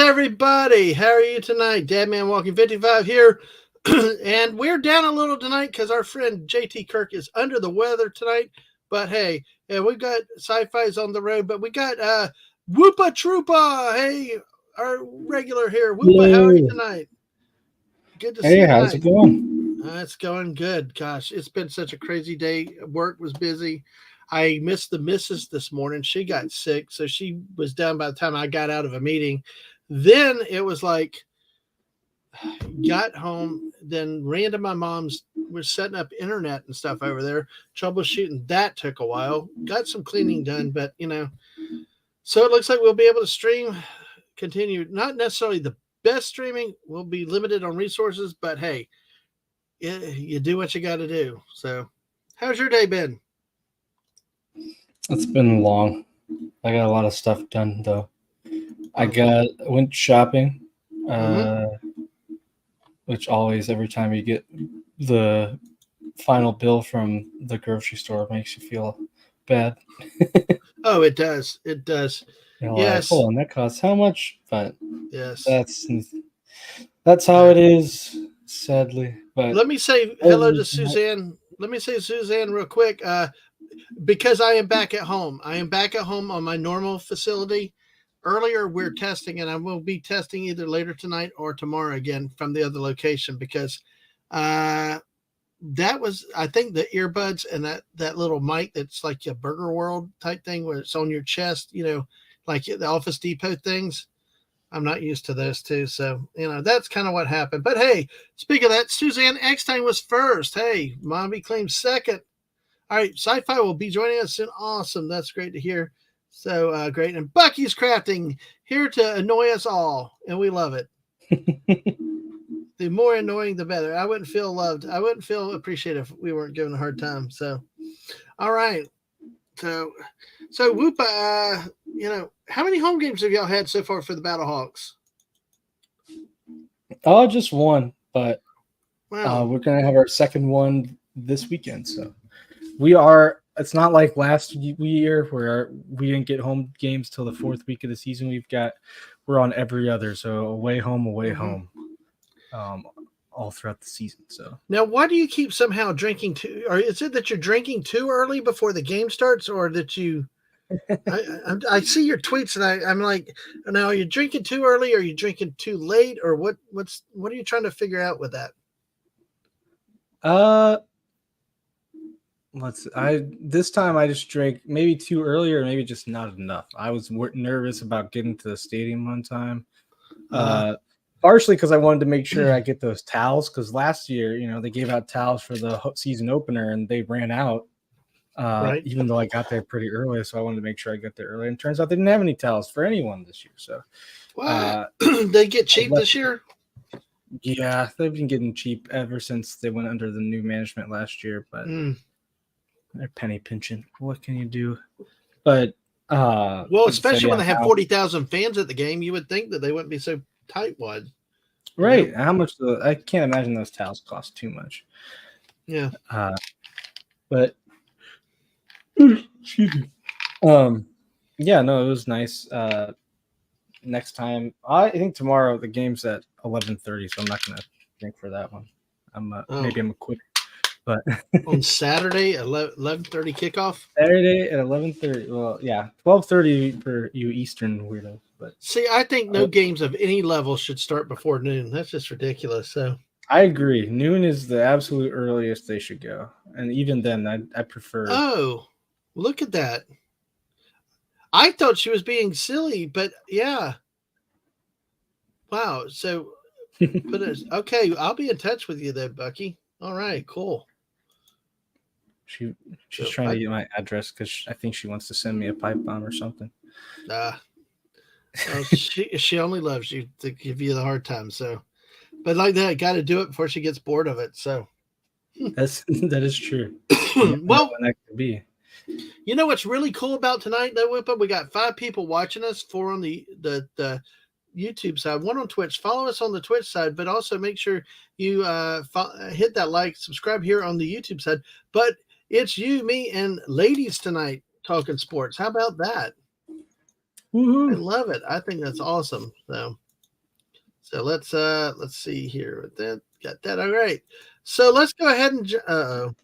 everybody. How are you tonight? Dadman Walking 55 here. And we're down a little tonight because our friend JT Kirk is under the weather tonight. But hey, we've got SciFi's on the road, but we got Woopah Troopah. Hey, our regular here. Woopah, how are you tonight? Good to see you How's tonight. it going? It's going good. Gosh, it's been such a crazy day. Work was busy. I missed the missus this morning. She got sick, so she was done by the time I got out of a meeting. Then it was like, got home, then ran to my mom's. We're setting up internet and stuff over there, troubleshooting. That took a while. Got some cleaning done, but so it looks like we'll be able to stream, continue. Not necessarily the best streaming. We'll be limited on resources, but hey, you do what you got to do. So, how's your day been? It's been long. I got a lot of stuff done though. I went shopping, which always every time you get the final bill from the grocery store makes you feel bad. Oh, it does. It does. Yes. Hold on, that costs how much? But yes, that's how it is, sadly. But let me say hello to Suzanne. Let me say Suzanne real quick. Because I am back at home. I am back at home on my normal facility. Earlier, we're testing, and I will be testing either later tonight or tomorrow again from the other location because that was, I think, the earbuds and that little mic that's like a Burger World type thing where it's on your chest, like the Office Depot things. I'm not used to those two. So, that's kind of what happened. But hey, speaking of that, Suzanne Eckstein was first. Hey, Mombie claims second. All right, SciFi will be joining us soon. Awesome. That's great to hear. So great. And Bucky's Crafting, here to annoy us all, and we love it. The more annoying, the better. I wouldn't feel loved. I wouldn't feel appreciated if we weren't given a hard time. So, all right. So Woopah, how many home games have y'all had so far for the Battlehawks? Oh, just one, but wow. We're going to have our second one this weekend, so. It's not like last year where we didn't get home games till the fourth week of the season. We're on every other, so away home, all throughout the season. So now, why do you keep somehow drinking too? Or is it that you're drinking too early before the game starts, or that you? I see your tweets and I'm like, now are you drinking too early? Or are you drinking too late? Or what are you trying to figure out with that? This time I just drank maybe too early or maybe just not enough. I was nervous about getting to the stadium one time. Partially because I wanted to make sure I get those towels, because last year, they gave out towels for the season opener and they ran out. Right. Even though I got there pretty early, so I wanted to make sure I got there early. And it turns out they didn't have any towels for anyone this year. So they get cheap this year? Yeah, they've been getting cheap ever since they went under the new management last year, but they're penny pinching. What can you do? But especially when they have 40,000 fans at the game, you would think that they wouldn't be so tightwad. Right. How much? I can't imagine those towels cost too much. Yeah. But excuse me. Yeah, no, it was nice. Next time, I think tomorrow the game's at 11:30, so I'm not gonna drink for that one. Maybe I'm a quitter. But on Saturday, 11:30 kickoff. Saturday at 11:30. Well, yeah, 12:30 for you Eastern weirdos. But see, I think no games of any level should start before noon. That's just ridiculous. So I agree. Noon is the absolute earliest they should go, and even then, I prefer. Oh, look at that! I thought she was being silly, but yeah. Wow. So, okay, I'll be in touch with you then, Bucky. All right, cool. She's trying to get my address because I think she wants to send me a pipe bomb or something. She only loves you to give you the hard time. So, but like that, got to do it before she gets bored of it. So, that is true. Well, that could be. You know what's really cool about tonight, though, Woopah? We got 5 people watching us, 4 on the YouTube side, 1 on Twitch. Follow us on the Twitch side, but also make sure you hit that like, subscribe here on the YouTube side. But it's you, me, and ladies tonight talking sports. How about that? Woo-hoo. I love it. I think that's awesome. So So let's see here. That got that all right. So let's go ahead and the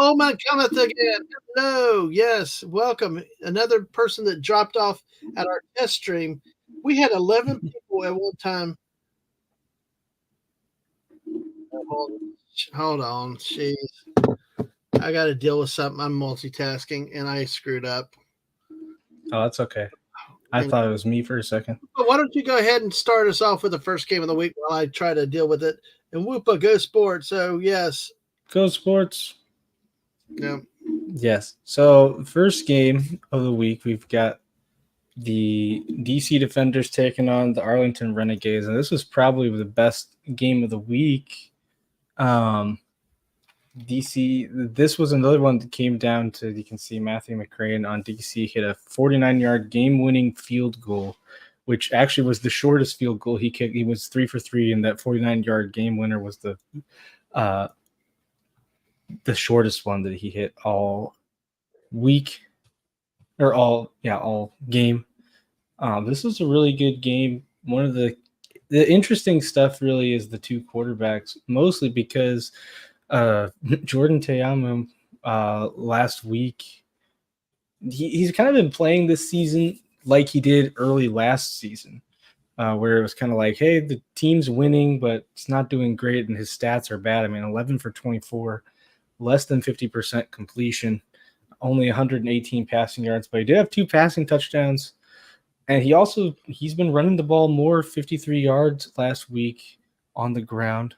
old man cometh again. Hello, yes, welcome. Another person that dropped off at our test stream. We had 11 people at one time. Hold on, jeez. I got to deal with something. I'm multitasking, and I screwed up. Oh, that's okay. I thought it was me for a second. But why don't you go ahead and start us off with the first game of the week while I try to deal with it? And Woopah, go sports. So yes, Go Sports. yeah. Yes. So first game of the week, we've got the DC Defenders taking on the Arlington Renegades, and this was probably the best game of the week. DC, this was another one that came down to, you can see Matthew McCrane on DC hit a 49-yard game-winning field goal, which actually was the shortest field goal he kicked. He was 3 for 3, and that 49-yard game winner was the shortest one that he hit all week, or all game. This was a really good game. One of the interesting stuff really is the two quarterbacks, mostly because Jordan Teamu last week, he's kind of been playing this season like he did early last season, where it was kind of like, hey, the team's winning, but it's not doing great, and his stats are bad. I mean, 11 for 24, less than 50% completion, only 118 passing yards, but he did have 2 passing touchdowns. And he's been running the ball more, 53 yards last week on the ground.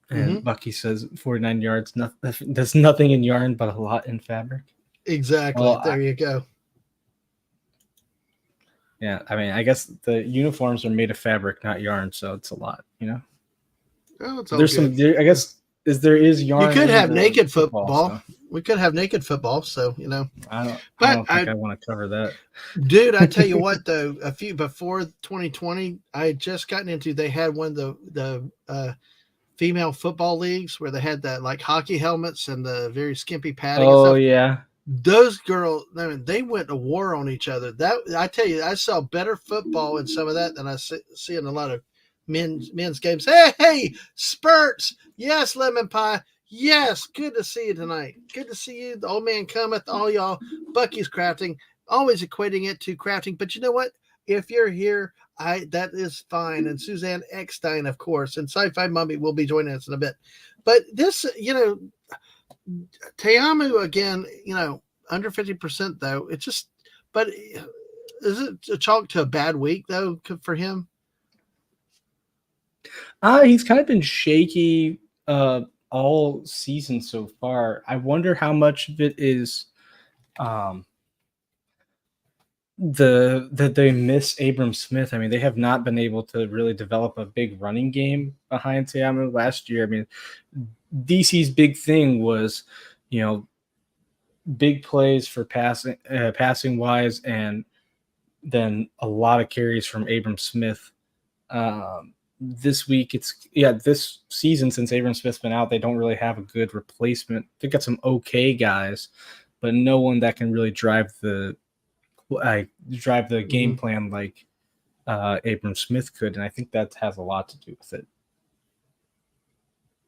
And Bucky says 49 yards. There's nothing in yarn, but a lot in fabric. Exactly. Well, there you go. Yeah, I mean, I guess the uniforms are made of fabric, not yarn, so it's a lot, you know. Oh, there's good. I guess there is yarn. You could have naked football. So. We could have naked football, so you know. I don't think I want to cover that, dude. I tell you what, though, a few before 2020, I had just gotten into. They had one of the female football leagues where they had that like hockey helmets and the very skimpy padding. Oh yeah, those girls, I mean, they went to war on each other. That I tell you, I saw better football in some of that than I see in a lot of men's games. Hey, Spurts, yes, Lemon Pie. Yes, good to see you tonight. Good to see you. The old man cometh, all y'all. Bucky's crafting, always equating it to crafting. But you know what? If you're here, that is fine. And Suzanne Eckstein, of course, and SciFi Mombie will be joining us in a bit. But this, you know, Teamu again, you know, under 50% though. It's just, but is it a chalk to a bad week though for him? He's kind of been shaky all season so far. I wonder how much of it is that they miss Abram Smith. I mean, they have not been able to really develop a big running game behind Teamu last year. I mean, DC's big thing was, you know, big plays for passing wise, and then a lot of carries from Abram Smith. This week, this season, since Abram Smith's been out, they don't really have a good replacement. They've got some okay guys, but no one that can really drive the game plan like Abram Smith could, and I think that has a lot to do with it.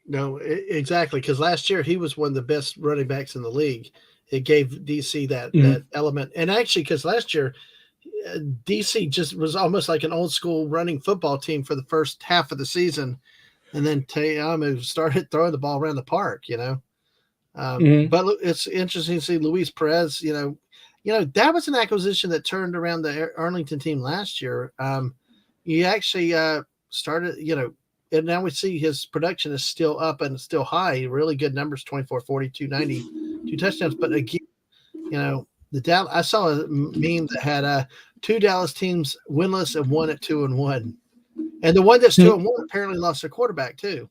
No, exactly, because last year he was one of the best running backs in the league. It gave DC that element, and actually, because last year DC just was almost like an old school running football team for the first half of the season, and then Teamu started throwing the ball around the park, you know. But it's interesting to see Luis Perez. You know that was an acquisition that turned around the Arlington team last year. He actually started, you know, and now we see his production is still up and still high. Really good numbers: 24, 40, 290, 2 touchdowns. But again, you know. I saw a meme that had 2 Dallas teams winless and one at 2-1, and the one that's 2-1 apparently lost their quarterback too.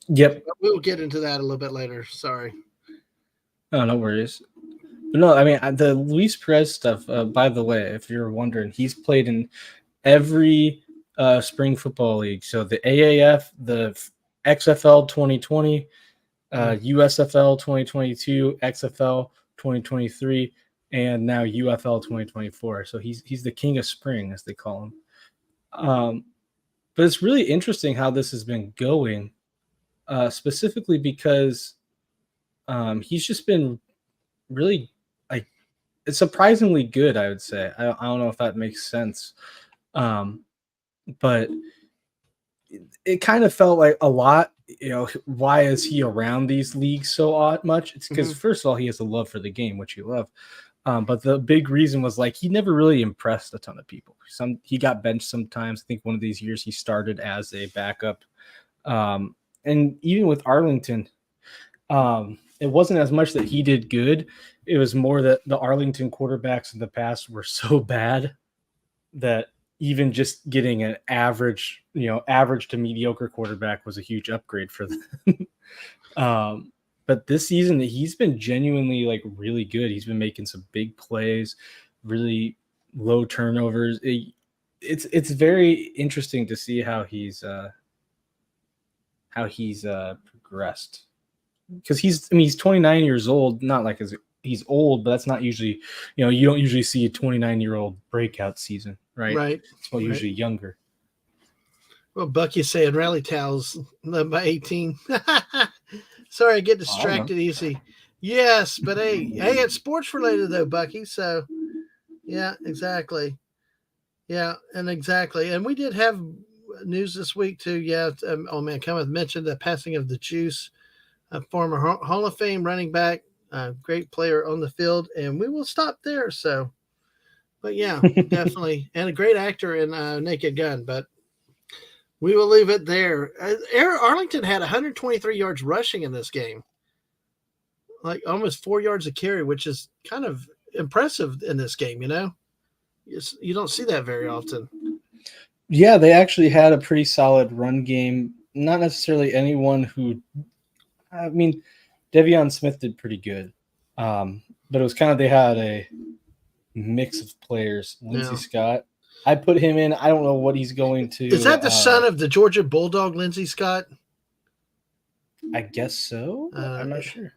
Yep, we'll get into that a little bit later. Sorry. Oh, no worries. But no, I mean the Luis Perez stuff. By the way, if you're wondering, he's played in every spring football league. So the AAF, the XFL 2020, USFL 2022, XFL 2023, and now UFL 2024. So he's the king of spring, as they call him. But it's really interesting how this has been going, specifically because he's just been really like it's surprisingly good. I would say I don't know if that makes sense, but it kind of felt like a lot. Why is he around these leagues so much? It's because first of all, he has a love for the game, which you love. But the big reason was like he never really impressed a ton of people. He got benched sometimes. I think one of these years he started as a backup. And even with Arlington, it wasn't as much that he did good. It was more that the Arlington quarterbacks in the past were so bad that even just getting an average to mediocre quarterback was a huge upgrade for them. But this season, he's been genuinely like really good. He's been making some big plays, really low turnovers. It's very interesting to see how he's progressed, because he's 29 years old. Not like he's old, but that's not usually, you don't usually see a 29-year-old breakout season, right? Right. It's usually younger. Well, Bucky's saying rally towels led by 18. Sorry, I get distracted easy. Yes, but hey, it's sports related though, Bucky. So, yeah, exactly. Yeah, and exactly. And we did have news this week too. Yeah. Cometh mentioned the passing of the Juice, a former Hall of Fame running back, great player on the field, and we will stop there. So, but yeah, definitely, and a great actor in Naked Gun. But we will leave it there. Arlington had 123 yards rushing in this game, like almost 4 yards a carry, which is kind of impressive in this game. You don't see that very often. Yeah, they actually had a pretty solid run game. Not necessarily anyone who, Devion Smith did pretty good, but it was kind of they had a mix of players. Lindsey Scott, I put him in. I don't know what he's going to. Is that the son of the Georgia Bulldog, Lindsey Scott? I guess so. I'm not sure.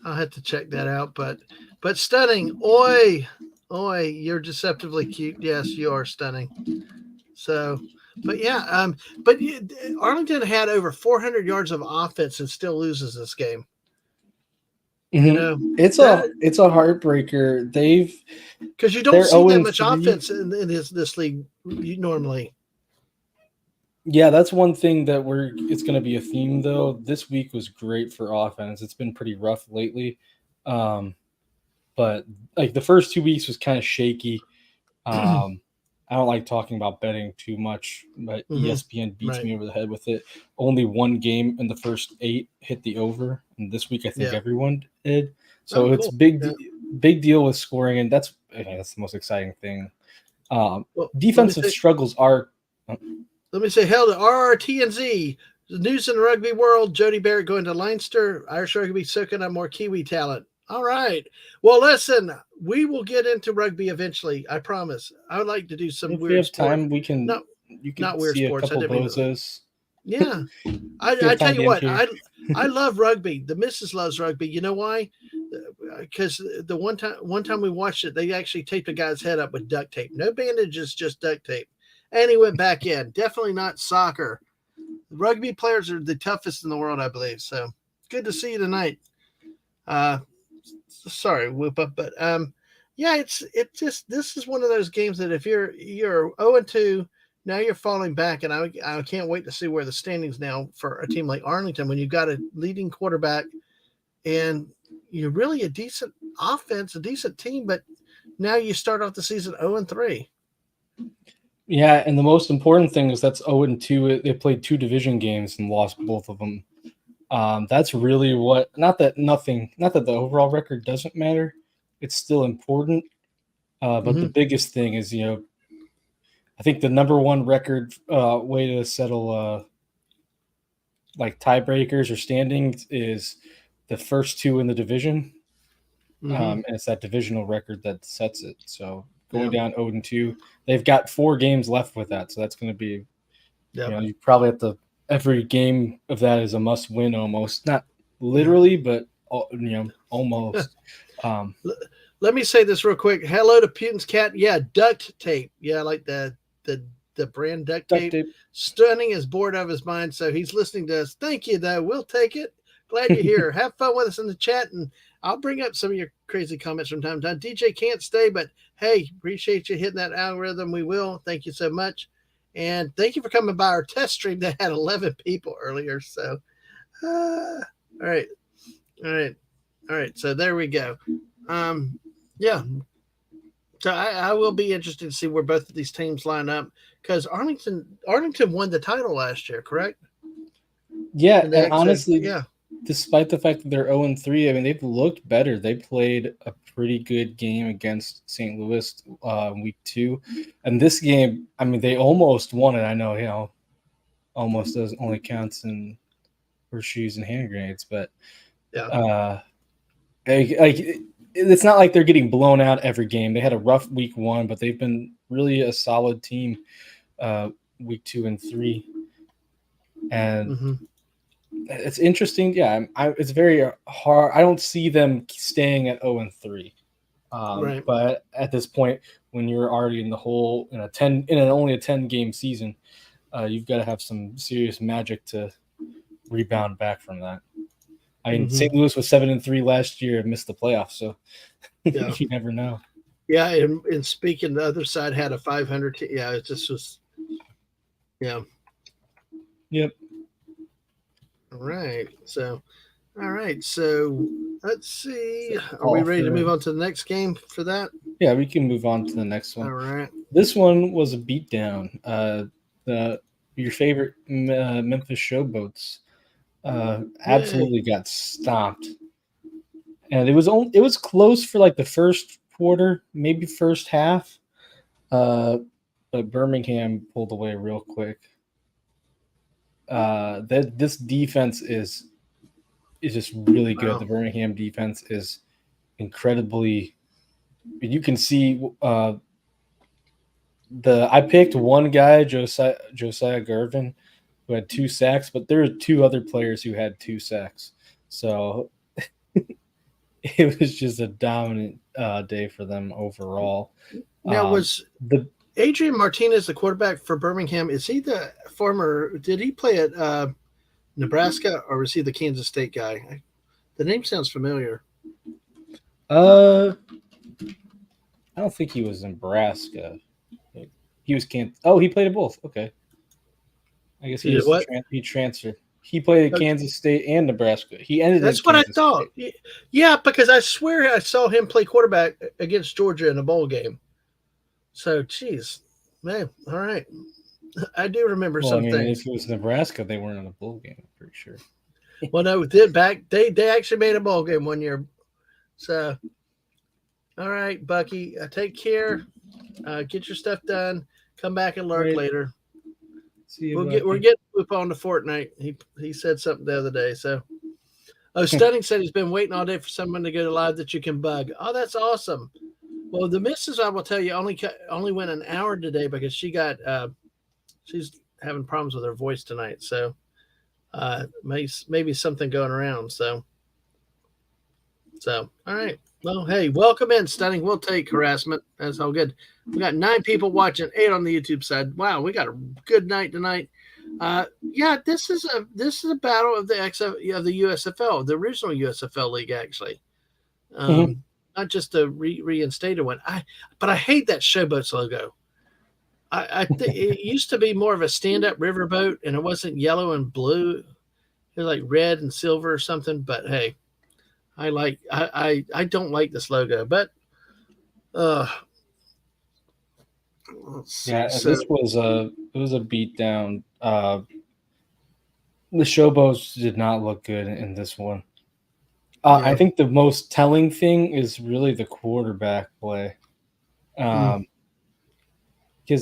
I'll have to check that out. But stunning. Oi, you're deceptively cute. Yes, you are stunning. So, but yeah, but Arlington had over 400 yards of offense and still loses this game. It's a heartbreaker. Because you don't see that much offense in this league normally. Yeah, that's one thing that it's going to be a theme though. This week was great for offense. It's been pretty rough lately, but like the first 2 weeks was kind of shaky. I don't like talking about betting too much, but ESPN beats me over the head with it. Only one game in the first 8 hit the over, and this week I think everyone did. So it's cool. big deal with scoring, and that's the most exciting thing. Defensive struggles are. Let me say hell to RRTNZ. The news in the rugby world: Jody Barrett going to Leinster. Irish rugby soaking up more Kiwi talent. All right. Well, listen, we will get into rugby eventually. I promise. I would like to do some weird sports. If we have time, we can. You can not weird see sports. A couple bozos. Yeah. I tell you what, I love rugby. The missus loves rugby. You know why? Because the one time we watched it, they actually taped a guy's head up with duct tape. No bandages, just duct tape. And he went back in. Definitely not soccer. Rugby players are the toughest in the world, I believe. So good to see you tonight. Sorry, Woopah, but this is one of those games that if you're 0-2, now you're falling back, and I can't wait to see where the standings now for a team like Arlington when you've got a leading quarterback and you're really a decent offense, a decent team, but now you start off the season 0-3. Yeah, and the most important thing is that's 0-2. They played 2 division games and lost both of them. That's really what. Not that the overall record doesn't matter. It's still important. But the biggest thing is, I think the number one record way to settle like tiebreakers or standings is the first 2 in the division, and it's that divisional record that sets it. So going down 0-2, they've got 4 games left with that. So that's going to be, you probably have to. Every game of that is a must win, almost not literally, but almost. Let me say this real quick. Hello to Putin's cat. Yeah, duct tape. Yeah, like the the brand duct Duct tape. tape. Stunning is bored out of his mind, so he's listening to us. Thank you, though. We'll take it. Glad you're here. Have fun with us in the chat, and I'll bring up some of your crazy comments from time to time. DJ can't stay, but hey, appreciate you hitting that algorithm. We will. Thank you so much. And thank you for coming by our test stream that had 11 people earlier. So, all right. So there we go. Yeah. So I will be interested to see where both of these teams line up because Arlington won the title last year, correct? Yeah, and honestly, yeah. Despite the fact that they're 0-3, I mean, they've looked better. They played a pretty good game against St. Louis week 2. And this game, I mean, they almost won it. I know, almost does only counts in horseshoes and hand grenades. But yeah, it's not like they're getting blown out every game. They had a rough week 1, but they've been really a solid team week 2 and 3. And it's interesting. Yeah, it's very hard. I don't see them staying at 0-3. Right. But at this point, when you're already in the hole in only a 10-game season, you've got to have some serious magic to rebound back from that. I mean, St. Louis was 7-3 last year and missed the playoffs, so you never know. Yeah, and speaking, the other side had a 500. Yeah, it just was. Yeah. Yep. All right. So let's see. Are we ready to move on to the next game for that? Yeah, we can move on to the next one. All right. This one was a beatdown. Your favorite Memphis Showboats absolutely got stomped, and it was close for like the first quarter, maybe first half, but Birmingham pulled away real quick. This defense is just really good. Wow. The Birmingham defense is incredibly. You can see I picked one guy, Josiah Gervin, who had 2 sacks, but there were 2 other players who had 2 sacks. So it was just a dominant day for them overall. Now, was Adrian Martinez the quarterback for Birmingham? Is he the former? Did he play at Nebraska, or was he the Kansas State guy? The name sounds familiar. I don't think he was Nebraska. He was Kansas. Oh, he played at both. Okay. I guess he transferred. He played at Kansas State and Nebraska. He ended. That's what I thought. State. Yeah, because I swear I saw him play quarterback against Georgia in a bowl game. So, geez, man. All right, I do remember something. I mean, if it was Nebraska, they weren't in a bowl game. I'm pretty sure. Well, no, they actually made a bowl game one year. So, all right, Bucky, take care. Get your stuff done. Come back and lurk later. We're getting Woopah on to Fortnite. He said something the other day. So, Stunning said he's been waiting all day for someone to go live that you can bug. Oh, that's awesome. Well, the missus, I will tell you, only went an hour today because she got she's having problems with her voice tonight. So, maybe something going around. So all right. Well, hey, welcome in, Stunning. We'll take harassment. That's all good. We got 9 people watching, 8 on the YouTube side. Wow, we got a good night tonight. Yeah, this is a battle of the USFL, the original USFL league, actually. Not just a reinstated one. But I hate that Showboats logo. I think it used to be more of a stand-up riverboat, and it wasn't yellow and blue. It was like red and silver or something. But hey, I don't like this logo. But this was a beat down. The Showboats did not look good in this one. I think the most telling thing is really the quarterback play. Because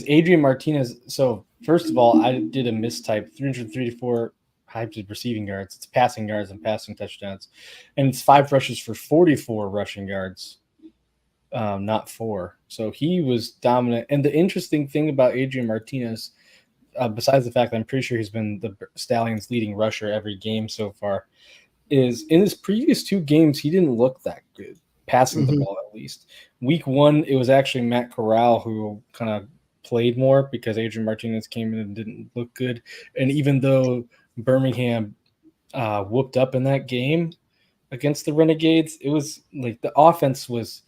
Adrian Martinez, so first of all, I did a mistype, 334 hyped receiving yards. It's passing yards and passing touchdowns. And it's 5 rushes for 44 rushing yards, not 4. So he was dominant. And the interesting thing about Adrian Martinez, besides the fact that I'm pretty sure he's been the Stallions' leading rusher every game so far, is in his previous 2 games, he didn't look that good, passing the ball at least. Week 1, it was actually Matt Corral who kind of played more because Adrian Martinez came in and didn't look good. And even though Birmingham whooped up in that game against the Renegades, it was like the offense was,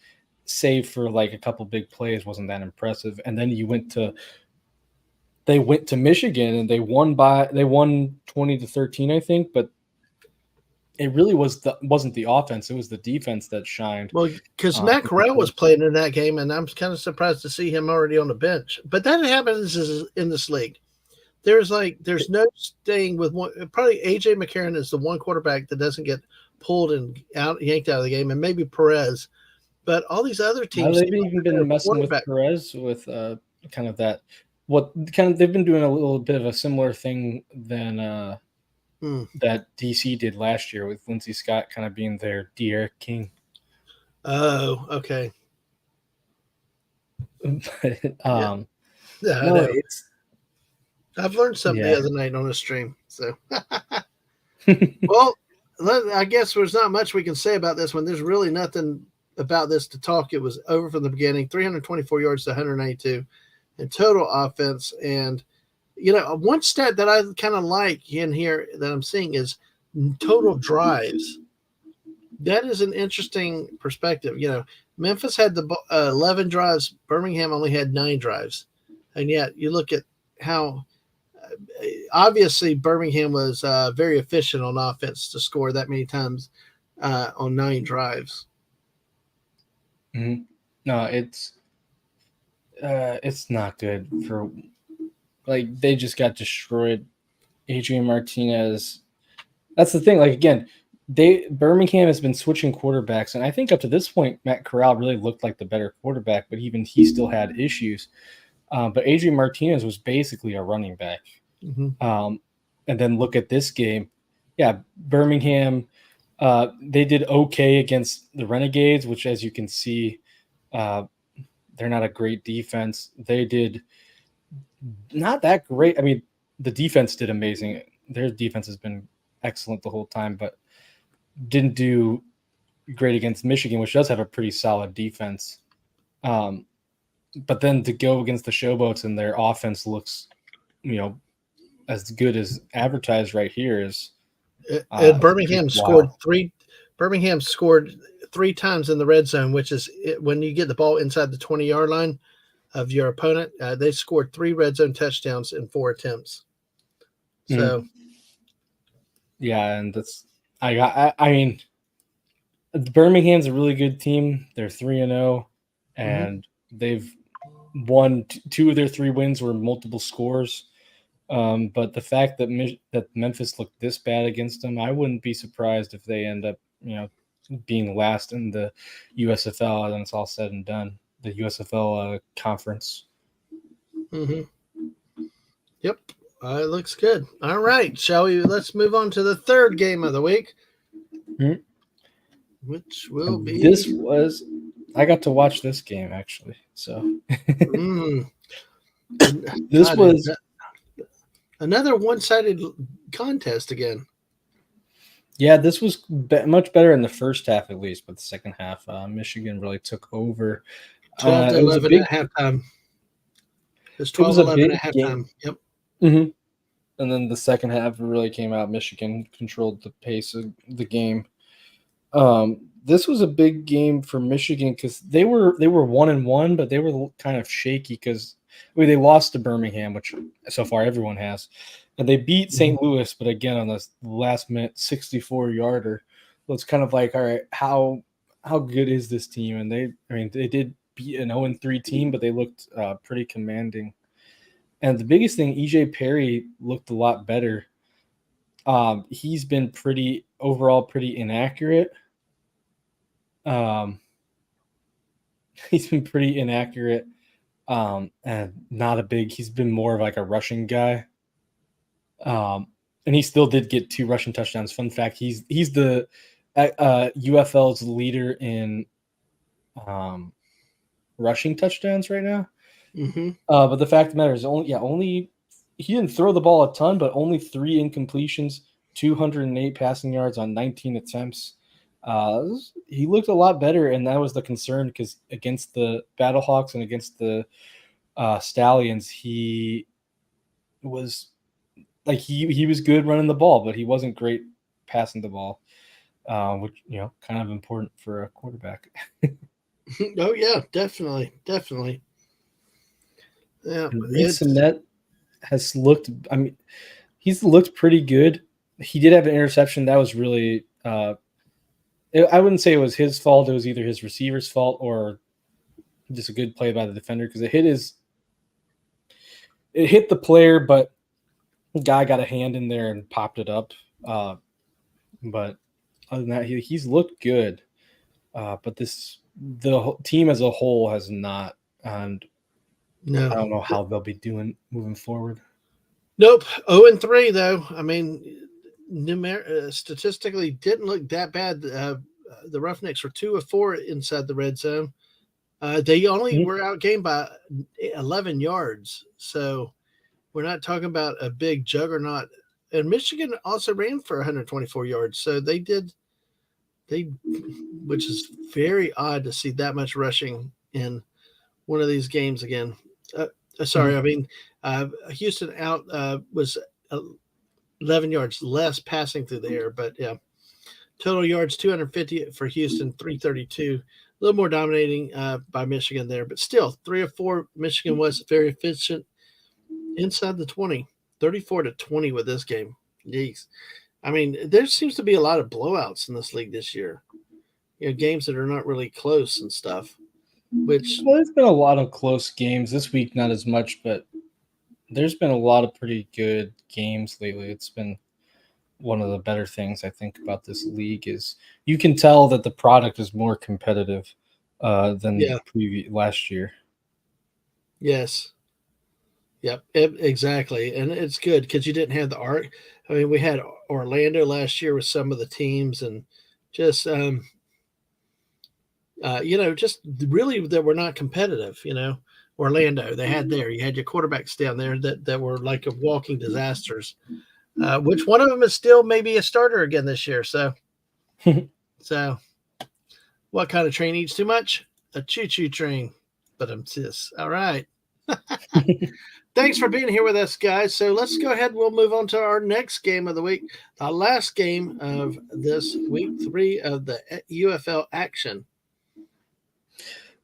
save for like a couple big plays, wasn't that impressive. And then they went to Michigan and they won 20-13, I think, but it really wasn't the offense, it was the defense that shined. Well, because Matt Corral was playing in that game, and I'm kind of surprised to see him already on the bench. But that happens in this league. There's no staying with one. Probably AJ McCarron is the one quarterback that doesn't get pulled and yanked out of the game, and maybe Perez. But all these other teams, they've even been messing with Perez with kind of that. They've been doing a little bit of a similar thing than that DC did last year with Lindsey Scott kind of being their De'Aaron King. Oh, okay. But, I've learned something the other night on a stream. So, well, I guess there's not much we can say about this one. There's really nothing about this to talk. It was over from the beginning. 324 yards to 192 in total offense. And, one stat that I kind of like in here that I'm seeing is total drives. That is an interesting perspective. Memphis had the 11 drives. Birmingham only had 9 drives. And yet you look at how obviously Birmingham was very efficient on offense to score that many times on 9 drives. Mm-hmm. No, it's not good for, like, they just got destroyed. Adrian Martinez. That's the thing. Like, again, Birmingham has been switching quarterbacks, and I think up to this point, Matt Corral really looked like the better quarterback, but even he still had issues. But Adrian Martinez was basically a running back. Mm-hmm. And then look at this game. Yeah, Birmingham, they did okay against the Renegades, which, as you can see, they're not a great defense. They did not that great. I mean, the defense did amazing. Their defense has been excellent the whole time, but didn't do great against Michigan, which does have a pretty solid defense. But then to go against the Showboats and their offense looks, as good as advertised right here is. And Birmingham scored 3. Birmingham scored 3 times in the red zone, which is when you get the ball inside the 20-yard line of your opponent. They scored 3 red zone touchdowns in 4 attempts. So, yeah, and that's I mean, Birmingham's a really good team. They're 3-0, and they've won 2 of their 3 wins were multiple scores. But the fact that Memphis looked this bad against them, I wouldn't be surprised if they end up, being last in the USFL and it's all said and done. The USFL conference. Mm-hmm. Yep, it looks good. All right, let's move on to the third game of the week, which will be. I got to watch this game actually. So this was another one-sided contest again. Yeah, this was much better in the first half at least, but the second half, Michigan really took over. 12-11 at halftime. It was 12-11 at halftime. Yep. Mm-hmm. And then the second half really came out. Michigan controlled the pace of the game. This was a big game for Michigan because they were 1-1, but they were kind of shaky because they lost to Birmingham, which so far everyone has, and they beat St. Louis, but again on the last minute 64-yarder. So it's kind of like, all right, how good is this team? And they did beat an 0-3 team, but they looked pretty commanding. And the biggest thing, EJ Perry looked a lot better. He's been pretty inaccurate. He's been pretty inaccurate. And he's been more of like a rushing guy. And he still did get 2 rushing touchdowns. Fun fact, he's the UFL's leader in rushing touchdowns right now. Mm-hmm. But the fact of the matter is only he didn't throw the ball a ton, but only 3 incompletions, 208 passing yards on 19 attempts. He looked a lot better, and that was the concern because against the Battlehawks and against the Stallions, he was like he was good running the ball, but he wasn't great passing the ball, which kind of important for a quarterback. Oh yeah, definitely. Yeah, Reed Sinet has looked. I mean, he's looked pretty good. He did have an interception that was really. I wouldn't say it was his fault. It was either his receiver's fault or just a good play by the defender because it hit the player, but the guy got a hand in there and popped it up. But other than that, he's looked good. But the team as a whole has not, and no, I don't know how they'll be doing moving forward. Nope. 0-3 though. I mean, statistically didn't look that bad. The Roughnecks were 2 of 4 inside the red zone. They only were outgained by 11 yards. So we're not talking about a big juggernaut. And Michigan also ran for 124 yards. So which is very odd to see that much rushing in one of these games again. Sorry, I mean, Houston out was 11 yards less passing through the air, but yeah, total yards 250 for Houston, 332. A little more dominating by Michigan there, but still 3 of 4. Michigan was very efficient inside the 20, 34-20 with this game. Jeez. I mean, there seems to be a lot of blowouts in this league this year. Games that are not really close and stuff. Well, there's been a lot of close games this week, not as much, but there's been a lot of pretty good games lately. It's been one of the better things I think about this league is you can tell that the product is more competitive than last year. Yes. Yep, exactly. And it's good because you didn't have the art. I mean, we had Orlando last year with some of the teams and just just really that were not competitive. Orlando, they had you had your quarterbacks down there that were like walking disasters. Which one of them is still maybe a starter again this year. So, what kind of train eats too much? A choo-choo train. But I'm sis. All right. Thanks for being here with us, guys. So let's go ahead. We'll move on to our next game of the week, the last game of this week 3 of the UFL action.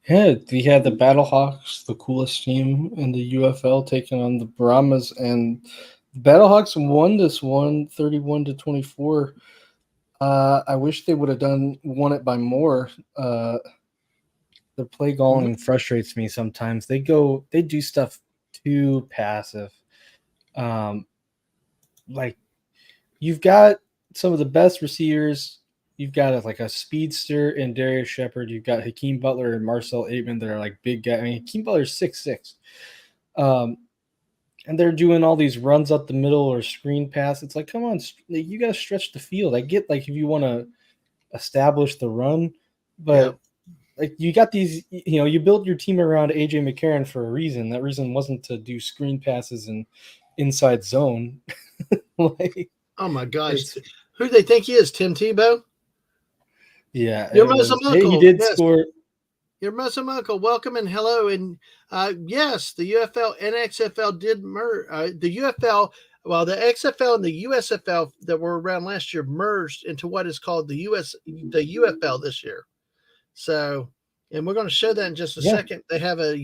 Yeah, we had the Battlehawks, the coolest team in the UFL, taking on the Brahmas, and the Battlehawks won this one, 31-24. I wish they would have won it by more. The play calling frustrates me sometimes. They do stuff too passive. Like you've got some of the best receivers. You've got a speedster in Darius Shepard. You've got Hakeem Butler and Marcel Aitman that are like big guys. I mean, Hakeem Butler's 6'6". And they're doing all these runs up the middle or screen pass. It's like, come on, you got to stretch the field. I get if you want to establish the run, but you got these, you built your team around AJ McCarron for a reason. That reason wasn't to do screen passes and inside zone. Oh my gosh. Who do they think he is? Tim Tebow? Yeah. Your Muslim uncle. He did score. Your Muslim uncle. Welcome and hello. And yes, the UFL and XFL did merge. The UFL, the XFL and the USFL that were around last year merged into what is called the UFL this year. So, and we're going to show that in just a second. They have an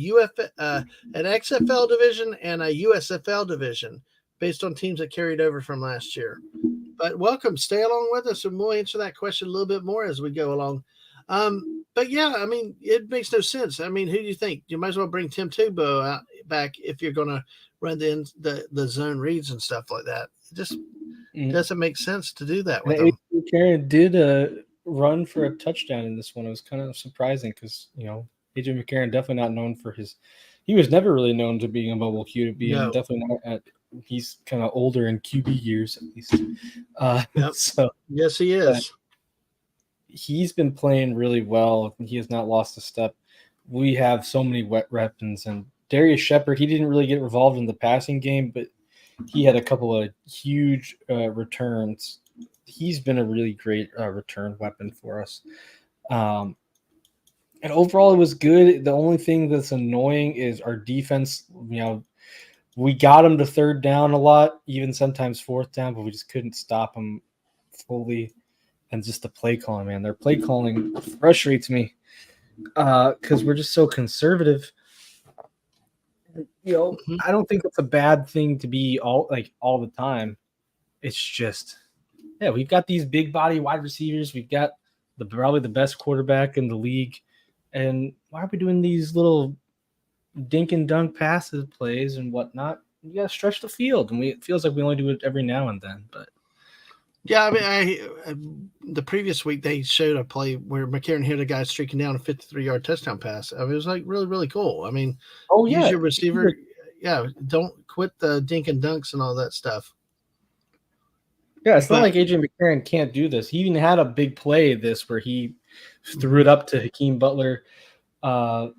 XFL division and a USFL division based on teams that carried over from last year. But welcome, stay along with us, and we'll answer that question a little bit more as we go along. But yeah, I mean, it makes no sense. I mean, who do you think? You might as well bring Tim Tebow back if you're going to run the zone reads and stuff like that. It just doesn't make sense to do that with them. Karen did run for a touchdown in this one. It was kind of surprising because AJ McCarron definitely not known for he was never really known to being a mobile QB, and definitely not he's kind of older in QB years at least. So yes, he is. He's been playing really well. He has not lost a step. We have so many weapons, and Darius Shepard, he didn't really get involved in the passing game, but he had a couple of huge returns. He's been a really great return weapon for us. And overall, it was good. The only thing that's annoying is our defense. We got them to third down a lot, even sometimes fourth down, but we just couldn't stop them fully. And just the play calling, man. Their play calling frustrates me because we're just so conservative. Mhm. I don't think it's a bad thing to be all the time. It's just, we've got these big body wide receivers. We've got probably the best quarterback in the league. And why are we doing these little dink and dunk passes plays and whatnot? You got to stretch the field. And it feels like we only do it every now and then. But Yeah, I mean, the previous week they showed a play where McCarron hit a guy streaking down a 53-yard touchdown pass. I mean, it was like really, really cool. I mean, use your receiver. Yeah, don't quit the dink and dunks and all that stuff. Yeah, it's not But like AJ McCarron can't do this. He even had a big play where he threw it up to Hakeem Butler. I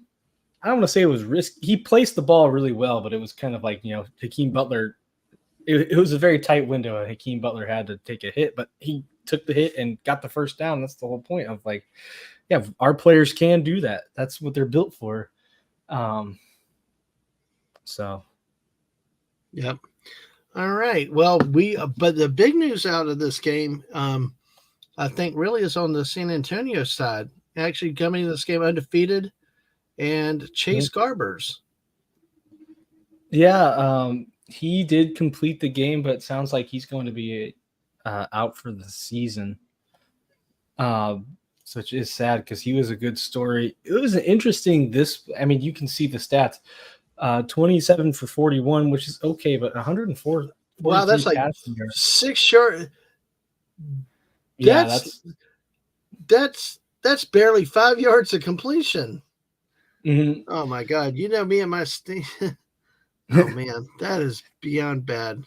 don't want to say it was risky. He placed the ball really well, but it was kind of like, Hakeem Butler. It was a very tight window, and Hakeem Butler had to take a hit, but he took the hit and got the first down. That's the whole point of our players can do that. That's what they're built for. So. Yep. All right. Well, but the big news out of this game, I think, really is on the San Antonio side. Actually, coming to this game undefeated, and Chase Garbers. Yeah, he did complete the game, but it sounds like he's going to be out for the season. Which is sad because he was a good story. It was an interesting. You can see the stats. 27 for 41, which is okay, but 104. Wow, that's like 6 short. Yeah, that's barely 5 yards of completion. Mm-hmm. Oh my God! You know me and my oh man, that is beyond bad.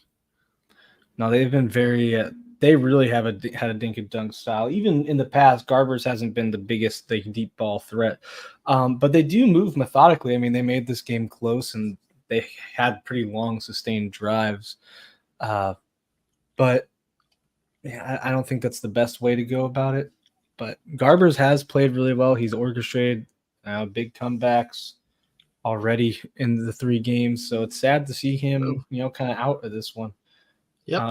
No, they've been very. They really had a dink and dunk style. Even in the past, Garbers hasn't been the biggest deep ball threat, but they do move methodically. I mean, they made this game close and they had pretty long sustained drives. But yeah, I don't think that's the best way to go about it. But Garbers has played really well. He's orchestrated big comebacks already in the 3 games. So it's sad to see him, kind of out of this one. Yep.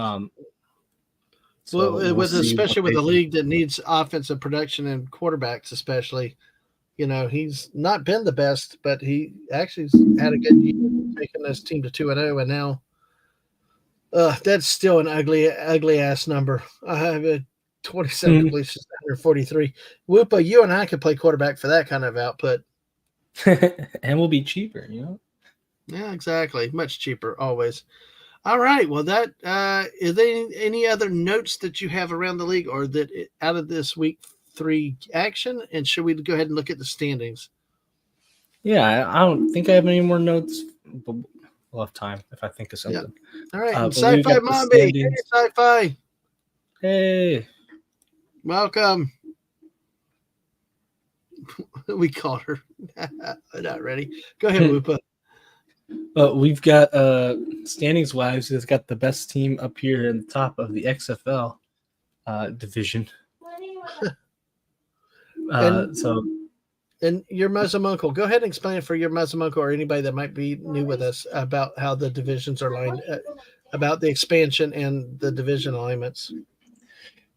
So especially with a league that needs offensive production and quarterbacks, especially, he's not been the best, but he actually had a good year taking this team to 2-0, and now that's still an ugly ass number. I have a 27 completions, 143. Woopah, you and I could play quarterback for that kind of output. And we'll be cheaper, Yeah, exactly. Much cheaper, always. All right. Well, that is there any other notes that you have around the league or that out of this week 3 action? And should we go ahead and look at the standings? Yeah, I don't think I have any more notes, but we'll have time if I think of something. Yeah. All right. SciFi Mombie. Hey, SciFi. Hey. Welcome. We called her. Not ready. Go ahead, Woopah. We've got standings wise, it's got the best team up here in the top of the XFL division. And your Muslim uncle, go ahead and explain it for your Muslim uncle or anybody that might be new with us about how the divisions are lined, about the expansion and the division alignments.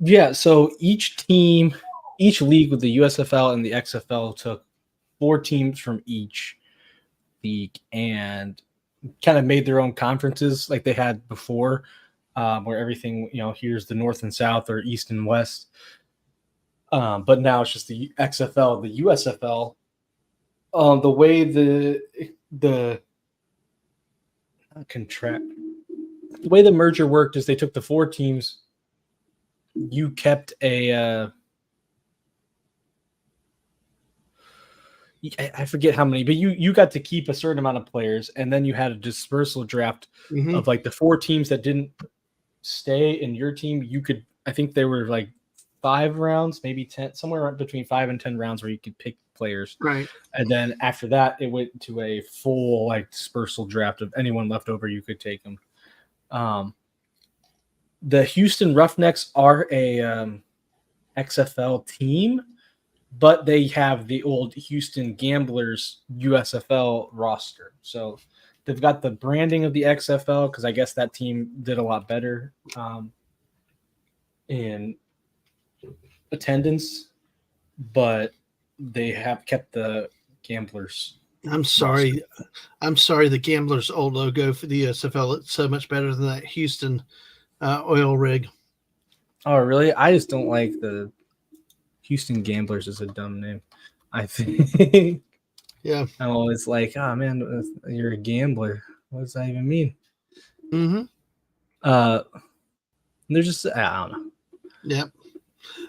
Yeah, so each league with the USFL and the XFL took 4 teams from each league and kind of made their own conferences like they had before, where everything, here's the North and South or East and West. But now it's just the XFL, the USFL. The way the way the merger worked is they took the 4 teams. You kept I forget how many, but you got to keep a certain amount of players, and then you had a dispersal draft of like the 4 teams that didn't stay in your team. You could, I think they were like 5 rounds, maybe 10, somewhere between 5 and 10 rounds where you could pick players. Right. And then after that, it went to a full dispersal draft of anyone left over. You could take them. The Houston Roughnecks are a XFL team. but they have the old Houston Gamblers USFL roster. So they've got the branding of the XFL because I guess that team did a lot better in attendance, but they have kept the Gamblers. I'm sorry. I'm sorry. The Gamblers' old logo for the USFL it's so much better than that Houston oil rig. Oh, really? I just don't like the Houston Gamblers is a dumb name. I think. Yeah. I'm always like, oh man, you're a gambler. What does that even mean? Mm-hmm. They're just I don't know. Yep.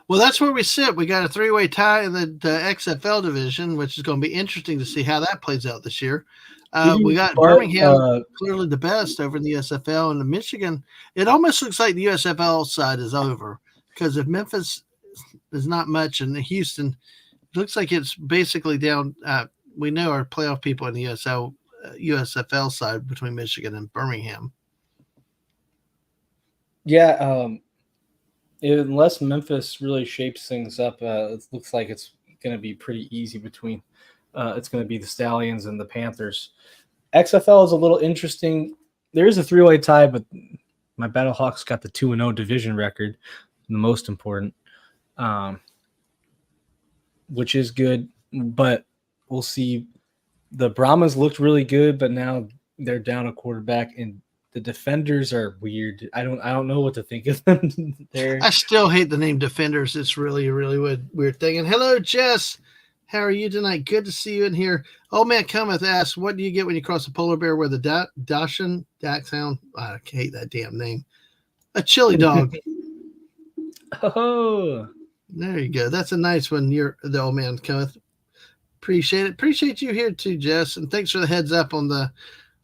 Well, that's where we sit. We got a 3-way tie in the XFL division, which is going to be interesting to see how that plays out this year. We got Birmingham clearly the best over in the USFL, and the Michigan. It almost looks like the USFL side is over because if Memphis is not much, and Houston it looks like it's basically down. We know our playoff people in the USFL side between Michigan and Birmingham. Yeah, unless Memphis really shapes things up, it looks like it's going to be pretty easy between. It's going to be the Stallions and the Panthers. XFL is a little interesting. There is a 3-way tie, but my Battlehawks got the 2-0 division record, the most important, which is good. But we'll see. The Brahmas looked really good, but now they're down a quarterback, and the Defenders are weird. I don't know what to think of them. I still hate the name Defenders. It's really a really weird thing. And hello, Jess. How are you tonight? Good to see you in here. Old Man Cometh asks, what do you get when you cross a polar bear with a dachshund? I hate that damn name. A chili dog. Oh, there you go. That's a nice one. You're the Old Man Cometh. Appreciate it. Appreciate you here too, Jess. And thanks for the heads up on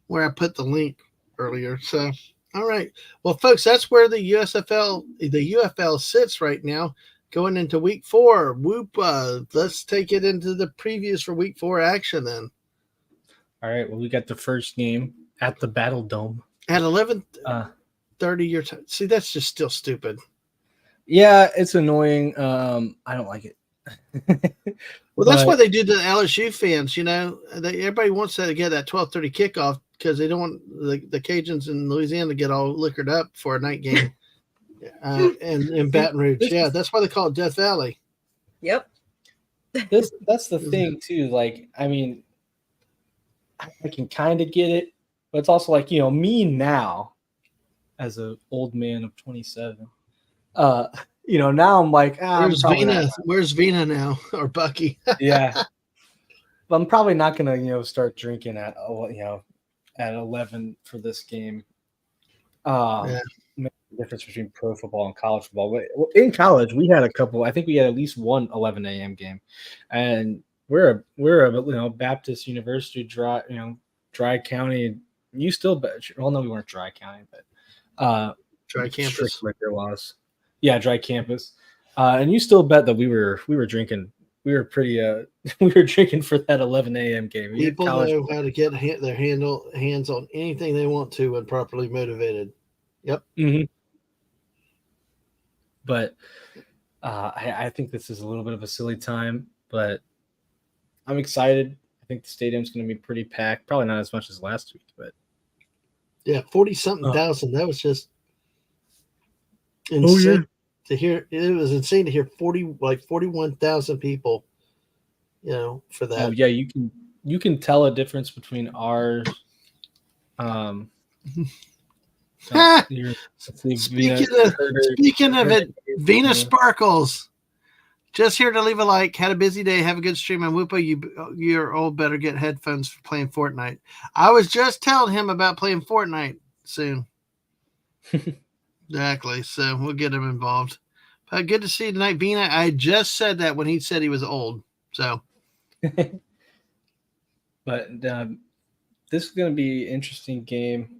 where I put the link earlier. So, all right. Well, folks, that's where the UFL sits right now. Going into week 4, Woopah. Let's take it into the previews for week 4 action then. All right. Well, we got the first game at the Battle Dome at 11:30 your time. See, that's just still stupid. Yeah, it's annoying. I don't like it. Well, that's why they do the LSU fans. You know, everybody wants to get that 12:30 kickoff because they don't want the Cajuns in Louisiana to get all liquored up for a night game. And in Baton Rouge, yeah, that's why they call it Death Valley. Yep. That's the thing too. Like, I mean, I can kind of get it, but it's also like, you know, me now, as an old man of 27, you know, now I'm like, where's Vina now, or Bucky? Yeah, but I'm probably not gonna, you know, start drinking at 11 for this game. Yeah. The difference between pro football and college football. In college, we had a couple. I think we had at least one 11 a.m. game, and we're a Baptist University, dry county. You still bet? Well, no, we weren't dry county, but dry campus liquor laws. Yeah, dry campus. And you still bet that we were drinking. We were pretty. We were drinking for that 11 a.m. game. People know how to get their hands on anything they want to when properly motivated. Yep. Mm-hmm. But I think this is a little bit of a silly time, but I'm excited. I think the stadium's going to be pretty packed. Probably not as much as last week, but yeah, 40-something thousand. That was just insane to hear. It was insane to hear 41,000 people. You know, for that. Oh yeah, you can tell a difference between ours. Speaking of it, Venus Sparkles. Just here to leave a like. Had a busy day. Have a good stream on Woopah. You're all better get headphones for playing Fortnite. I was just telling him about playing Fortnite soon. Exactly. So we'll get him involved. But good to see you tonight, Vina. I just said that when he said he was old. So. But this is going to be an interesting game.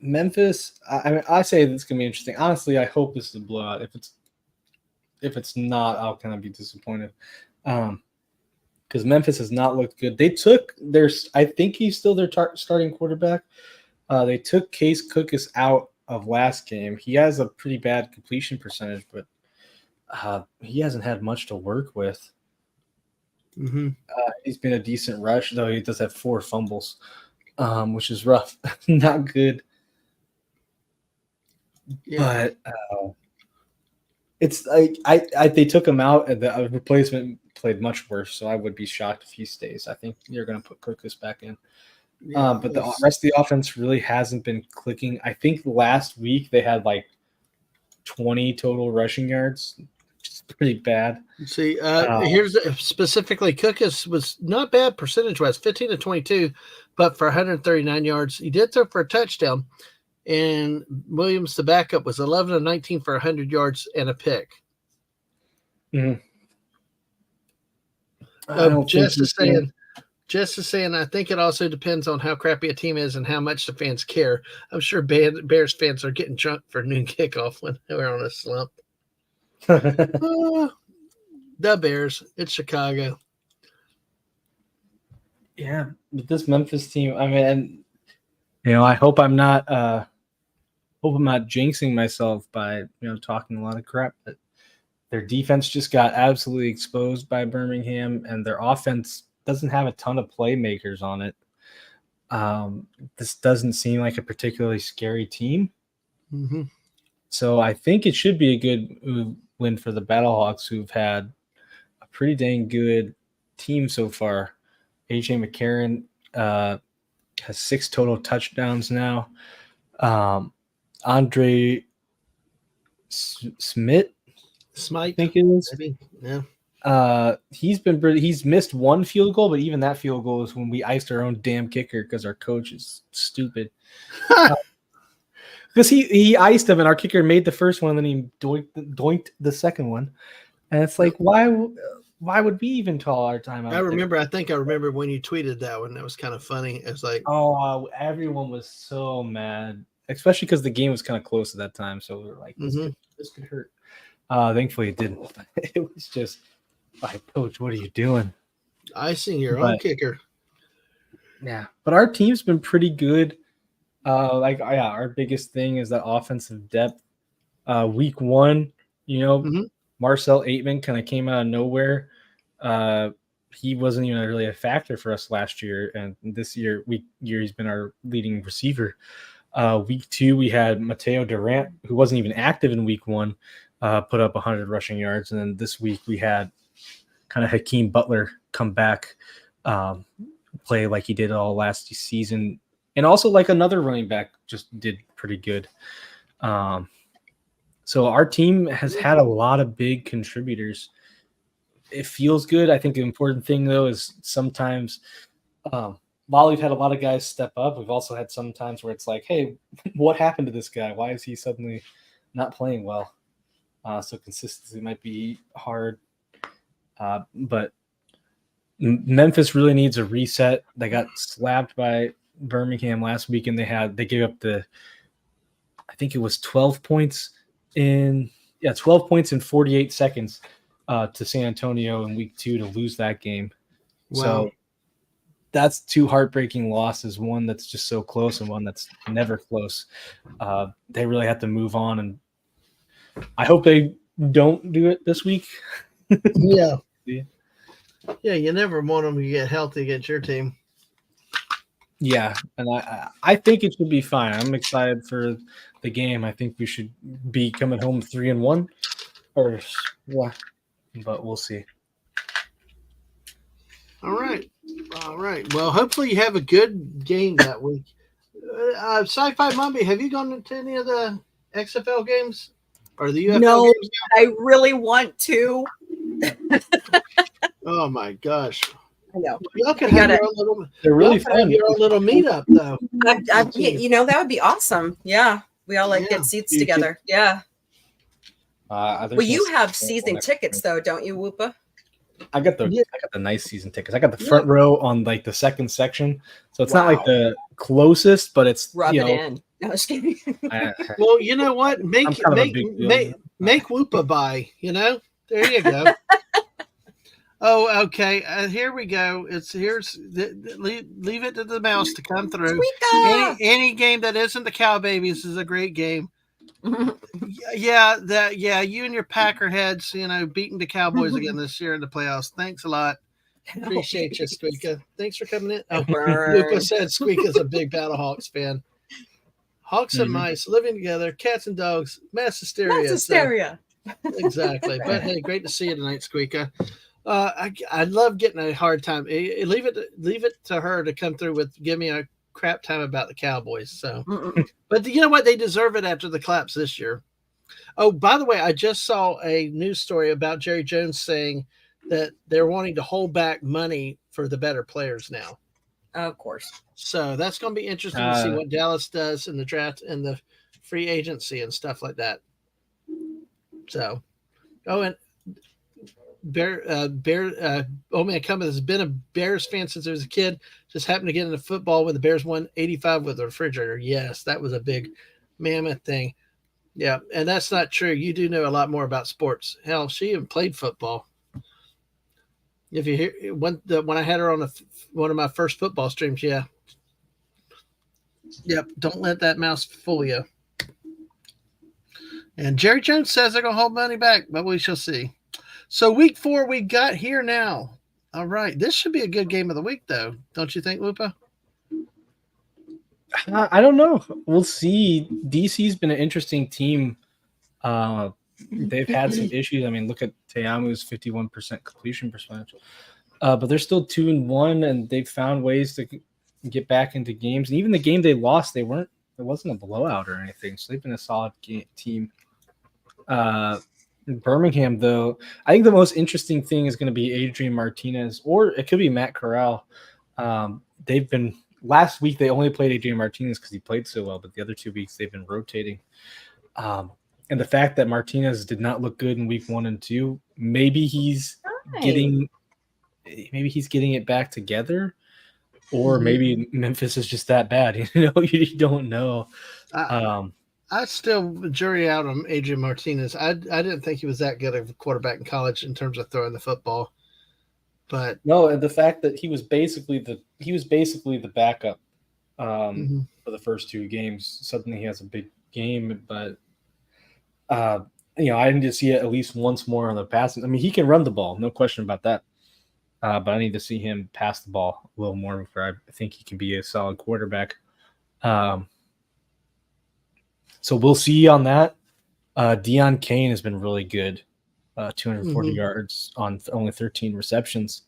Memphis, I say this is gonna be interesting. Honestly, I hope this is a blowout. If it's not, I'll kind of be disappointed. Because Memphis has not looked good. They took I think he's still their starting quarterback. They took Case Cookus out of last game. He has a pretty bad completion percentage, but he hasn't had much to work with. Mm-hmm. He's been a decent rush, though he does have 4 fumbles, which is rough. Not good. Yeah. But it's like they took him out, and the replacement played much worse. So I would be shocked if he stays. I think you're going to put Kirkus back in. But the rest of the offense really hasn't been clicking. I think last week they had like 20 total rushing yards, which is pretty bad. See, here's specifically Kirkus was not bad percentage-wise, 15 to 22, but for 139 yards. He did throw for a touchdown. And Williams, the backup, was 11 of 19 for 100 yards and a pick. Mm-hmm. Just as saying, I think it also depends on how crappy a team is and how much the fans care. I'm sure Bears fans are getting drunk for noon kickoff when they're on a slump. The Bears, it's Chicago. Yeah, but this Memphis team, I mean, I hope I'm not jinxing myself by talking a lot of crap, but their defense just got absolutely exposed by Birmingham, and their offense doesn't have a ton of playmakers on it. This doesn't seem like a particularly scary team. Mm-hmm. So I think it should be a good win for the Battlehawks, who've had a pretty dang good team so far. AJ McCarron has 6 total touchdowns now. Andre Smith, I think it is. Maybe. Yeah. He's missed 1 field goal, but even that field goal is when we iced our own damn kicker because our coach is stupid. Because he iced him, and our kicker made the first one, and then he doinked the second one. And it's like, why would we even call our timeout? I think I remember when you tweeted that one. That was kind of funny. It was like, everyone was so mad, especially because the game was kind of close at that time. So we were like, this could hurt. Thankfully, it didn't. It was just like, Coach, what are you doing? Icing your own kicker. Yeah, but our team's been pretty good. Our biggest thing is that offensive depth. Week 1, Marcel Aitman kind of came out of nowhere. He wasn't even really a factor for us last year, and this year he's been our leading receiver. Week 2, we had Mateo Durant, who wasn't even active in week 1, put up 100 rushing yards, and then this week we had kind of Hakeem Butler come back, play like he did all last season, and also like another running back just did pretty good. So our team has had a lot of big contributors. It feels good. I think the important thing, though, is sometimes while we've had a lot of guys step up, we've also had some times where it's like, hey, what happened to this guy? Why is he suddenly not playing well? So consistency might be hard. But Memphis really needs a reset. They got slapped by Birmingham last week, and they gave up I think it was 12 points in 48 seconds to San Antonio in week 2 to lose that game. Wow. So that's 2 heartbreaking losses, one that's just so close and one that's never close. They really have to move on, and I hope they don't do it this week. Yeah. Yeah, you never want them to get healthy against your team. Yeah, and I think it should be fine. I'm excited for the game. I think we should be coming home 3-1, but we'll see. All right. Well, hopefully you have a good game that week. SciFi Mombie, have you gone to any of the XFL games or the UFL games? I really want to. Oh my gosh! I know. Y'all can have your own little. They're really fun. Your own little meetup, though. That would be awesome. Yeah, we all get seats together. Yeah. Well, you have season tickets, though, don't you, Woopah? I got the nice season tickets. I got the front row on like the second section, so it's not like the closest, but it's rub it in. No, just kidding. Well, you know what? Make Woopah buy. There you go. Oh, okay. Here we go. Leave it to the mouse to come through. Any game that isn't the Cow Babies is a great game. Yeah, you and your Packer heads, beating the Cowboys again this year in the playoffs. Thanks a lot. Appreciate you, Squeaka. Thanks for coming in. Oh, Woopah said Squeaka's a big Battle Hawks fan. Hawks and mice living together, cats and dogs, mass hysteria. Mass hysteria. Exactly. But hey, great to see you tonight, Squeaka. I love getting a hard time. Leave it to her to come through with give me a crap time about the Cowboys. So, but you know what? They deserve it after the collapse this year. Oh, by the way, I just saw a news story about Jerry Jones saying that they're wanting to hold back money for the better players now. Of course. So that's going to be interesting to see what Dallas does in the draft and the free agency and stuff like that. So, and Cummins has been a Bears fan since he was a kid. Just happened to get into football when the Bears won 85 with a refrigerator. Yes, that was a big mammoth thing. Yeah, and that's not true. You do know a lot more about sports. Hell, she even played football. If you hear when I had her on one of my first football streams, yeah. Yep, don't let that mouse fool you. And Jerry Jones says they're going to hold money back, but we shall see. So week 4 we got here now. All right, this should be a good game of the week, though. Don't you think, Woopah? I don't know. We'll see. DC's been an interesting team. They've had some issues. I mean, look at Teamu's 51% completion percentage. But they're still 2-1, and they've found ways to get back into games. And even the game they lost, it wasn't a blowout or anything. So they've been a solid team. Birmingham, though, I think the most interesting thing is going to be Adrian Martinez, or it could be Matt Corral. Last week they only played Adrian Martinez because he played so well, but the other 2 weeks they've been rotating. And the fact that Martinez did not look good in week 1 and 2, maybe he's getting it back together, or maybe Memphis is just that bad. You don't know. I still jury out on Adrian Martinez. I didn't think he was that good of a quarterback in college in terms of throwing the football. But no, and the fact that he was basically the backup for the first 2 games. Suddenly he has a big game, but I need to see it at least once more on the passing. I mean, he can run the ball, no question about that. But I need to see him pass the ball a little more before I think he can be a solid quarterback. So we'll see on that. Deion Kane has been really good, 240 yards on only 13 receptions.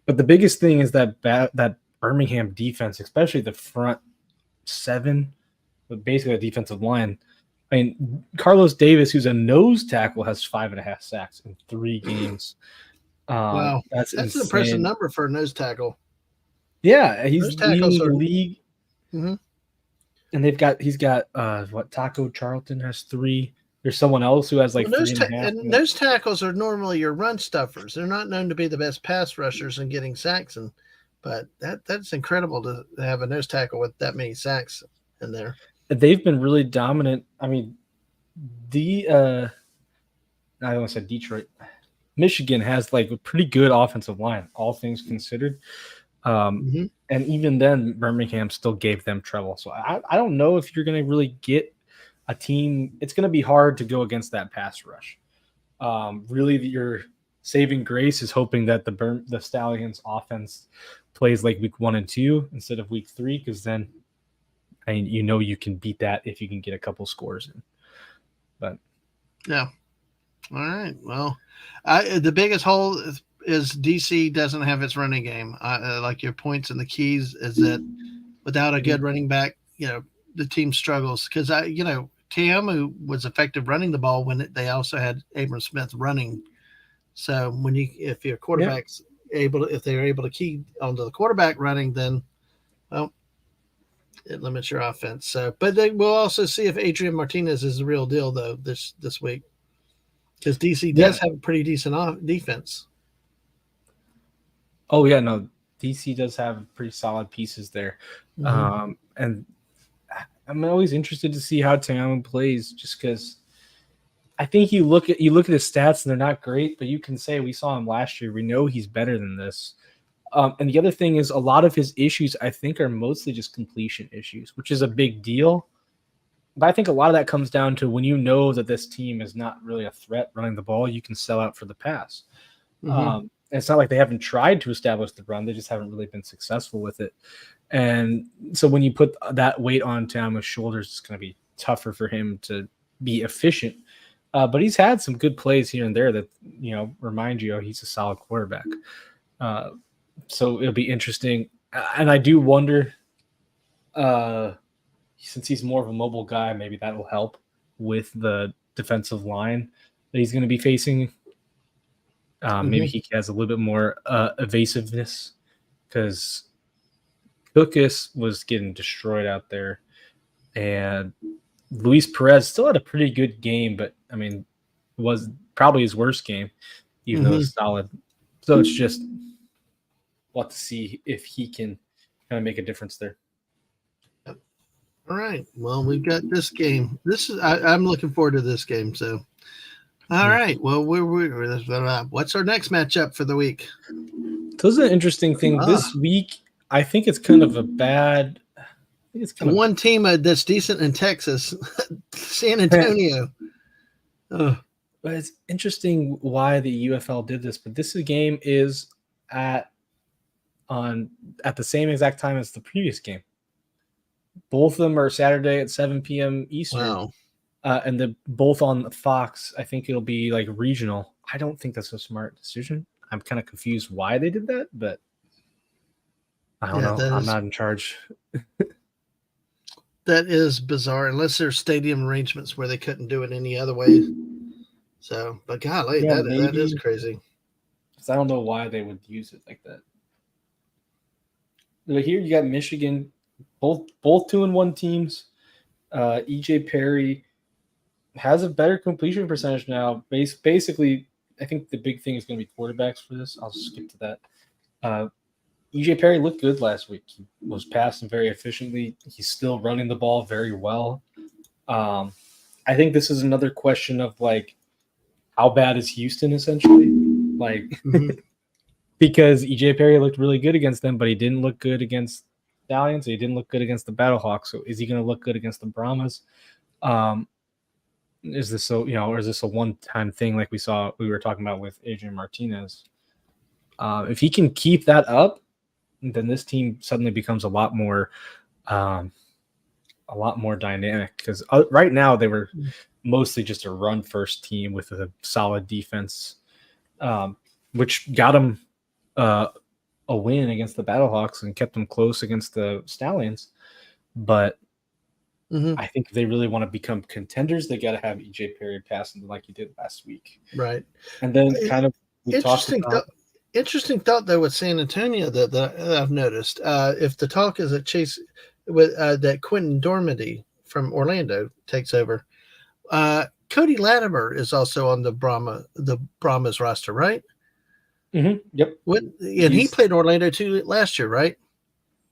But the biggest thing is that Birmingham defense, especially the front 7, but basically a defensive line. I mean, Carlos Davis, who's a nose tackle, has 5.5 sacks in 3 games. Wow, that's an impressive number for a nose tackle. Yeah, he's leading the league. And he's got Taco Charlton has 3. There's someone else who has like 3.5. And nose tackles are normally your run stuffers. They're not known to be the best pass rushers and getting sacks, but that's incredible to have a nose tackle with that many sacks in there. They've been really dominant. I mean, I almost said Detroit. Michigan has like a pretty good offensive line, all things considered. And even then, Birmingham still gave them trouble. So I don't know if you're going to really get a team. It's going to be hard to go against that pass rush. Really, your saving grace is hoping that the Stallions offense plays like week 1 and 2 instead of week 3, because then you can beat that if you can get a couple scores in. But yeah. All right. Well, the biggest hole is DC doesn't have its running game. Like your points and the keys is that without a good running back, the team struggles because Teamu was effective running the ball when they also had Abram Smith running. So if your quarterback's if they're able to key onto the quarterback running, then it limits your offense. So, but we'll also see if Adrian Martinez is the real deal though this week, because DC does have a pretty decent defense. Oh yeah, no, DC does have pretty solid pieces there, and I'm always interested to see how Teamu plays, just because I think you look at his stats and they're not great, but you can say we saw him last year. We know he's better than this. And the other thing is a lot of his issues, I think, are mostly just completion issues, which is a big deal. But I think a lot of that comes down to when you know that this team is not really a threat running the ball, you can sell out for the pass. It's not like they haven't tried to establish the run; they just haven't really been successful with it. And so when you put that weight on Tamu's shoulders, it's going to be tougher for him to be efficient. But he's had some good plays here and there that remind you he's a solid quarterback. So it'll be interesting, and I do wonder. Since he's more of a mobile guy, maybe that will help with the defensive line that he's going to be facing. Maybe he has a little bit more evasiveness because Cookus was getting destroyed out there. And Luis Perez still had a pretty good game, but, I mean, was probably his worst game, even though it's solid. So it's just we'll have to see if he can kind of make a difference there. All right. Well, we've got this game. I'm looking forward to this game. So, all right. Well, what's our next matchup for the week? So this is an interesting thing. This week, I think it's kind of a bad. One team that's decent in Texas, San Antonio. But it's interesting why the UFL did this. But this game is at the same exact time as the previous game. Both of them are Saturday at 7 p.m. Eastern. Wow. And they're both on Fox. I think it'll be like regional. I don't think that's a smart decision. I'm kind of confused why they did that, but I don't know. I'm not in charge. That is bizarre, unless there's stadium arrangements where they couldn't do it any other way. So, but golly, that is crazy. I don't know why they would use it like that. But here you got Michigan. Both 2-1 teams. EJ Perry has a better completion percentage now. Basically, I think the big thing is going to be quarterbacks for this. I'll skip to that. EJ Perry looked good last week. He was passing very efficiently. He's still running the ball very well. I think this is another question of like, how bad is Houston essentially? Like, because EJ Perry looked really good against them, but he didn't look good against Stallions. He didn't look good against the Battlehawks. So is he going to look good against the Brahmas? Is this or is this a one-time thing like we were talking about with Adrian Martinez? If he can keep that up, then this team suddenly becomes a lot more dynamic because right now they were mostly just a run-first team with a solid defense, which got them a win against the Battlehawks and kept them close against the Stallions. But I think if they really want to become contenders, they got to have EJ Perry passing like he did last week. Right. And then kind of interesting thought though with San Antonio that I've noticed. If the talk is that Chase with that Quentin Dormady from Orlando takes over, Cody Latimer is also on the Brahmas roster, right? Yep. He played Orlando too last year, right?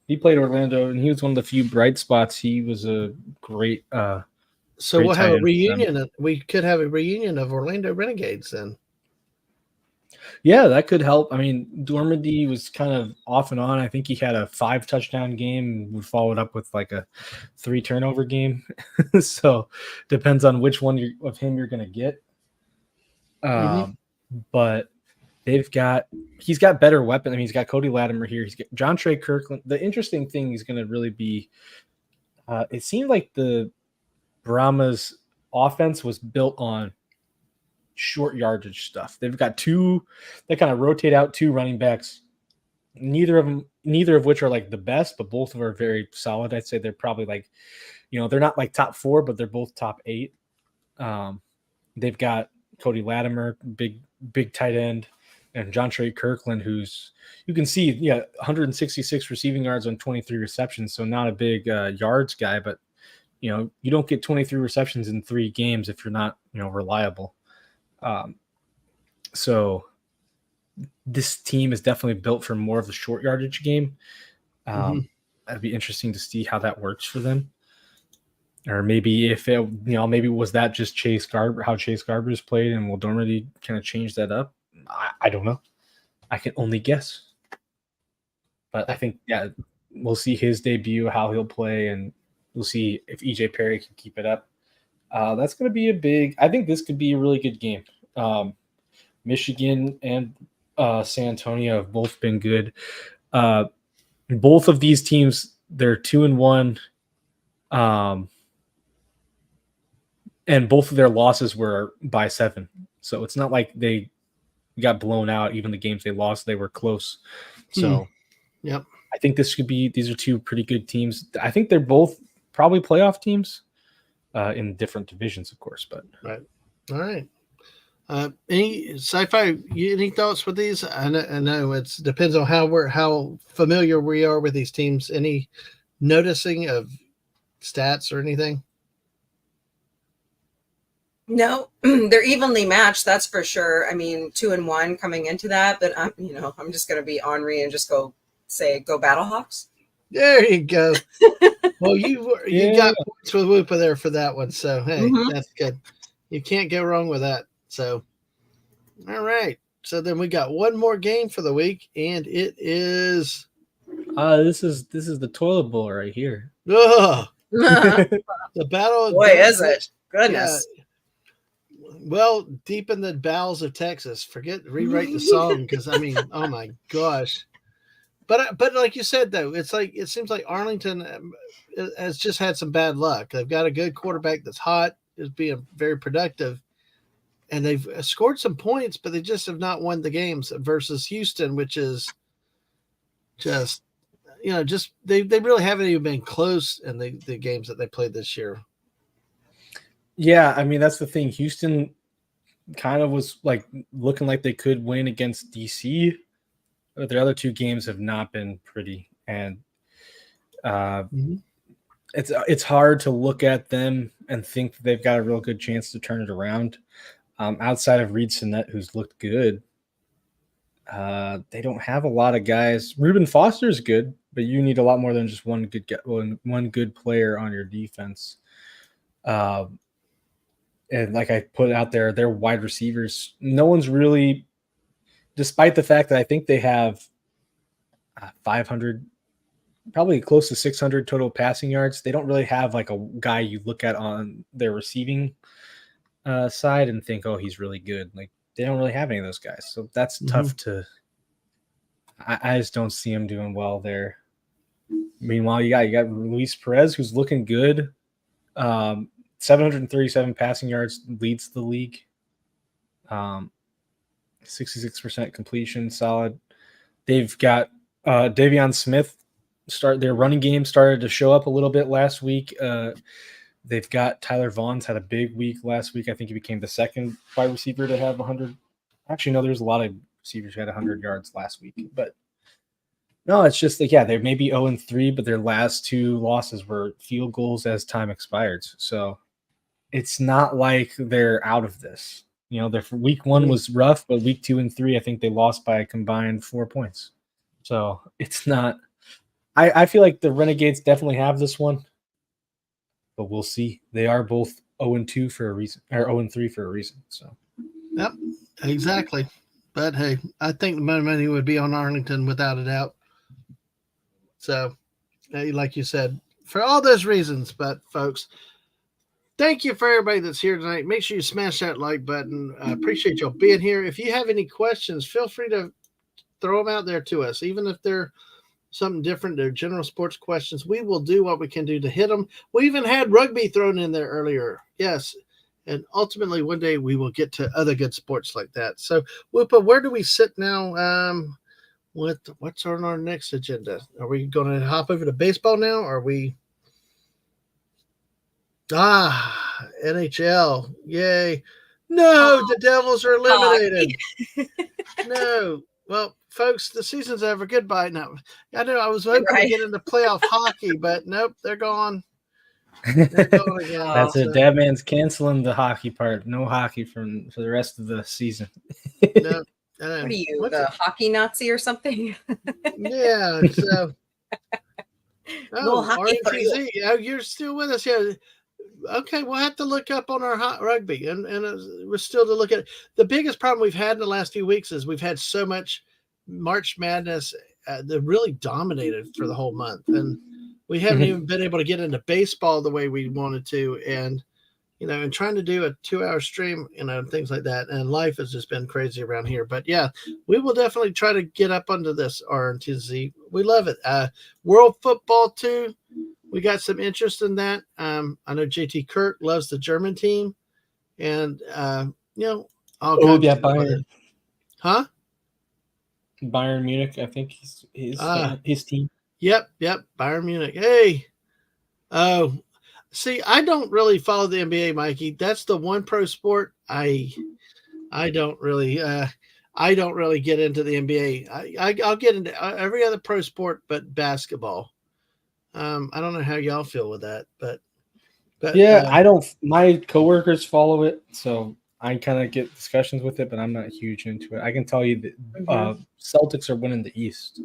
He played Orlando, and he was one of the few bright spots. He was a great. So we'll have a reunion. We could have a reunion of Orlando Renegades then. Yeah, that could help. I mean, Dormady was kind of off and on. I think he had a 5-touchdown game. We followed up with like a 3-turnover game. So depends on which one of him you're going to get. But he's got better weapons. I mean, he's got Cody Latimer here. He's got John Trey Kirkland. The interesting thing is going to really be, it seemed like the Brahmas offense was built on short yardage stuff. They've got they kind of rotate out 2 running backs. Neither of which are like the best, but both of them are very solid. I'd say they're probably like, they're not like top 4, but they're both top 8. They've got Cody Latimer, big tight end, and John Trey Kirkland, who's, you can see, 166 receiving yards on 23 receptions. So not a big yards guy, but you don't get 23 receptions in 3 games if you're not, reliable. So this team is definitely built for more of the short yardage game. That'd be interesting to see how that works for them. Or maybe if it, maybe was that just how Chase Garber's played, and will Dormady kind of change that up? I don't know. I can only guess. But I think, we'll see his debut, how he'll play, and We'll see if EJ Perry can keep it up. That's going to be I think this could be a really good game. Michigan and San Antonio have both been good. Both of these teams, they're 2-1. And both of their losses were by 7. So it's not like they got blown out. Even the games they lost, they were close. So yep. I think these are two pretty good teams. I think they're both probably playoff teams in different divisions, of course. But right. All right. Any sci-fi? Any thoughts with these? I know it depends on how familiar we are with these teams. Any noticing of stats or anything? No, they're evenly matched. That's for sure. I mean, 2-1 coming into that, but I'm just going to be ornery and just go Battlehawks. There you go. Well, you got points with Woopah there for that one. So, hey, that's good. You can't go wrong with that. So, all right. So then we got one more game for the week, and it is. This is the toilet bowl right here. Oh, the battle. Boy, is it? Goodness. Yeah. Well, deep in the bowels of Texas. Rewrite the song because I mean, oh my gosh. But like you said though, it seems like Arlington has just had some bad luck. They've got a good quarterback that's hot, is being very productive, and they've scored some points, but they just have not won the games versus Houston, which is just they really haven't even been close in the games that they played this year. Yeah, I mean that's the thing. Houston kind of was like looking like they could win against DC, but their other two games have not been pretty, and it's hard to look at them and think that they've got a real good chance to turn it around. Outside of Reed Sinnett, who's looked good, they don't have a lot of guys. Reuben Foster is good, but you need a lot more than just one good player on your defense. And like I put out there, their wide receivers, no one's really, despite the fact that I think they have 500, probably close to 600 total passing yards, they don't really have like a guy you look at on their receiving side and think, oh, he's really good. Like they don't really have any of those guys. So that's tough to, I just don't see him doing well there. Meanwhile, you got Luis Perez, who's looking good. 737 passing yards, leads the league. 66% completion, solid. They've got Davion Smith. Their running game started to show up a little bit last week. They've got Tyler Vaughn's had a big week last week. I think he became the second wide receiver to have 100. Actually, no, there's a lot of receivers who had 100 yards last week. But no, it's just like, they may be 0-3, but their last two losses were field goals as time expired. So it's not like they're out of this. Their week 1 was rough, but week 2 and 3, I think they lost by a combined 4 points. So it's not. I feel like the Renegades definitely have this one, but we'll see. They are both 0-2 for a reason, or 0-3 for a reason. So. Yep, exactly. But hey, I think the money would be on Arlington without a doubt. So, like you said, for all those reasons. But folks, thank you for everybody that's here tonight. Make sure you smash that like button. I appreciate y'all being here. If you have any questions, feel free to throw them out there to us, even if they're something different. They're general sports questions. We will do what we can do to hit them. We even had rugby thrown in there earlier. Yes. And ultimately, one day we will get to other good sports like that. So, Woopah, where do we sit now? What's on our next agenda? Are we going to hop over to baseball now? Or are we? NHL. Yay. No, the Devils are eliminated. No. Well, folks, the season's over. Goodbye. No, I know I was hoping to get into playoff hockey, but nope, they're gone. They're gone again. That's it. Dadman's canceling the hockey part. No hockey for the rest of the season. No. What are you, the hockey Nazi or something? Yeah. So. RNTZ. You're still with us. Yeah. Okay, we'll have to look up on our hot rugby, and we're still to look at it. The biggest problem we've had in the last few weeks is we've had so much March Madness that really dominated for the whole month, and We haven't even been able to get into baseball the way we wanted to, and and trying to do a 2-hour stream, and things like that. And life has just been crazy around here. But yeah, we will definitely try to get up under this RNTZ. We love it. World football too. We got some interest in that. I know JT Kirk loves the German team, and all kinds of stuff like that. Huh? Bayern Munich, I think his team. Yep, Bayern Munich. Hey, oh, see, I don't really follow the NBA, Mikey. That's the one pro sport I don't really get into the NBA. I'll get into every other pro sport but basketball. I don't know how y'all feel with that, but yeah, I don't. My coworkers follow it, so I kind of get discussions with it, but I'm not huge into it. I can tell you that Celtics are winning the East.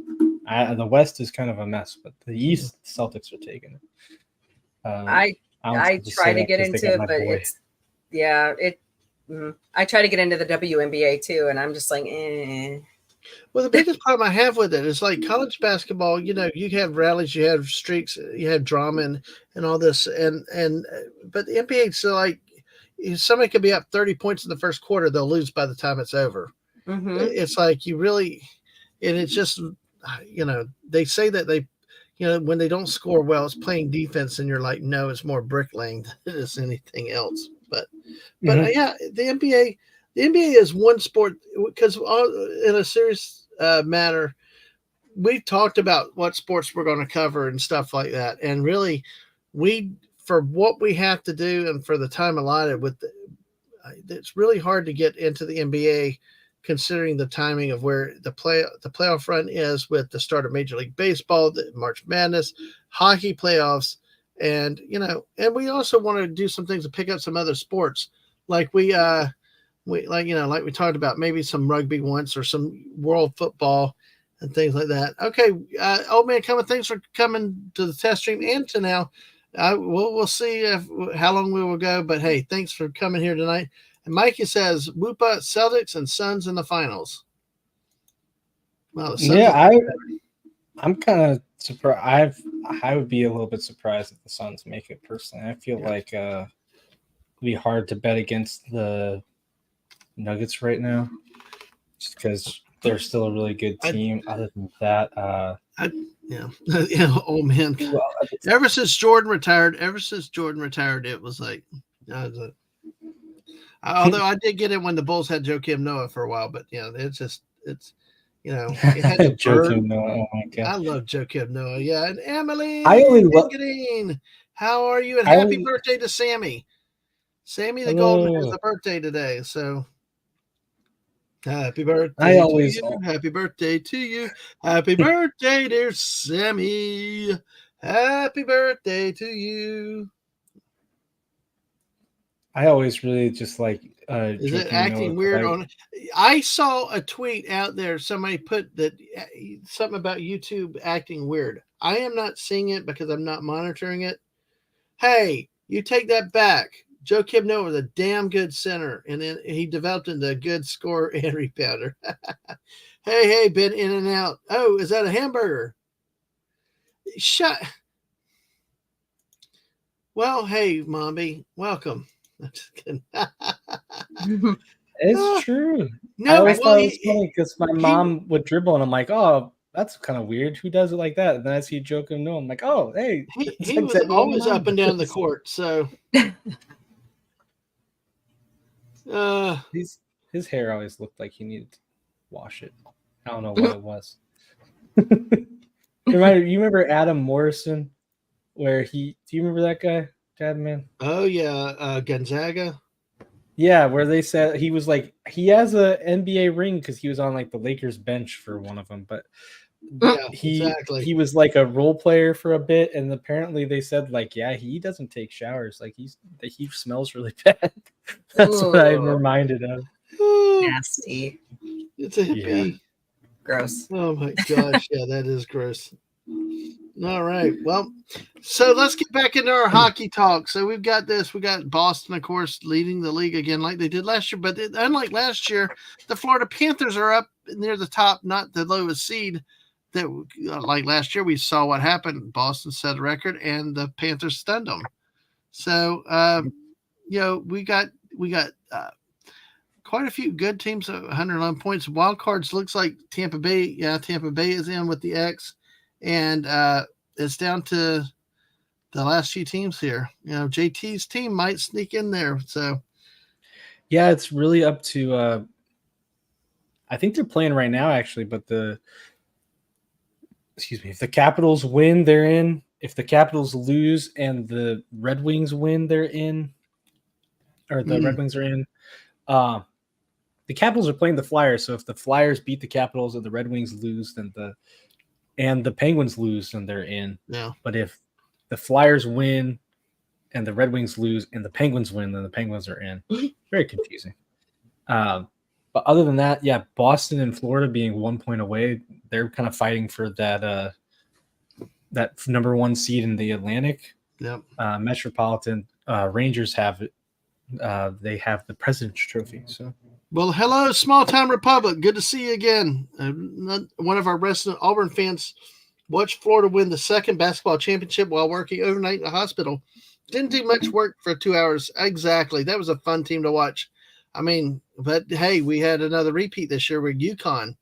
The West is kind of a mess, but the East Celtics are taking it. I try to get into it, but I try to get into the WNBA too, and I'm just like, eh. Well, the biggest problem I have with it is like college basketball. You have rallies, you have streaks, you have drama, and all this, but the NBA, it's like if somebody could be up 30 points in the first quarter, they'll lose by the time it's over. Mm-hmm. It's like you really, and it's just, they say that they, when they don't score well, it's playing defense, and you're like, no, it's more bricklaying than it is anything else. But yeah, the NBA is one sport, because in a serious matter, we've talked about what sports we're going to cover and stuff like that, and really, for what we have to do and for the time allotted it's really hard to get into the NBA, considering the timing of where the playoff run is with the start of Major League Baseball, the March Madness, hockey playoffs, and we also want to do some things to pick up some other sports, like we talked about, maybe some rugby once, or some world football and things like that. Okay, old man coming, thanks for coming to the test stream and to now. We'll see how long we will go, but hey, thanks for coming here tonight. And Mikey says Woopah, Celtics, and Suns in the finals. Well, I'm kind of surprised. I would be a little bit surprised if the Suns make it personally. I feel like it'd be hard to bet against the Nuggets right now, just because they're still a really good team. Other than that, oh man, ever since Jordan retired, it was like, although I did get it when the Bulls had Joakim Noah for a while, but it had Joakim Noah. Oh my God, I love Joakim Noah. Yeah, and Emily, how are you? And happy birthday to Sammy. Sammy the Golden has a birthday today, so. Happy birthday to you. Happy birthday to you. Happy birthday, dear Sammy. Happy birthday to you. I always really just like is it acting weird on I saw a tweet out there, somebody put that something about YouTube acting weird. I am not seeing it because I'm not monitoring it. Hey, you take that back. Joakim Noah was a damn good center, and then he developed into a good scorer and rebounder. hey, been in and out. Oh, is that a hamburger? Well, hey, Mombie, welcome. It's true. No, I always thought it was funny because my mom would dribble, and I'm like, oh, that's kind of weird. Who does it like that? And then I see Joakim Noah. I'm like, oh, hey. He was always up and down the court, so... his hair always looked like he needed to wash it. I don't know what it was. You remember Adam Morrison, do you remember that guy, Dadman? Oh yeah, Gonzaga. Yeah, where they said he was like, he has a NBA ring because he was on like the Lakers bench for one of them, but he was like a role player for a bit, and apparently they said like, yeah, he doesn't take showers, like he smells really bad. That's what I'm reminded of. Nasty. It's a hippie. Yeah. Gross. Oh my gosh, yeah, that is gross. All right, well, so let's get back into our hockey talk. So we've got Boston, of course, leading the league again like they did last year, but unlike last year, the Florida Panthers are up near the top, not the lowest seed. that like last year we saw what happened. Boston set a record, and the Panthers stunned them. So we got quite a few good teams at 111 points. Wild cards looks like Tampa Bay. Yeah, Tampa Bay is in with the X, and it's down to the last few teams here. JT's team might sneak in there. So yeah, it's really up to. I think they're playing right now, actually, but if the Capitals win, they're in. If the Capitals lose and the Red Wings win, they're in. Or the Red Wings are in. The Capitals are playing the Flyers, so if the Flyers beat the Capitals and the Red Wings lose, then the Penguins lose, then they're in. Yeah. But if the Flyers win and the Red Wings lose and the Penguins win, then the Penguins are in. Very confusing. But other than that, yeah, Boston and Florida being 1 point away, they're kind of fighting for that number one seed in the Atlantic. Yep. Metropolitan Rangers have it. They have the President's Trophy. So, well, hello, small town Republic. Good to see you again. One of our resident Auburn fans watched Florida win the second basketball championship while working overnight in the hospital. Didn't do much work for 2 hours. Exactly. That was a fun team to watch. I mean, but hey, we had another repeat this year with UConn,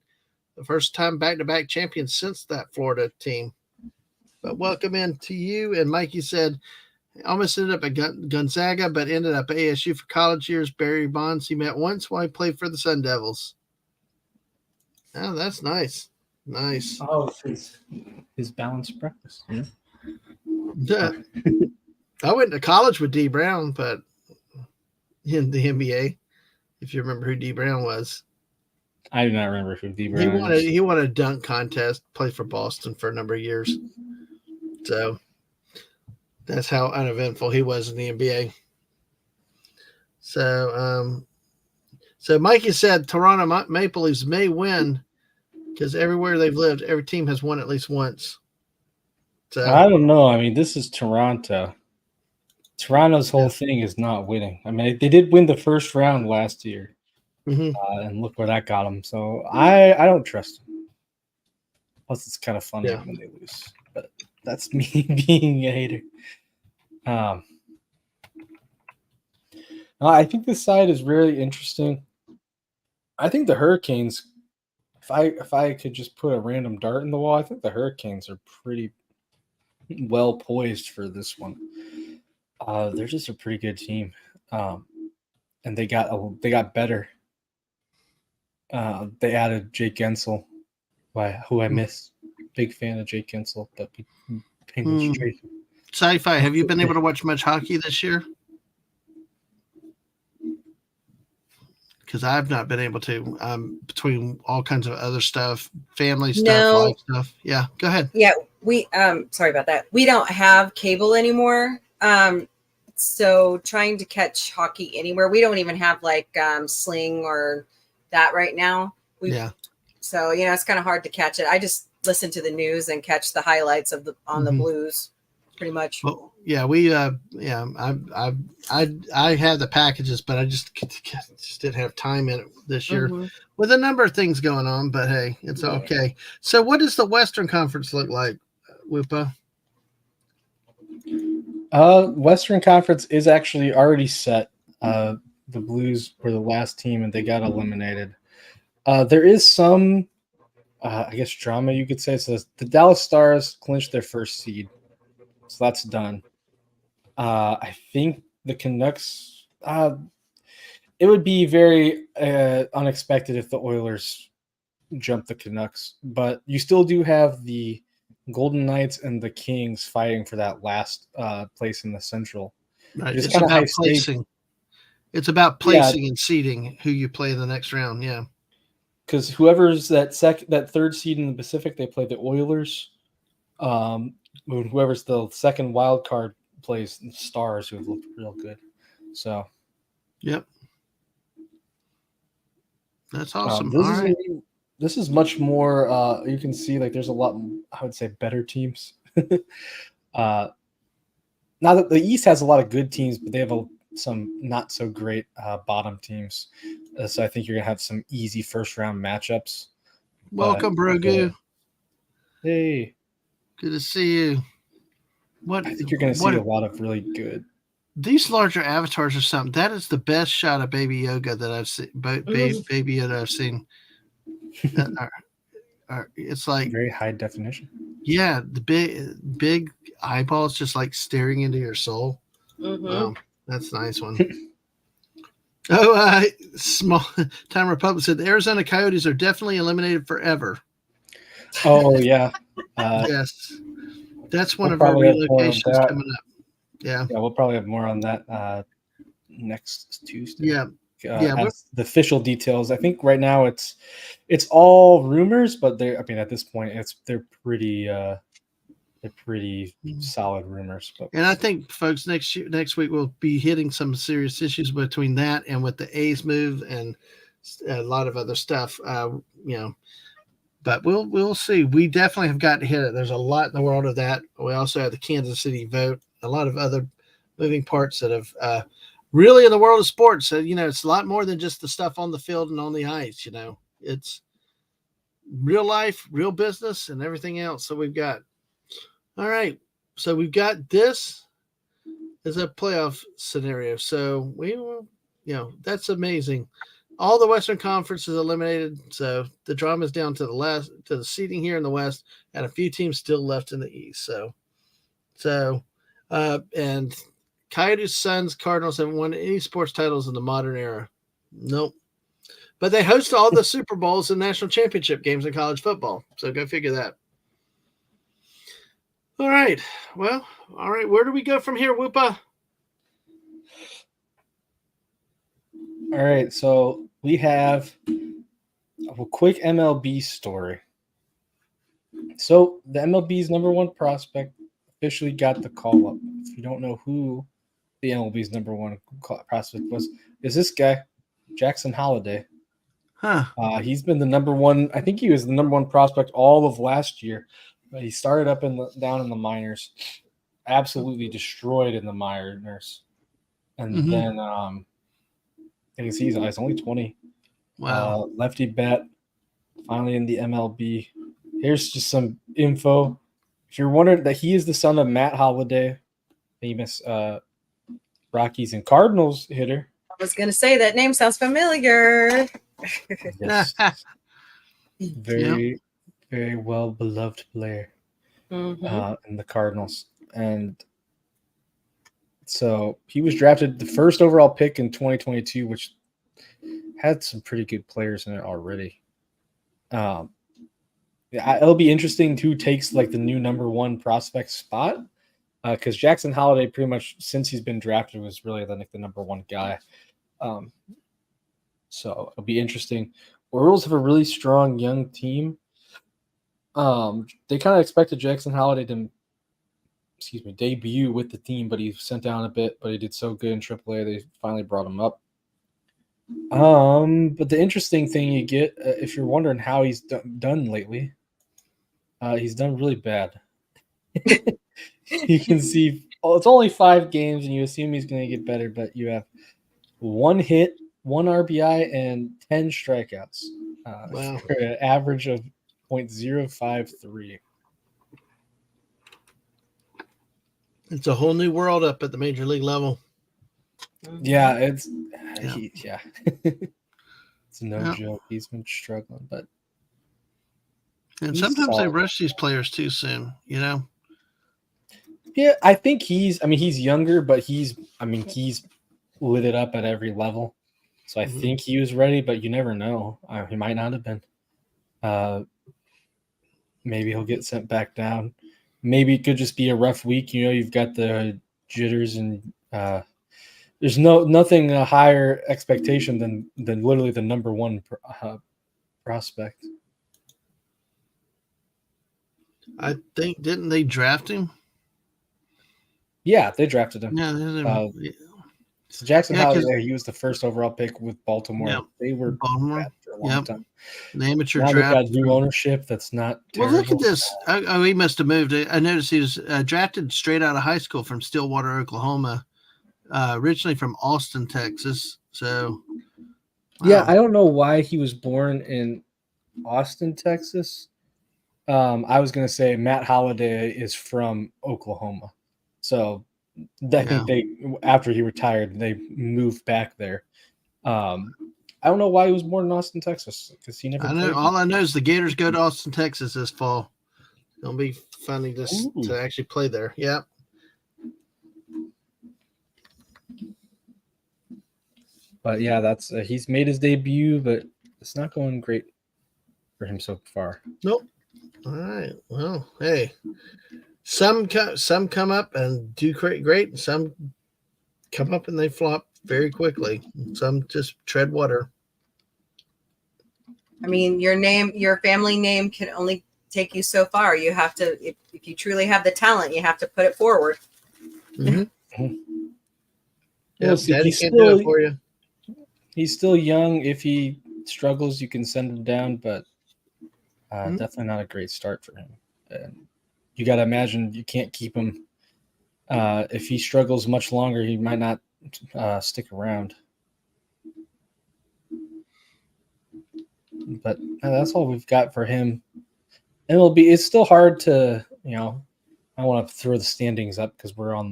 the first time back-to-back champions since that Florida team. But welcome in to you. And Mikey said, almost ended up at Gonzaga, but ended up at ASU for college years. Barry Bonds he met once while he played for the Sun Devils. Oh, that's nice. Nice. oh, his balanced breakfast. Yeah. I went to college with D. Brown, but in the NBA, if you remember who D. Brown was. I do not remember who D. Brown is. He won a dunk contest, played for Boston for a number of years. So that's how uneventful he was in the NBA. So Mikey said Toronto Maple Leafs may win because everywhere they've lived, every team has won at least once. So I don't know. I mean, this is Toronto. Toronto's whole thing is not winning. I mean, they did win the first round last year, and look where that got them. So I don't trust them. Plus, it's kind of funny when they lose. But that's me being a hater. I think this side is really interesting. I think the Hurricanes, if I could just put a random dart in the wall, I think the Hurricanes are pretty well poised for this one. They're just a pretty good team, and they got better. They added Jake Gensel, who I miss. Big fan of Jake Gensel, but Penguins trade him. Sci-Fi, have you been able to watch much hockey this year? Because I've not been able to. Between all kinds of other stuff, family stuff, life stuff. Yeah, go ahead. Yeah, we sorry about that. We don't have cable anymore. So trying to catch hockey anywhere, we don't even have like Sling or that right now. So it's kind of hard to catch it. I just listen to the news and catch the highlights of the Blues, pretty much. Well, yeah, we I have the packages, but I just didn't have time in it this year with a number of things going on. But hey, it's okay. So, what does the Western Conference look like, Woopah? Western Conference is actually already set. The Blues were the last team, and they got eliminated. There is some, I guess, drama you could say. So the Dallas Stars clinched their first seed, so that's done. I think the Canucks. It would be very unexpected if the Oilers jumped the Canucks, but you still do have the Golden Knights and the Kings fighting for that last place in the Central. Right. It's about placing. It's about placing and seeding who you play in the next round. Yeah. Because whoever's that third seed in the Pacific, they play the Oilers. Whoever's the second wild card plays the Stars, who have looked real good. So, yep, that's awesome. This is much more. You can see like there's a lot. I would say better teams. Now that the East has a lot of good teams, but they have some not so great bottom teams. So I think you're gonna have some easy first round matchups. Welcome, Brogu. Hey, Good to see you. What? I think you're going to see a lot of really good. These larger avatars or something. That is the best shot of Baby Yoga that I've seen. Baby Yoda I've seen. It's like very high definition. Yeah, the big eyeballs just like staring into your soul. Wow, that's a nice one. Small Time Republic said the Arizona Coyotes are definitely eliminated forever. Oh yeah, yes, that's one of our relocations coming up. Yeah, we'll probably have more on that next Tuesday. Yeah, the official details. I think right now it's all rumors, but at this point they're pretty solid rumors. But and I think folks next week we'll be hitting some serious issues between that and with the A's move and a lot of other stuff. But we'll see. We definitely have got to hit it. There's a lot in the world of that. We also have the Kansas City vote, a lot of other moving parts that have really in the world of sports. So, it's a lot more than just the stuff on the field and on the ice. It's real life, real business, and everything else. So we've got. All right. So we've got this as a playoff scenario. So we will, that's amazing. All the Western Conference is eliminated, so the drama is down to the seeding here in the West, and a few teams still left in the East. And Coyotes, Suns, Cardinals haven't won any sports titles in the modern era. Nope. But they host all the Super Bowls and national championship games in college football. So go figure that. All right. Well, all right. Where do we go from here, Woopah? All right, so we have a quick MLB story. So the MLB's number one prospect officially got the call up. If you don't know who the MLB's number one prospect was, is this guy, Jackson Holliday. Huh. He's been the number one. I think he was the number one prospect all of last year. He started up down in the minors, absolutely destroyed in the minors, and then you can see he's only 20. Wow. Lefty bat, finally in the MLB. Here's just some info. If you're wondering, that he is the son of Matt Holliday, famous Rockies and Cardinals hitter. I was going to say that name sounds familiar. Yes. Very, very well beloved player in the Cardinals. And so he was drafted the first overall pick in 2022, which had some pretty good players in it already. It'll be interesting who takes like the new number one prospect spot, because Jackson Holliday pretty much since he's been drafted was really the number one guy. So it'll be interesting. Orioles have a really strong young team. They kind of expected Jackson Holliday to debut with the team, but he sent down a bit, but he did so good in AAA, they finally brought him up. But the interesting thing you get, if you're wondering how he's done lately, he's done really bad. You can see, it's only 5 games, and you assume he's going to get better, but you have 1 hit, 1 RBI, and 10 strikeouts. Wow. For an average of .053. It's a whole new world up at the major league level. Yeah, it's it's no joke. He's been struggling, but sometimes they rush these players too soon, Yeah, I think he's younger, but he's lit it up at every level. So I think he was ready, but you never know. He might not have been. Maybe he'll get sent back down. Maybe it could just be a rough week. You've got the jitters, and there's nothing higher expectation than literally the number one prospect. I think, didn't they draft him? Yeah, they drafted him. Yeah, so Jackson Holliday, he was the first overall pick with Baltimore. Yeah. They were bad for a long time. The amateur now draft. They've got new ownership. That's not terrible. Well, look at this. He must have moved. I noticed he was drafted straight out of high school from Stillwater, Oklahoma, originally from Austin, Texas. So, yeah, I don't know why he was born in Austin, Texas. I was gonna say Matt Holliday is from Oklahoma, so I think they after he retired they moved back there. I don't know why he was born in Austin, Texas, because he never I know. played. All I know is the Gators go to Austin, Texas this fall. It'll be funny to actually play there. Yeah. But yeah, that's he's made his debut, but it's not going great for him so far. Nope. All right. Well, hey, some come up and do great, and some come up and they flop very quickly. Some just tread water. I mean, your family name can only take you so far. You have to, if you truly have the talent, you have to put it forward. Mm-hmm. Yeah, Daddy can't do it for you. He's still young. If he struggles, you can send him down, but definitely not a great start for him. And you got to imagine you can't keep him. If he struggles much longer, he might not stick around. But that's all we've got for him. And it's still hard to, I want to throw the standings up because we're on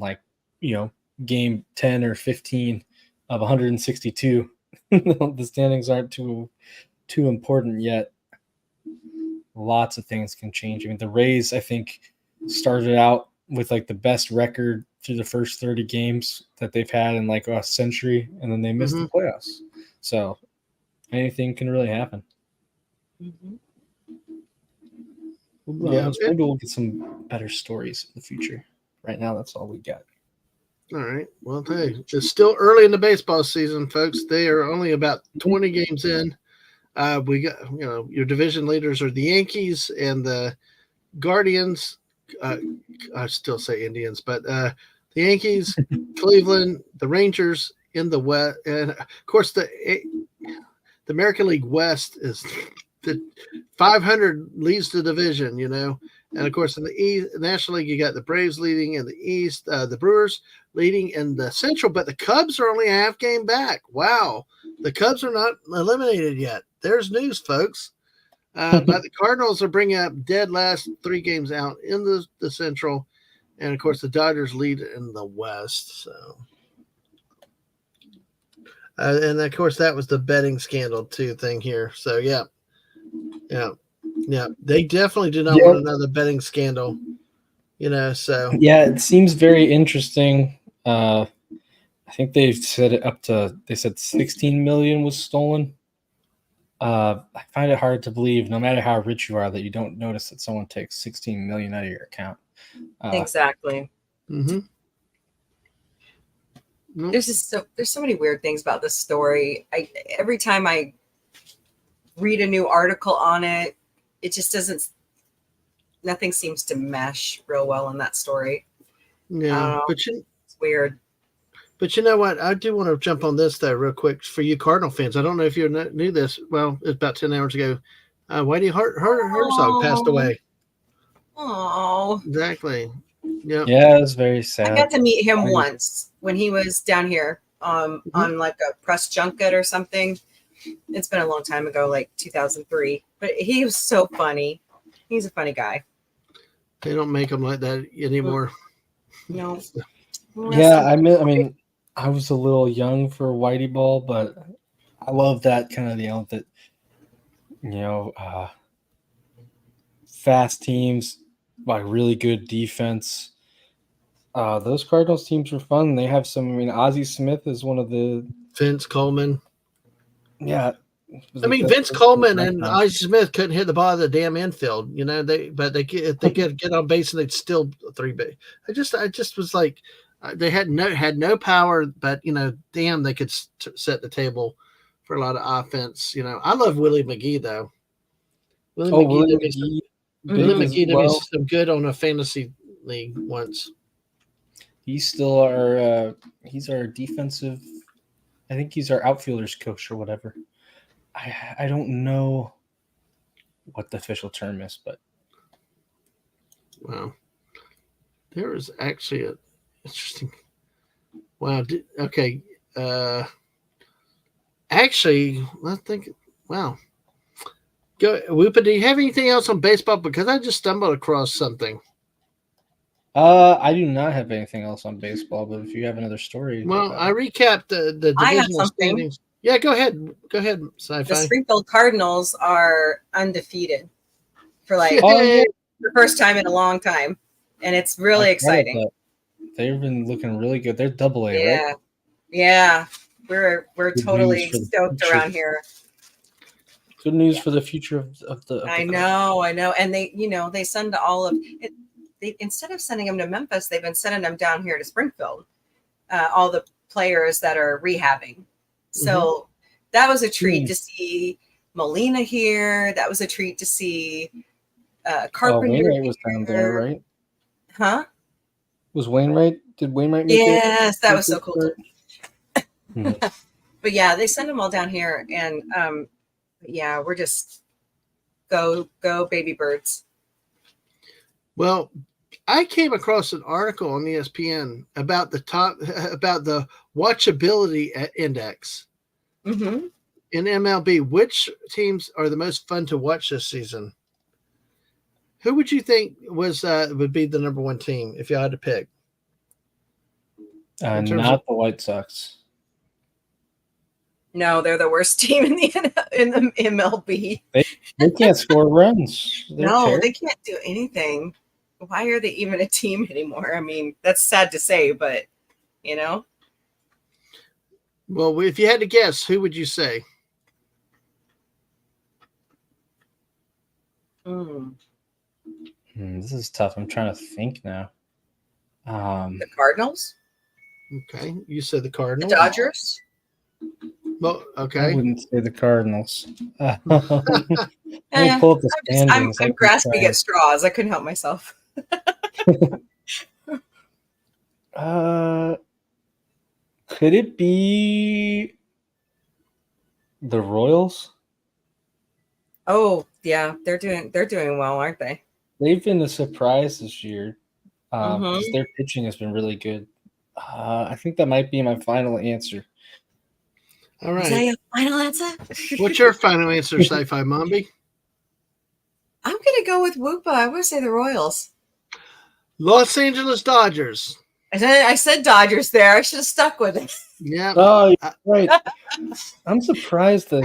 game 10 or 15 of 162. The standings aren't too important yet. Lots of things can change. I mean, the Rays, I think, started out with the best record through the first 30 games that they've had in a century, and then they missed the playoffs. So anything can really happen. Maybe we'll get some better stories in the future. Right now, that's all we got. All right. Well, hey, it's still early in the baseball season, folks. They are only about 20 games in. We got, your division leaders are the Yankees and the Guardians. I still say Indians, but the Yankees, Cleveland, the Rangers in the West, and of course the American League West is the 500 leads the division, and of course in the East, National League, you got the Braves leading in the East, the Brewers leading in the Central, but the Cubs are only a half game back. Wow, the Cubs are not eliminated yet. There's news, folks. But the Cardinals are bringing up dead last 3 games out in the Central, and of course the Dodgers lead in the West. So, and of course that was the betting scandal thing here. So yeah, they definitely do not want another betting scandal. So yeah, it seems very interesting. I think they've set it up to. They said 16 million was stolen. I find it hard to believe, no matter how rich you are, that you don't notice that someone takes 16 million out of your account. Exactly. Nope. There's so many weird things about this story. Every time I read a new article on it, it just doesn't. Nothing seems to mesh real well in that story. Yeah, but it's weird. But you know what? I do want to jump on this, though, real quick for you Cardinal fans. I don't know if you knew this. Well, it's about 10 hours ago. Whitey Herzog passed away. Oh, exactly. Yeah. Yeah, it was very sad. I got to meet him once when he was down here on a press junket or something. It's been a long time ago, 2003. But he was so funny. He's a funny guy. They don't make him like that anymore. No. Yeah, I mean, I was a little young for Whitey Ball, but I love that kind of fast teams, really good defense. Those Cardinals teams were fun. They have some. I mean, Ozzie Smith is one of the. Vince Coleman. Yeah. Vince Coleman and Ozzie Smith couldn't hit the ball of the damn infield. They get on base and they'd still 3 base. I just was like. They had no power, but damn, they could set the table for a lot of offense. I love Willie McGee though. Willie McGee did me some good on a fantasy league once. He's still he's our defensive. I think he's our outfielders coach or whatever. I don't know what the official term is, but wow, there is actually a. Interesting. Wow. Okay. Actually, I think. Wow. Go, Whoopa, do you have anything else on baseball? Because I just stumbled across something. I do not have anything else on baseball, but if you have another story, Well, I recapped the I have divisional something. standings. Yeah, go ahead. Go ahead, The Sci-Fi. Springfield Cardinals are undefeated for like oh yeah, the first time in a long time, and it's really exciting. They've been looking really good. They're double A, Yeah, right? yeah, we're Good totally news for the stoked future. around here. Good news Yeah. for the future of the. I know, and they send all of it. Instead of sending them to Memphis, they've been sending them down here to Springfield. All the players that are rehabbing. So that was a treat to see Molina here. That was a treat to see Carpenter. Wainwright was down there, right? Huh? Was Wainwright? Did Wainwright make it? Yes, that was so cool. Mhm. But yeah, they send them all down here, and yeah, we're just go baby birds. Well, I came across an article on ESPN about the watchability index Mm-hmm. in MLB. Which teams are the most fun to watch this season? Who would you think would be the number one team if you had to pick? Not the White Sox. No, they're the worst team in the MLB. They can't score runs. They can't do anything. Why are they even a team anymore? I mean, that's sad to say, but you know. Well, if you had to guess, who would you say? This is tough. I'm trying to think now. The Cardinals? Okay, you said the Cardinals. The Dodgers? Well, okay. I wouldn't say the Cardinals. Let me pull up the standings. I'm grasping at straws. I couldn't help myself. Could it be the Royals? Oh, yeah, they're doing well, aren't they? They've been a surprise this year because their pitching has been really good. I think that might be my final answer. All right. Is that your final answer? What's your final answer, Sci-Fi Mombie? I'm gonna go with Woopah. I would say the Royals. Los Angeles Dodgers. I said Dodgers there. I should have stuck with it. Yeah. Oh, right. I'm surprised that.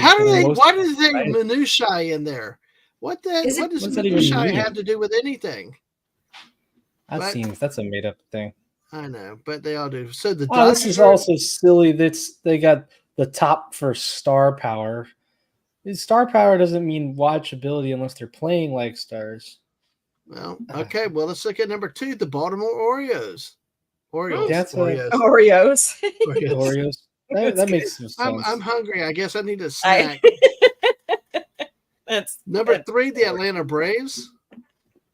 Why do they think minutiae in there? What does minutiae have to do with anything? That's a made up thing. I know, but they all do. So this is also silly. They got the top for star power. Star power doesn't mean watchability unless they're playing like stars. Well, okay. Well, let's look at number 2, the Baltimore Orioles. Oreos. That makes some sense. I'm hungry. I guess I need a snack. That's number 3, the Atlanta Braves.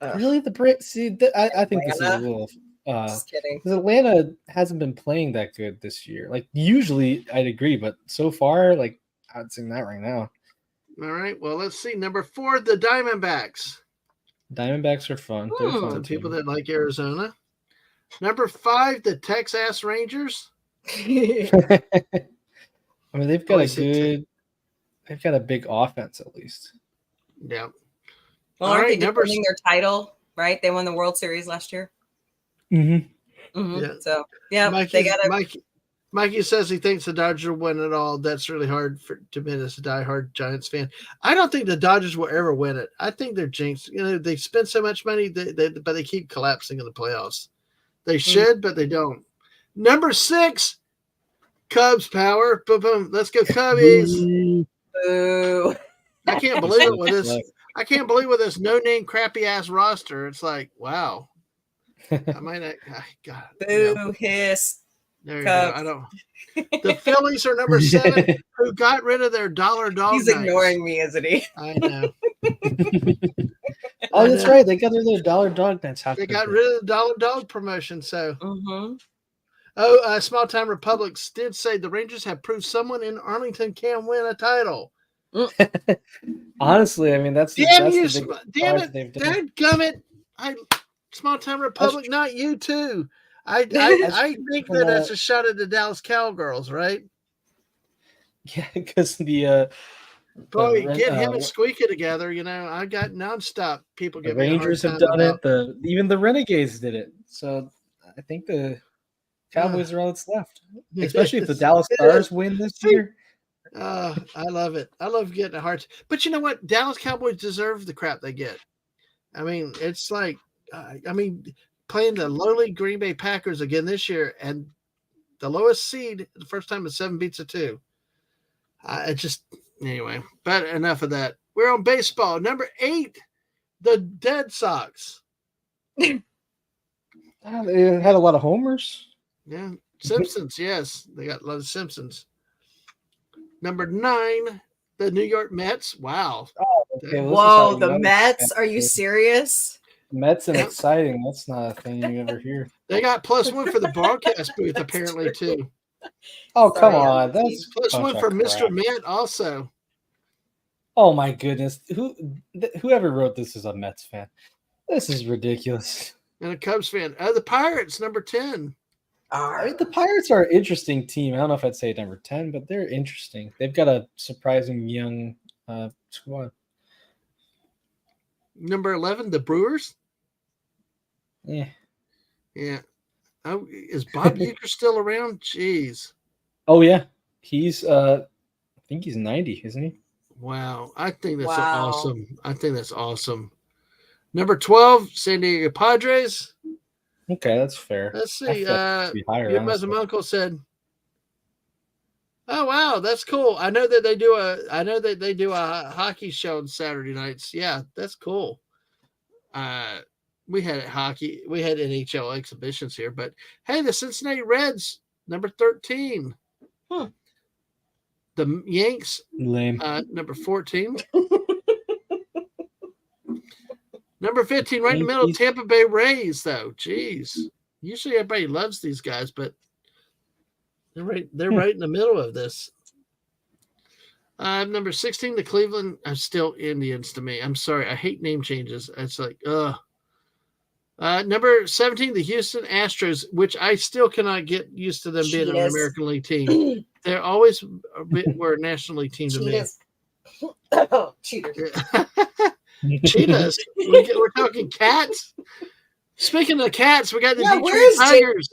Really, the Braves? See, I think this is a little. Just kidding. Because Atlanta hasn't been playing that good this year. Like usually, I'd agree, but so far, like I'd say that right now. All right. Well, let's see. Number 4, the Diamondbacks. Diamondbacks are fun. They're fun to people that like Arizona. Number 5, the Texas Rangers. I mean, they've got they've got a big offense at least. Yeah. Well, aren't they defending their title? Right? They won the World Series last year. Mm-hmm. Yeah. So yeah, Mikey says he thinks the Dodgers will win it all. That's really hard to admit as a diehard Giants fan. I don't think the Dodgers will ever win it. I think they're jinxed. You know, they spend so much money, but they keep collapsing in the playoffs. They should, but they don't. Number 6, Cubs power. Boom, boom. Let's go Cubbies. Boo. I can't believe it with this. I can't believe with this no-name crappy ass roster. It's like, wow. I might not. God. Boo, hiss. There you go. I don't. The Phillies are number 7, who got rid of their dollar dog. He's ignoring me, isn't he? I know. Oh, that's right. They got rid of their dollar dog nights. They got rid of the dollar dog promotion. So, Small Time Republics did say the Rangers have proved someone in Arlington can win a title. Honestly, I mean that's damn it, dadgummit. Small Time Republic, not you too. I think that that's a shot at the Dallas Cowgirls, right? Yeah, because the Boy, get him and Squeaky together. I got nonstop people The give me a hard Rangers have time done about. it. Even the Renegades did it. So I think the Cowboys are all that's left. Especially if the Dallas Stars win this year. I love it. I love getting a hard. But you know what? Dallas Cowboys deserve the crap they get. I mean, it's like, playing the lowly Green Bay Packers again this year, and the lowest seed the first time in 7 beats of 2. Anyway. But enough of that. We're on baseball. Number 8, the Dead Sox. They had a lot of homers. Yeah, Simpsons. Yes, they got a lot of Simpsons. Number 9, the New York Mets. Wow. Okay, whoa, the Mets? Are you serious? Mets and exciting. That's not a thing you ever hear. They got +1 for the broadcast booth, apparently, too. Oh, come on. That's +1 for Mr. Met, also. Oh, my goodness. Whoever wrote this is a Mets fan. This is ridiculous. And a Cubs fan. The Pirates, number 10. The Pirates are an interesting team. I don't know if I'd say number 10, but they're interesting. They've got a surprising young squad. Number 11, the Brewers. Yeah. Oh, is Bob Uecker still around? Jeez. Oh yeah, he's. I think he's 90, isn't he? Wow, I think that's awesome. Number 12, San Diego Padres. Okay, that's fair. Let's see. Your Muslim uncle said, "Oh wow, that's cool. I know that they do a hockey show on Saturday nights. Yeah, that's cool. We had hockey. We had NHL exhibitions here, but hey, the Cincinnati Reds, number 13. The Yanks, lame. Number 14. Number 15, right in the middle, Tampa Bay Rays, though. Jeez. Usually everybody loves these guys, but they're right in the middle of this. Number 16, the Cleveland, still Indians to me. I'm sorry. I hate name changes. It's like, ugh. Number 17, the Houston Astros, which I still cannot get used to them being an American League team. They're always were a National League team to me. Oh, cheaters. Cheetahs. We're talking cats. Speaking of cats, we got the Detroit Tigers.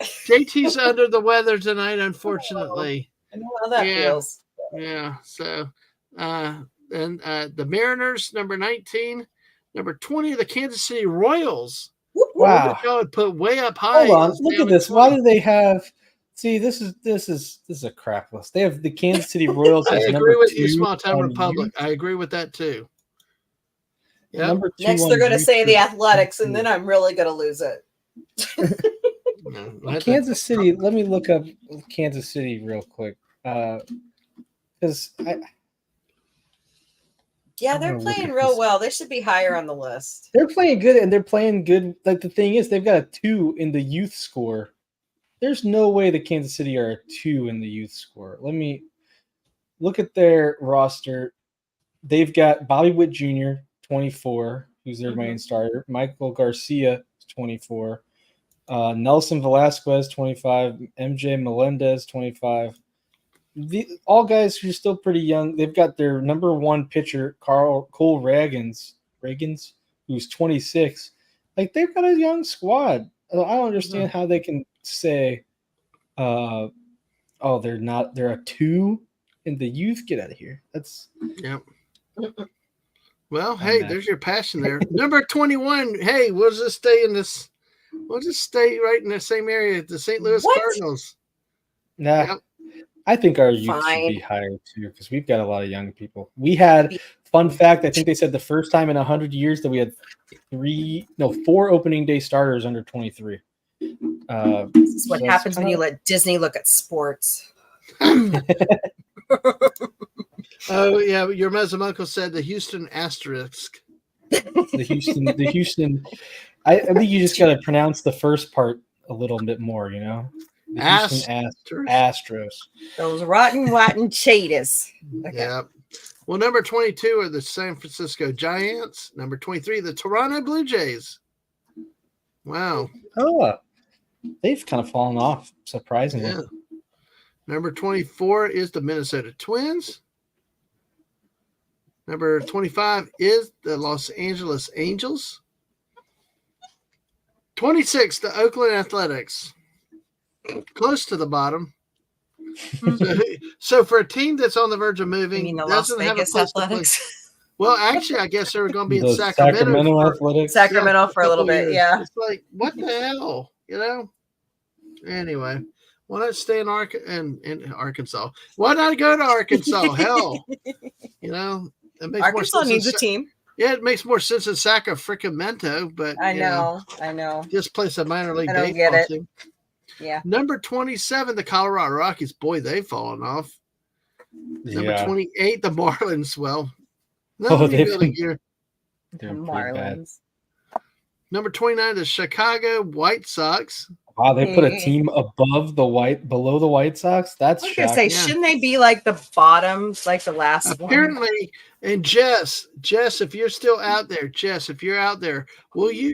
JT's under the weather tonight, unfortunately. I know how that feels. Yeah. So, and the Mariners, number 19. Number 20, the Kansas City Royals. Wow. I would put way up high. Hold on. Look at this. Why do they have? See, this is a crap list. They have the Kansas City Royals. I agree with you, Small Town Republic. I agree with that too. Yeah. Next, they're going to say the Athletics, and then I'm really going to lose it. Kansas City. Let me look up Kansas City real quick, because yeah, they're playing real well. They should be higher on the list. They're playing good, and they're playing good. Like, the thing is, they've got a 2 in the youth score. There's no way the Kansas City are a 2 in the youth score. Let me look at their roster. They've got Bobby Witt Jr., 24, who's their main starter. Michael Garcia, 24. Nelson Velasquez, 25. MJ Melendez, 25. All guys who are still pretty young. They've got their number 1 pitcher, Cole Ragans, who's 26. Like, they've got a young squad. I don't understand how they can say, they're a 2 in the youth. Get out of here. That's well, hey, there's your passion there. Number 21. Hey, we'll just stay right in the same area, the St. Louis Cardinals. Nah. Yep. I think our youth should be higher too, because we've got a lot of young people. We had, fun fact, I think they said the first time in 100 years that we had 4 opening day starters under 23. This is what happens when you let Disney look at sports. Oh yeah, your Muslim uncle said the Houston asterisk. The Houston. I think you just got to pronounce the first part a little bit more, you know. Astros. Those rotten cheetahs. Okay. Yeah. Well, number 22 are the San Francisco Giants. Number 23, the Toronto Blue Jays. Wow. Oh, they've kind of fallen off, surprisingly. Yeah. Number 24 is the Minnesota Twins. Number 25 is the Los Angeles Angels. 26, the Oakland Athletics. Close to the bottom. So for a team that's on the verge of You moving, mean the Las doesn't have a Vegas place to play. Athletics? Well, actually, I guess they were going to be in The Sacramento. Athletics. Sacramento for a little couple bit, years. yeah. It's like, what the hell? Anyway, why not stay in Arkansas? Why not go to Arkansas? Hell, it makes Arkansas more sense needs a team. Yeah, it makes more sense in Sacramento, but I know. just place a minor league I don't get baseball it. team. Yeah. Number 27, the Colorado Rockies. Boy, they've fallen off. Number 28, the Marlins. Well, rebuilding year. The Marlins. Number 29, the Chicago White Sox. Wow, they put a team below the White Sox. That's I was gonna shocking. say, shouldn't they be like the bottom, like the last Apparently, one? and Jess, if you're still out there, will you?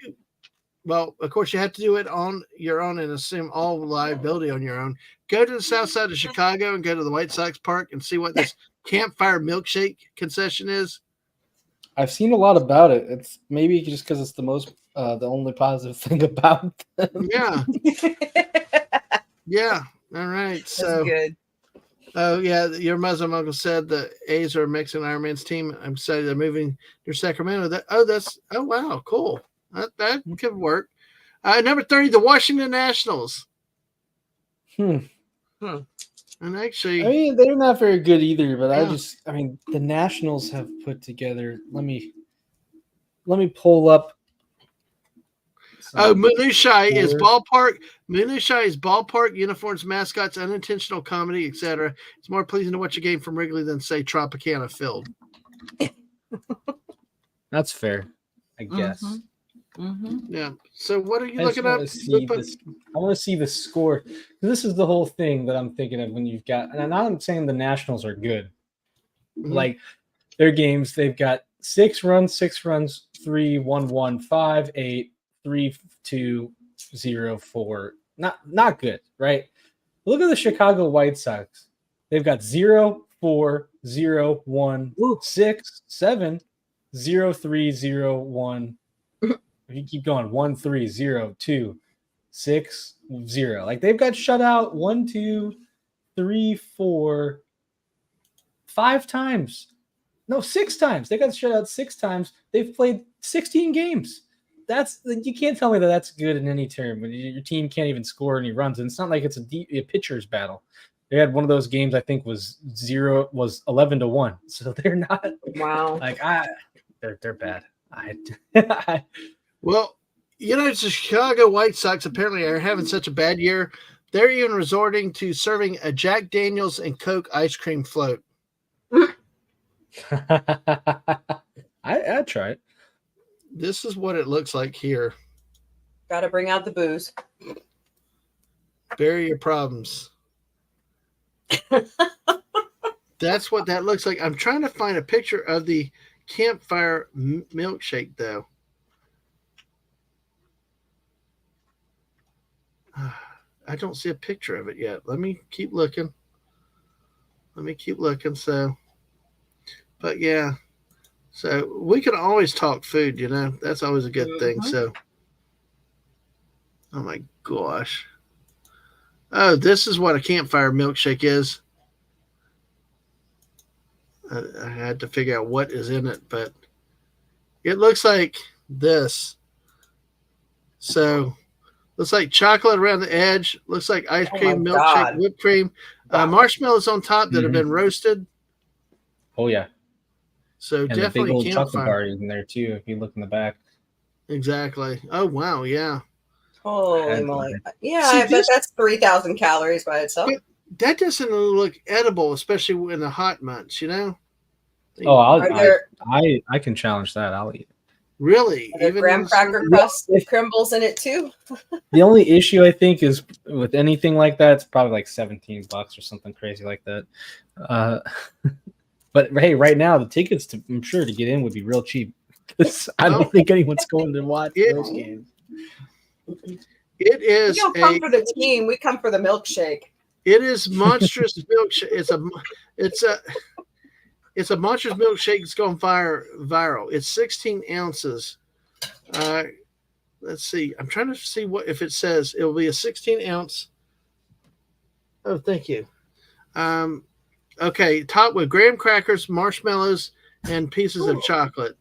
Well, of course, you have to do it on your own and assume all liability on your own. Go to the south side of Chicago and go to the White Sox Park and see what this campfire milkshake concession is. I've seen a lot about it. It's maybe just because it's the only positive thing about them. Yeah. Yeah. All right. So good. Oh yeah, your Muslim uncle said the A's are mixing Iron Man's team. I'm excited they're moving to Sacramento. Oh wow, cool. That could work. Number 30, the Washington Nationals. And actually, I mean, they're not very good either. But the Nationals have put together. Let me pull up. Minutia is ballpark. Minutia is ballpark uniforms, mascots, unintentional comedy, etc. It's more pleasing to watch a game from Wrigley than say Tropicana Field. That's fair, I guess. Yeah. So what are you looking I up? want to see the score. This is the whole thing that I'm thinking of when you've got. And I'm not saying the Nationals are good. Like their games, they've got 6 runs, 3, 1, 1, 5, 8. 3, 2, 0, 4. Not good, right? Look at the Chicago White Sox. They've got 0, 4, 0, 1, 6, 7, 0, 3, 0, 1. If you keep going, 1, 3, 0, 2, 6, 0. Like they've got shut out 1, 2, 3, 4, 5 times. No, 6 times. They got shut out 6 times. They've played 16 games. You can't tell me that that's good in any term when your team can't even score any runs. And it's not like it's a pitcher's battle. They had one of those games, I think was 11-1. So they're not like they're bad. Well, the Chicago White Sox apparently are having such a bad year. They're even resorting to serving a Jack Daniels and Coke ice cream float. I'd try it. This is what it looks like here. Got to bring out the booze. Bury your problems. That's what that looks like. I'm trying to find a picture of the campfire milkshake, though. I don't see a picture of it yet. Let me keep looking. So, but yeah. So we can always talk food, That's always a good thing. So, oh my gosh. Oh, this is what a campfire milkshake is. I had to figure out what is in it, but it looks like this. So, looks like chocolate around the edge. Looks like ice cream, milkshake, whipped cream, marshmallows on top that have been roasted. Oh yeah. So and definitely the big old campfire. chocolate bar in there too. If you look in the back. Exactly. Oh wow, yeah. Holy moly! Yeah, I bet that's 3,000 calories by itself. That doesn't look edible, especially in the hot months. Oh, I can challenge that. I'll eat it. Really? Are there graham cracker crust crumbles in it too? The only issue I think is with anything like that, it's probably like $17 or something crazy like that. But hey, right now the tickets I'm sure to get in would be real cheap. I don't think anyone's going to watch those games. It is. We don't come for the team. We come for the milkshake. It is monstrous milkshake. It's a Monsters milkshake that's gone viral. It's 16 ounces. Let's see. I'm trying to see what if it says it will be a 16 ounce. Oh, thank you. Okay, topped with graham crackers, marshmallows, and pieces of chocolate.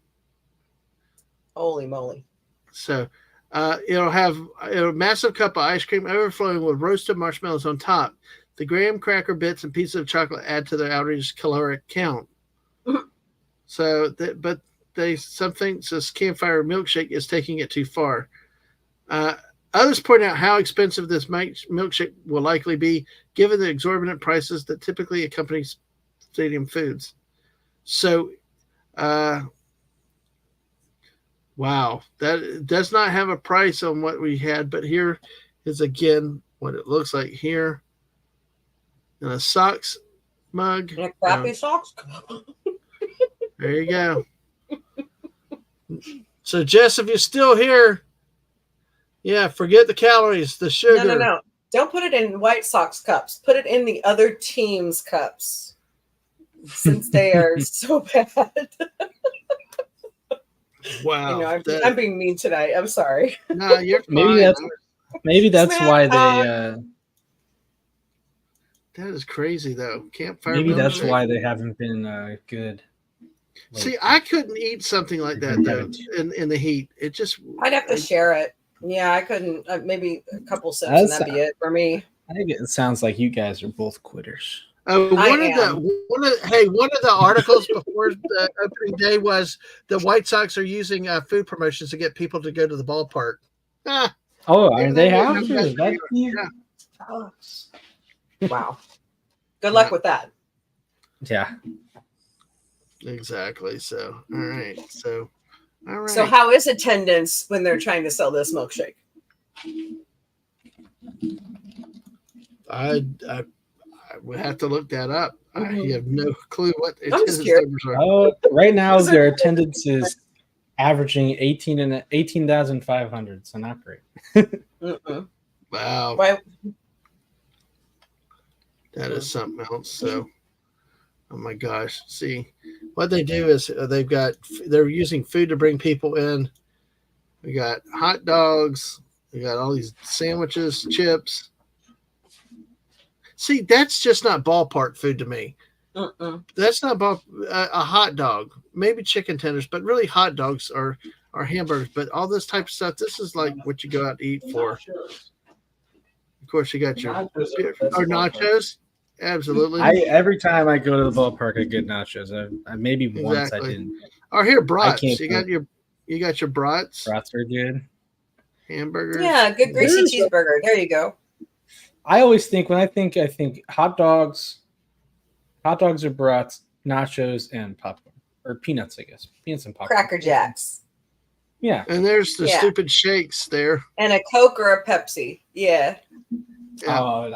Holy moly! So it'll have a massive cup of ice cream overflowing with roasted marshmallows on top. The graham cracker bits and pieces of chocolate add to the outrageous caloric count. So, but some think this campfire milkshake is taking it too far. Others point out how expensive this milkshake will likely be, given the exorbitant prices that typically accompany stadium foods. So, wow, that does not have a price on what we had, but here is again what it looks like here in a socks mug. And a crappy socks. There you go. So, Jess, if you're still here, yeah, forget the calories, the sugar. No. Don't put it in White Sox cups. Put it in the other team's cups, since they are so bad. Wow. I'm being mean tonight. I'm sorry. No, you're fine. Maybe that's why they. That is crazy, though. Campfire. Maybe that's why they haven't been good. See, I couldn't eat something like that though in the heat. It just. I'd have to share it. Yeah, I couldn't. Maybe a couple sips and that'd be it for me. I think it sounds like you guys are both quitters. One of the articles before the opening day was the White Sox are using food promotions to get people to go to the ballpark. They have to. Wow. Good luck with that. Yeah. Exactly. So, all right. So, all right. So, how is attendance when they're trying to sell this milkshake? I would have to look that up. I have no clue what attendance numbers are. Right now, their attendance is averaging 18,500. So not great. Wow. Why? That is something else. So, oh my gosh. See, what they do is they're using food to bring people in. We got hot dogs. We got all these sandwiches, chips. See, that's just not ballpark food to me. That's not a hot dog. Maybe chicken tenders, but really hot dogs are hamburgers. But all this type of stuff, this is like what you go out to eat for. Of course, you got your nachos. Absolutely. Every time I go to the ballpark, I get nachos. Maybe once I didn't. Or here, brats. You got your brats. Brats are good. Hamburgers. Yeah, good greasy cheeseburger. There you go. I always think I think hot dogs are brats, nachos, and popcorn or peanuts. I guess peanuts and popcorn. Cracker Jacks. Yeah, and there's the stupid shakes there, and a Coke or a Pepsi. Yeah. Oh,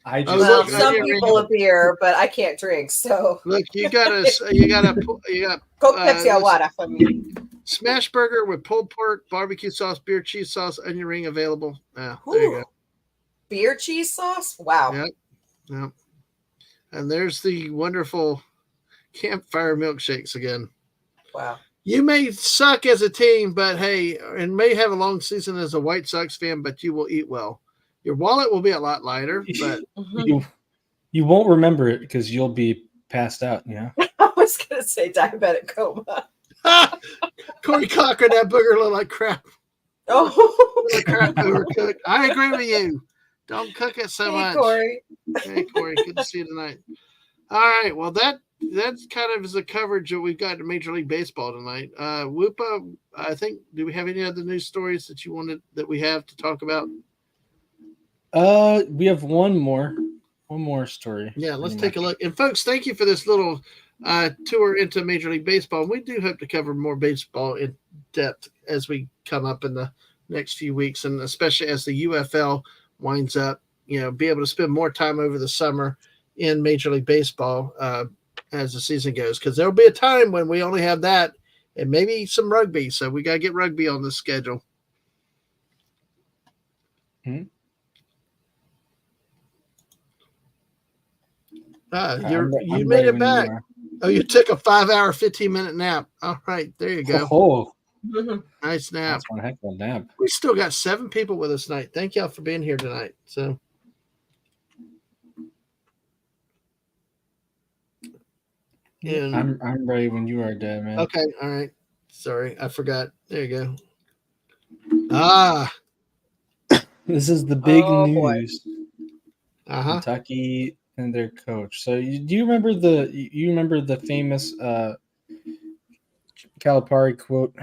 I just, well, some people a beer, but I can't drink. So look, you got Coke, Pepsi, or water for me. Smash burger with pulled pork, barbecue sauce, beer cheese sauce, onion ring available. There you go. Beer cheese sauce? Wow. Yep. And there's the wonderful campfire milkshakes again. Wow. You may suck as a team, but hey, and may have a long season as a White Sox fan, but you will eat well. Your wallet will be a lot lighter, but you won't remember it because you'll be passed out. Yeah. I was gonna say diabetic coma. Corey Cochran, that booger looked like crap. Oh, crap overcooked. I agree with you. Don't cook it so much. Corey. Hey, Corey. Good to see you tonight. All right. Well, that's kind of the coverage that we've got to Major League Baseball tonight. Woopah, I think, do we have any other news stories that we have to talk about? We have one more story. Yeah, let's take a look. And folks, thank you for this little tour into Major League Baseball. We do hope to cover more baseball in depth as we come up in the next few weeks, and especially as the UFL winds up, be able to spend more time over the summer in Major League Baseball as the season goes, because there'll be a time when we only have that and maybe some rugby. So we got to get rugby on the schedule. You made it back. Oh, you took a 5-hour, 15-minute nap. All right, there you go. Oh, Nice nap. that's one heck of a nap. We still got 7 people with us tonight. Thank y'all for being here tonight. So, and I'm ready when you are, Dadman. okay, all right. Sorry, I forgot. There you go. This is the big boy. news. Uh-huh. Kentucky and their coach. So do you remember the famous Calipari quote?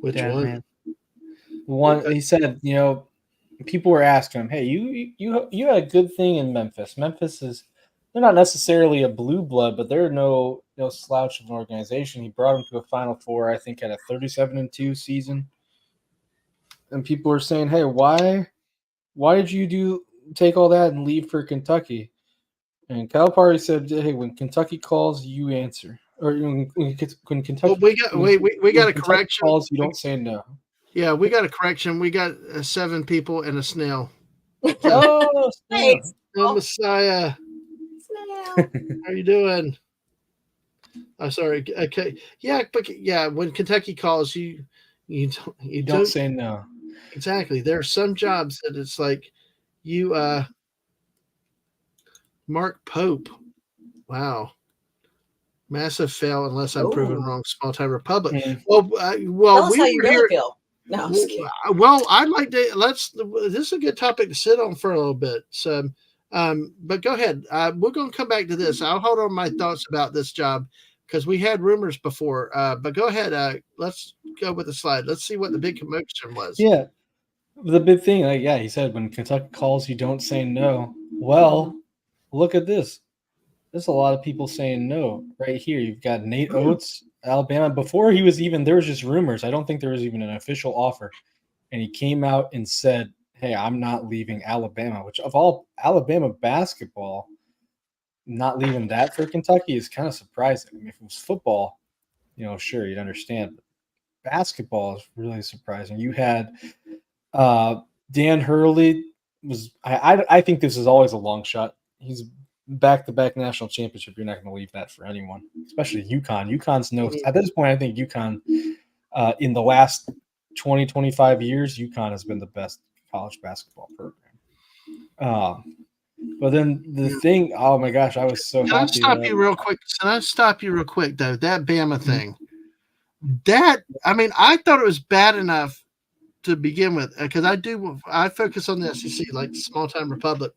Which Dadman. one? One he said, people were asking him, "Hey, you had a good thing in Memphis. Memphis is they're not necessarily a blue blood, but they're no slouch of an organization." He brought them to a Final Four, I think, at a 37-2 season. And people were saying, "Hey, why did you take all that and leave for Kentucky?" And Calipari said, "Hey, when Kentucky calls, you answer. Or when Kentucky, Well, we got a correction. Calls, you don't say no." Yeah, we got a correction. We got 7 people and a snail. Oh, Thanks. Oh, Messiah. Snail. How you doing? I'm sorry. Okay. Yeah, but yeah, when Kentucky calls, you don't say no. Exactly. There are some jobs that it's like you Mark Pope. Wow. Massive fail unless I'm proven wrong. Small time republic. Well, Tell us how you really feel. No, I'm just kidding. Well, I'd like to this is a good topic to sit on for a little bit. So but go ahead. We're going to come back to this. I'll hold on my thoughts about this job because we had rumors before. But go ahead. Let's go with the slide. Let's see what the big commotion was. Yeah. The big thing, he said, when Kentucky calls, you don't say no. Well, look at this. There's a lot of people saying no right here. You've got Nate Oates, Alabama. Before he was even, there was just rumors. I don't think there was even an official offer. And he came out and said, "Hey, I'm not leaving Alabama," which of all Alabama basketball, not leaving that for Kentucky is kind of surprising. I mean, if it was football, sure, you'd understand. But basketball is really surprising. You had Dan Hurley I think this is always a long shot. He's back-to-back national championship. You're not going to leave that for anyone, especially UConn. UConn's at this point, I think UConn in the last 20, 25 years, UConn has been the best college basketball program. But then the thing, oh my gosh, I was so happy. Can I stop you real quick, though? That Bama thing. I thought it was bad enough to begin with because I focus on the SEC, like small time republic.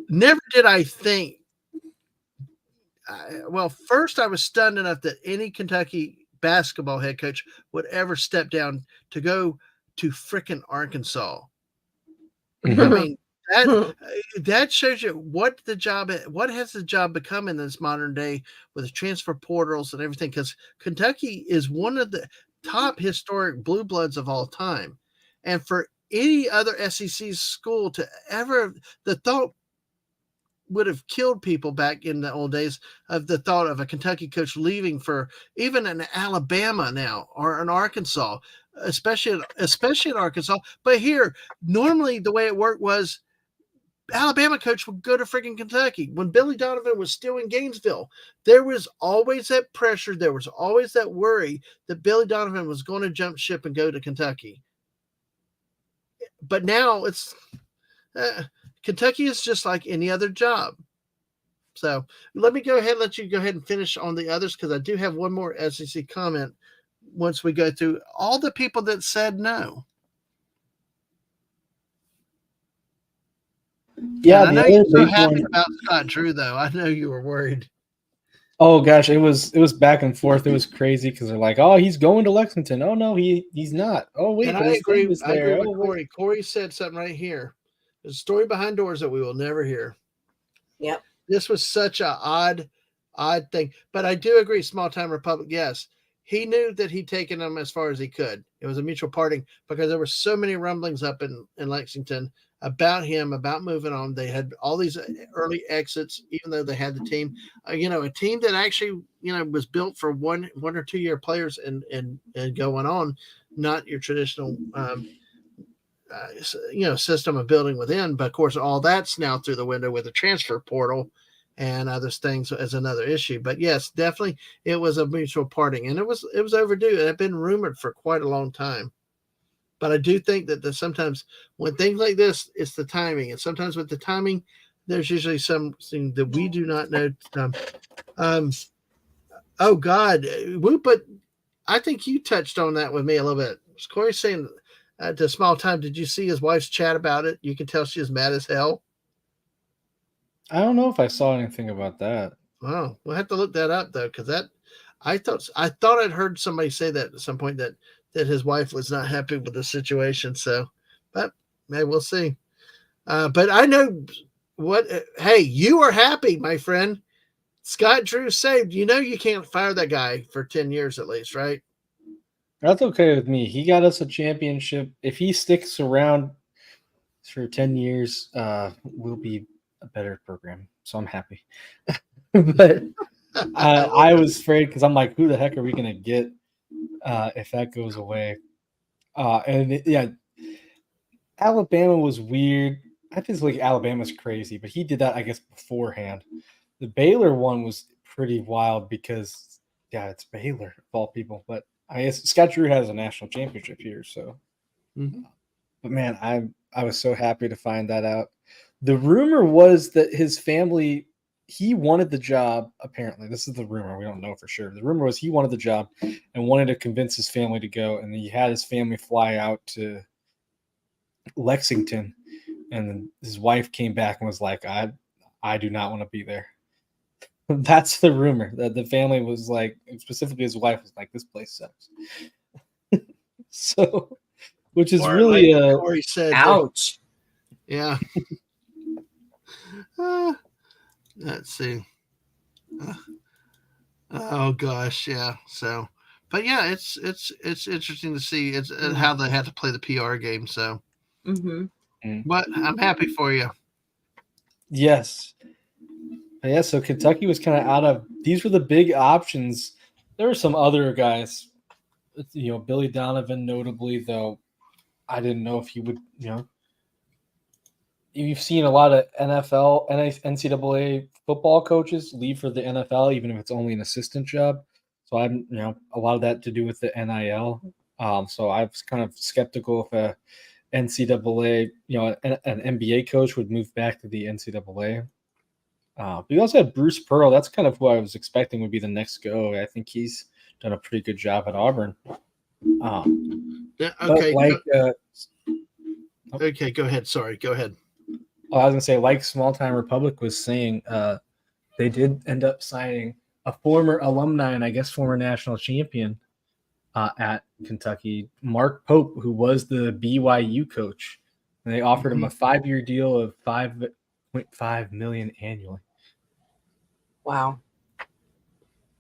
Never did I think. First I was stunned enough that any Kentucky basketball head coach would ever step down to go to frickin' Arkansas. I mean, that shows you what has the job become in this modern day with the transfer portals and everything. Because Kentucky is one of the top historic blue bloods of all time, and for any other SEC school to ever, the thought would have killed people back in the old days of the thought of a Kentucky coach leaving for even an Alabama now or an Arkansas, especially in Arkansas. But here, normally the way it worked was Alabama coach would go to freaking Kentucky. When Billy Donovan was still in Gainesville, there was always that pressure. There was always that worry that Billy Donovan was going to jump ship and go to Kentucky. But now it's Kentucky is just like any other job. So let you go ahead and finish on the others because I do have one more SEC comment once we go through all the people that said no. Yeah, I know you're so happy about Scott Drew, though. I know you were worried. Oh gosh, it was back and forth. It was crazy because they're like, "Oh, he's going to Lexington." Oh no, he's not. Oh wait, and I agree with Corey. Corey said something right here. There's a story behind doors that we will never hear. Yep. This was such a odd thing. But I do agree, small time republic, yes. He knew that he'd taken them as far as he could. It was a mutual parting because there were so many rumblings up in Lexington about him, about moving on. They had all these early exits, even though they had the team, a team that actually, was built for one or 2 year players and going on, not your traditional system of building within. But of course, all that's now through the window with the transfer portal and other things as another issue. But yes, definitely, it was a mutual parting, and it was overdue. It had been rumored for quite a long time. But I do think that sometimes when things like this, it's the timing, and sometimes with the timing, there's usually something that we do not know. Oh God, Woopah, I think you touched on that with me a little bit. Was Corey saying at the small time? Did you see his wife's chat about it? You can tell she was mad as hell. I don't know if I saw anything about that. Oh, we'll have to look that up though, because I thought I'd heard somebody say that at some point that his wife was not happy with the situation. So, but maybe we'll see. But I know what. Hey, you are happy, my friend. Scott Drew saved. You know you can't fire that guy for 10 years at least, right? That's okay with me. He got us a championship. If he sticks around for 10 years, we'll be a better program. So I'm happy. But I was afraid because I'm like, who the heck are we going to get if that goes away? Alabama was weird. I think like Alabama's crazy, but he did that, I guess, beforehand. The Baylor one was pretty wild because, it's Baylor of all people. But I guess Scott Drew has a national championship here. So, But man, I was so happy to find that out. The rumor was that his family, he wanted the job. Apparently, this is the rumor. We don't know for sure. The rumor was he wanted the job and wanted to convince his family to go, and he had his family fly out to Lexington, and his wife came back and was like, I do not want to be there. That's the rumor, that the family was like, specifically his wife was like, this place sucks. So, which is Or really like Corey said, ouch. Yeah. Let's see. Oh gosh, yeah. So, but yeah, it's interesting to see how they had to play the PR game. So, but I'm happy for you. Yes. Yeah, so Kentucky was kind of out of, these were the big options. There were some other guys, Billy Donovan notably, though I didn't know if he would, you've seen a lot of NFL, NCAA football coaches leave for the NFL, even if it's only an assistant job. So I'm, a lot of that to do with the NIL. So I was kind of skeptical if a NCAA, an NBA coach would move back to the NCAA. But you also had Bruce Pearl. That's kind of who I was expecting would be the next go. I think he's done a pretty good job at Auburn. Okay. Okay, go ahead. Sorry, go ahead. I was going to say, like Small Time Republic was saying, they did end up signing a former alumni and I guess former national champion at Kentucky, Mark Pope, who was the BYU coach. And they offered him a 5-year deal of $5.5 million annually. Wow.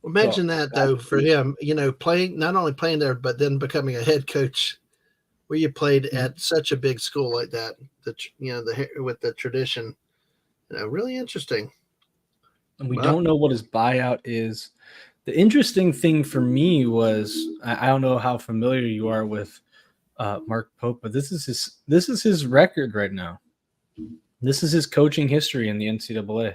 Imagine that though for him, playing, not only playing there, but then becoming a head coach where you played at such a big school like that, with the tradition, really interesting. And we don't know what his buyout is. The interesting thing for me was, I don't know how familiar you are with Mark Pope, but this is his record right now. This is his coaching history in the NCAA.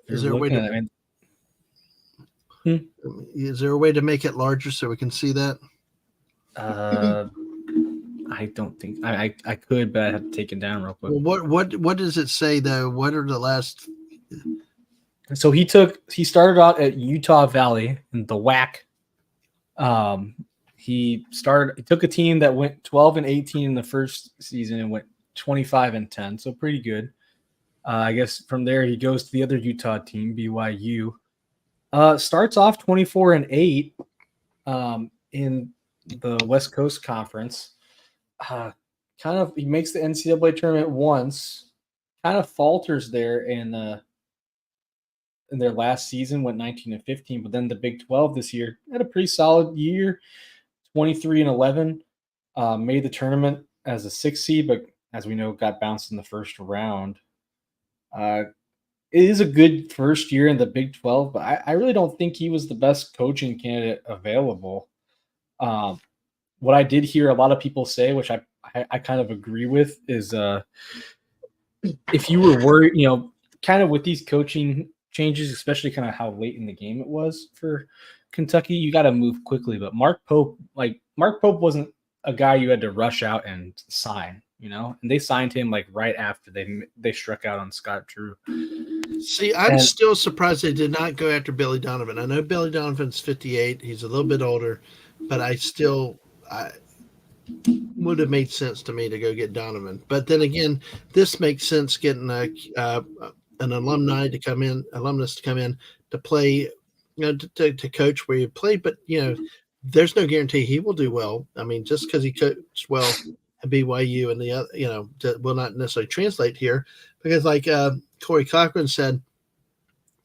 Is there a way to? Is there a way to make it larger so we can see that? I don't think I could, but I have to take it down real quick. Well, what does it say though? What are the last? So he started out at Utah Valley in the WAC. He took a team that went 12-18 in the first season and went 25-10, so pretty good. I guess from there he goes to the other Utah team, BYU. Starts off 24-8 in the West Coast Conference. He makes the NCAA tournament once, kind of falters there in their last season, went 19-15, but then the Big 12 this year had a pretty solid year, 23-11, made the tournament as a 6th seed, but as we know, got bounced in the first round. It is a good first year in the Big 12, but I really don't think he was the best coaching candidate available. What I did hear a lot of people say, which I kind of agree with, is if you were worried, kind of with these coaching changes, especially kind of how late in the game it was for Kentucky, you got to move quickly. But Mark Pope wasn't a guy you had to rush out and sign, and they signed him like right after they struck out on Scott Drew. See, I'm still surprised they did not go after Billy Donovan. I know Billy Donovan's 58; he's a little bit older, but I would have made sense to me to go get Donovan. But then again, this makes sense getting an alumnus to come in to play, to coach where you played. But there's no guarantee he will do well. I mean, just because he coached well at BYU and the other, will not necessarily translate here, because like Corey Cochran said,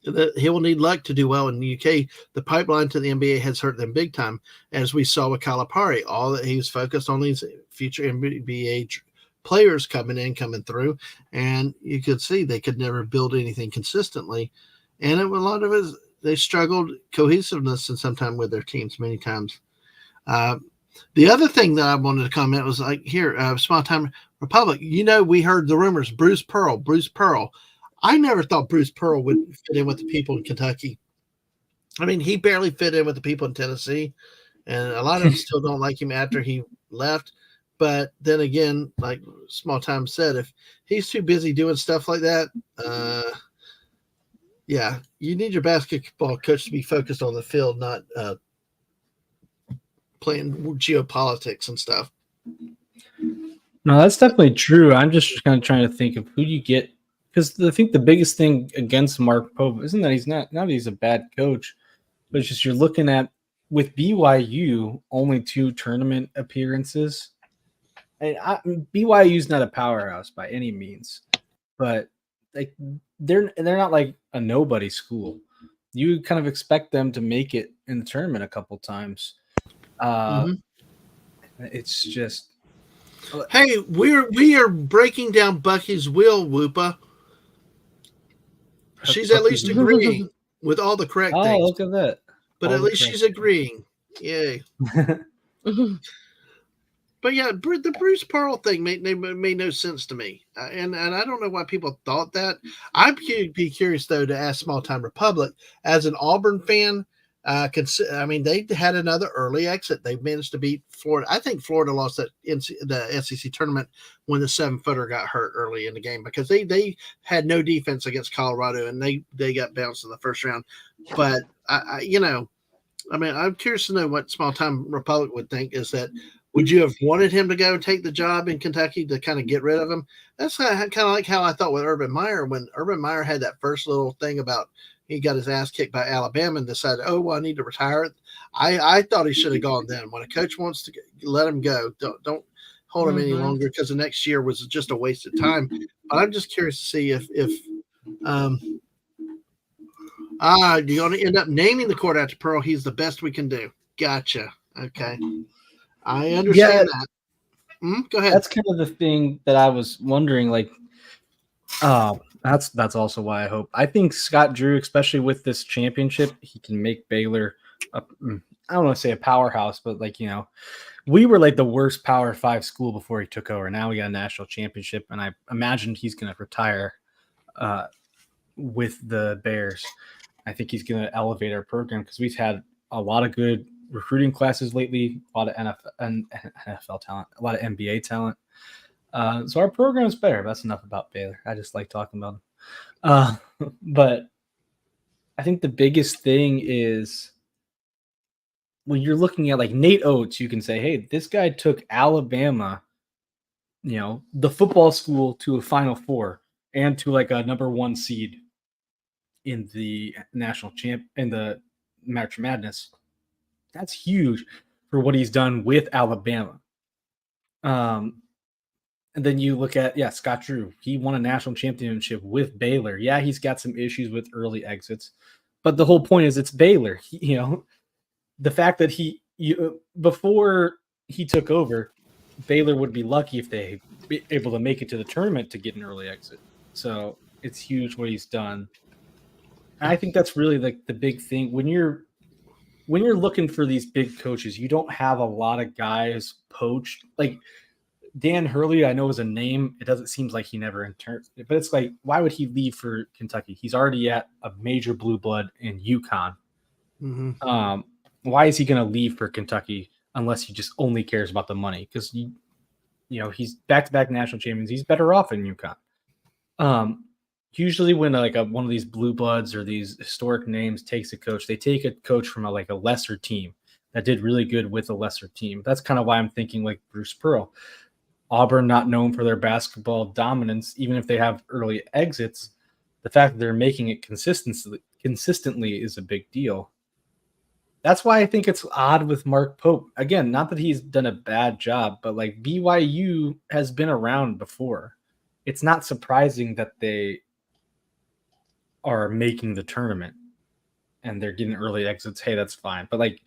that he will need luck to do well in the UK. The pipeline to the NBA has hurt them big time, as we saw with Calipari. All that he was focused on these future NBA players coming through, and you could see they could never build anything consistently. And a lot of it, they struggled cohesiveness and sometimes with their teams many times. The other thing that I wanted to comment was like here, Small Time Republic. We heard the rumors. Bruce Pearl. I never thought Bruce Pearl would fit in with the people in Kentucky. I mean, he barely fit in with the people in Tennessee, and a lot of them still don't like him after he left. But then again, like Small Time said, if he's too busy doing stuff like that, yeah, you need your basketball coach to be focused on the field, not playing geopolitics and stuff. No, that's definitely true. I'm just kind of trying to think of who you get. Because I think the biggest thing against Mark Pope isn't that not that he's a bad coach, but it's just you're looking at, with BYU, only 2 tournament appearances. And BYU's not a powerhouse by any means, but like they're not like a nobody school. You kind of expect them to make it in the tournament a couple times. It's just, hey, we are breaking down Bucky's will, Woopah. She's at least agreeing with all the correct things. Oh, look at that. But at least she's agreeing. Yay. But yeah, the Bruce Pearl thing made no sense to me. And I don't know why people thought that. I'd be curious, though, to ask Small Time Republic, as an Auburn fan, I mean, they had another early exit. They managed to beat Florida. I think Florida lost the SEC tournament when the 7-footer got hurt early in the game, because they had no defense against Colorado, and they got bounced in the first round. But I mean, I'm curious to know what Small Time Republic would think. Is that, would you have wanted him to go take the job in Kentucky to kind of get rid of him? That's kind of like how I thought with Urban Meyer, when Urban Meyer had that first little thing about he got his ass kicked by Alabama and decided, oh, well, I need to retire. I thought he should have gone then. When a coach wants to let him go, don't hold him any longer, because the next year was just a waste of time. But I'm just curious to see if you're going to end up naming the court after Pearl. He's the best we can do. Gotcha. Okay. I understand that. Go ahead. That's kind of the thing that I was wondering, like, that's also why I think Scott Drew, especially with this championship, he can make Baylor I don't want to say a powerhouse, but like, we were like the worst Power 5 school before he took over. Now we got a national championship, and I imagine he's going to retire with the Bears. I think he's going to elevate our program, because we've had a lot of good recruiting classes lately, a lot of NFL talent, a lot of NBA talent. So our program is better. That's enough about Baylor. I just like talking about them. But I think the biggest thing is, when you're looking at like Nate Oates, you can say, hey, this guy took Alabama, the football school, to a Final Four and to like a number 1 seed in the national in the March Madness. That's huge for what he's done with Alabama. And then you look at, Scott Drew. He won a national championship with Baylor. Yeah, he's got some issues with early exits, but the whole point is it's Baylor. The fact that before he took over, Baylor would be lucky if they be able to make it to the tournament to get an early exit. So it's huge what he's done. And I think that's really like the big thing when you're when you're looking for these big coaches, you don't have a lot of guys poached. Like Dan Hurley, I know is a name. It doesn't seem like he never interned, but it's like, why would he leave for Kentucky? He's already at a major blue blood in UConn. Mm-hmm. Why is he going to leave for Kentucky unless he just only cares about the money? Because he's back-to-back national champions. He's better off in UConn. Usually when one of these blue bloods or these historic names takes a coach, they take a coach from a lesser team that did really good with a lesser team. That's kind of why I'm thinking like Bruce Pearl. Auburn, not known for their basketball dominance, even if they have early exits, the fact that they're making it consistently is a big deal. That's why I think it's odd with Mark Pope. Again, not that he's done a bad job, but like BYU has been around before. It's not surprising that they are making the tournament and they're getting early exits. Hey, that's fine. But like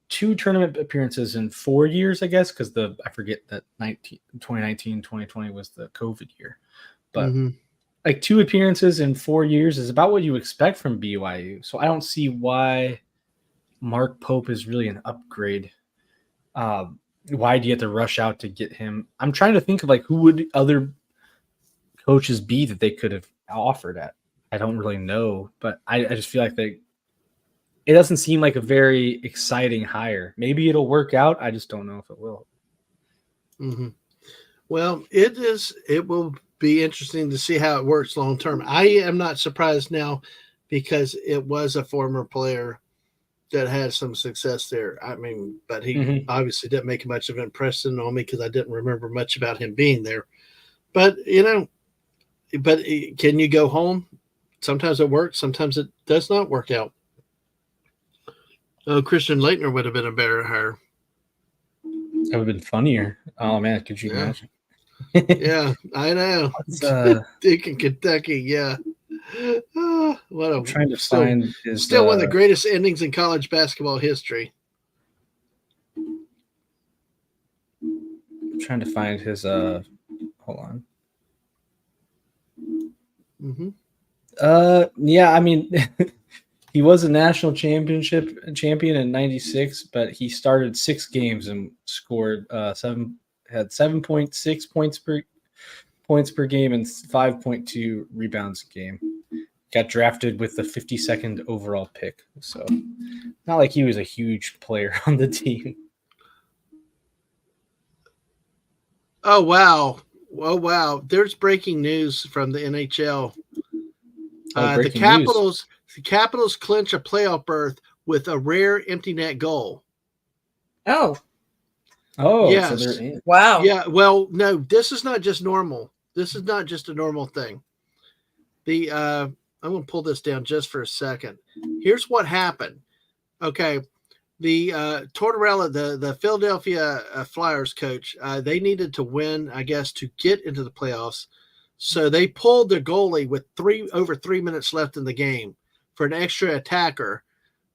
2 tournament appearances in 4 years, I guess, because I forget that 2019, 2020 was the COVID year. But like 2 appearances in 4 years is about what you expect from BYU. So I don't see why Mark Pope is really an upgrade. Why do you have to rush out to get him? I'm trying to think of like who would other coaches be that they could have offered at. I don't really know, but I just feel like it doesn't seem like a very exciting hire. Maybe it'll work out. I just don't know if it will. Mm-hmm. Well, it will be interesting to see how it works long term. I am not surprised now because it was a former player that had some success there. I mean, but he obviously didn't make much of an impression on me because I didn't remember much about him being there. But, can you go home? Sometimes it works. Sometimes it does not work out. Oh, Christian Laettner would have been a better hire. That would have been funnier. Oh, man, could you imagine? Yeah, I know. Duke in Kentucky, yeah. I'm trying to find his, still one of the greatest endings in college basketball history. I'm trying to find his hold on. Yeah, I mean he was a national champion in 96, but he started 6 games and scored 7.6 points per game and 5.2 rebounds a game. Got drafted with the 52nd overall pick. So not like he was a huge player on the team. Oh, wow. Oh, wow. There's breaking news from the NHL. The Capitals clinch a playoff berth with a rare empty net goal. Oh, yes. So they're in. Wow. Yeah, well, no, this is not just normal. This is not just a normal thing. I'm going to pull this down just for a second. Here's what happened. Okay, the Tortorella, the Philadelphia Flyers coach, they needed to win, I guess, to get into the playoffs. So they pulled their goalie with over 3 minutes left in the game for an extra attacker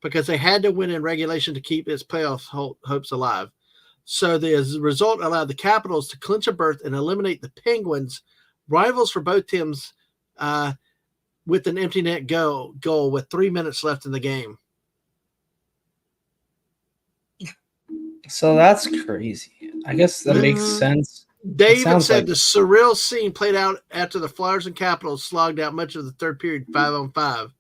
because they had to win in regulation to keep its playoff hopes alive. So the result allowed the Capitals to clinch a berth and eliminate the Penguins, rivals for both teams, with an empty net goal with 3 minutes left in the game. So that's crazy. I guess that makes sense. They even said the surreal scene played out after the Flyers and Capitals slogged out much of the third period 5-on-5.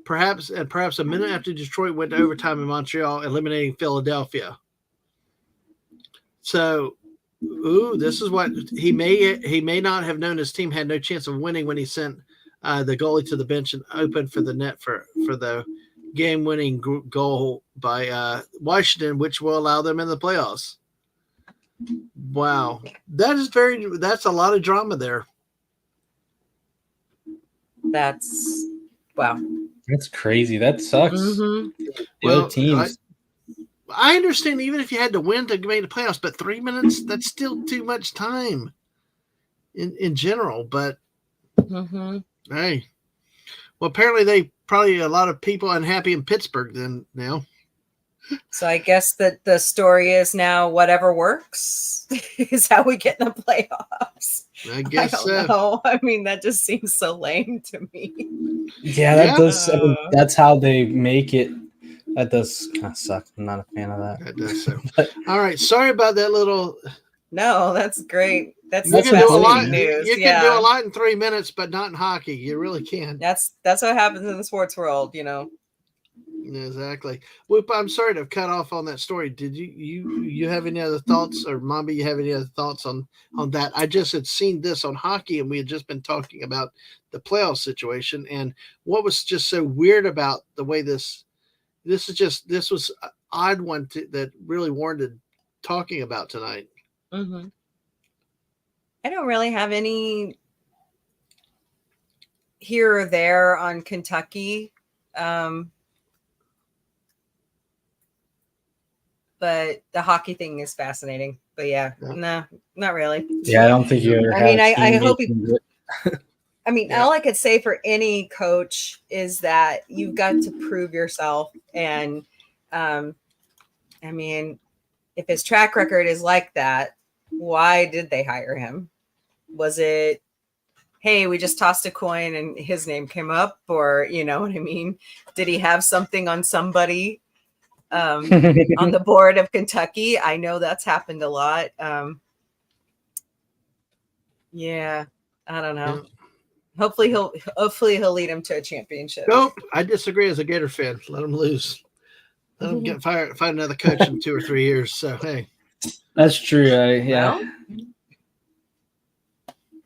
Perhaps a minute after Detroit went to overtime in Montreal, eliminating Philadelphia. So, this is what he may not have known his team had no chance of winning when he sent the goalie to the bench and opened for the net for the game-winning goal by Washington, which will allow them in the playoffs. Wow, that's a lot of drama there. That's wow. That's crazy. That sucks. Well, teams. I understand even if you had to win to make the playoffs, but 3 minutes, that's still too much time in general. But hey, well, apparently probably a lot of people unhappy in Pittsburgh then now. So I guess that the story is now whatever works is how we get in the playoffs. I guess I don't know. I mean, that just seems so lame to me. Yeah, that does. I mean, that's how they make it. That does kind of suck. I'm not a fan of that. That does so. But All right, sorry about that little. No, that's great. That's You can do a lot. fascinating news. You can do a lot in 3 minutes, but not in hockey. You really can. That's what happens in the sports world, you know. Exactly. Whoop, I'm sorry to cut off on that story. Did you have any other thoughts, or Mombi, you have any other thoughts on that? I just had seen this on hockey, and we had just been talking about the playoff situation, and what was just so weird about the way this was an odd one that really warranted talking about tonight. Mm-hmm. I don't really have any here or there on Kentucky. But the hockey thing is fascinating. But yeah, no, not really. Yeah, I don't think you ever. I mean, I hope he. I mean, all I could say for any coach is that you've got to prove yourself. And I mean, if his track record is like that, why did they hire him? Was it, hey, we just tossed a coin and his name came up? Or, you know what I mean? Did he have something on somebody on the board of Kentucky? I know that's happened a lot. Yeah, I don't know. Yeah. Hopefully he'll lead him to a championship. Nope, I disagree as a Gator fan. Let him lose. Let him get fired. Find another coach in 2 or 3 years. So hey, that's true. Yeah. Well,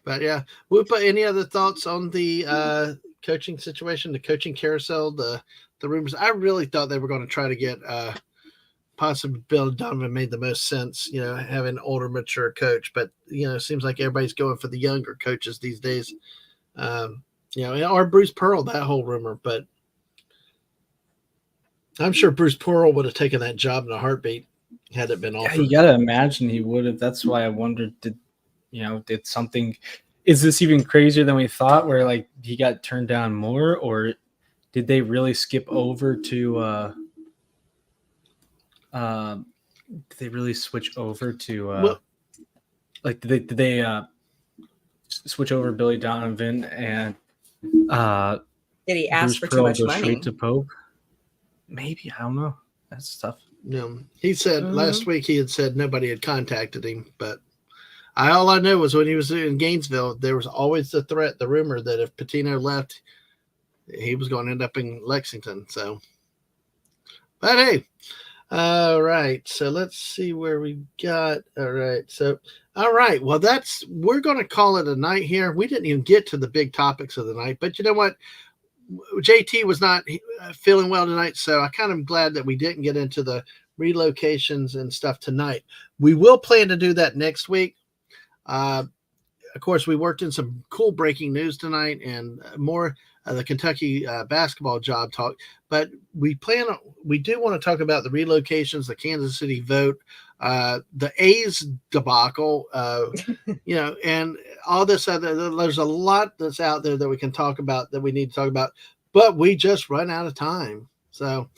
but yeah, Whoopa, any other thoughts on the coaching situation, the coaching carousel, the rumors? I really thought they were going to try to get possibly Bill Donovan made the most sense, you know, having an older, mature coach. But you know, it seems like everybody's going for the younger coaches these days. You know, or Bruce Pearl, that whole rumor. But I'm sure Bruce Pearl would have taken that job in a heartbeat had it been offered. Yeah, you gotta imagine he would have. That's why I wondered, did something, is this even crazier than we thought, where like he got turned down more, or did they really skip over to did they really switch over to like did they switch over Billy Donovan and did he ask Bruce for too Pearl much go money? straight to Pope? Maybe, I don't know. That's tough. He said last week he had said nobody had contacted him, but all I know was when he was in Gainesville, there was always the threat, the rumor that if Patino left, he was going to end up in Lexington. So, but hey, all right. So let's see where we got. All right. So, all right. Well, we're going to call it a night here. We didn't even get to the big topics of the night, but you know what? JT was not feeling well tonight, so I kind of glad that we didn't get into the relocations and stuff tonight. We will plan to do that next week. Of course, we worked in some cool breaking news tonight and more of the Kentucky basketball job talk. But we do want to talk about the relocations, the Kansas City vote, the A's debacle, you know, and all this other. There's a lot that's out there that we can talk about, that we need to talk about, but we just run out of time. So,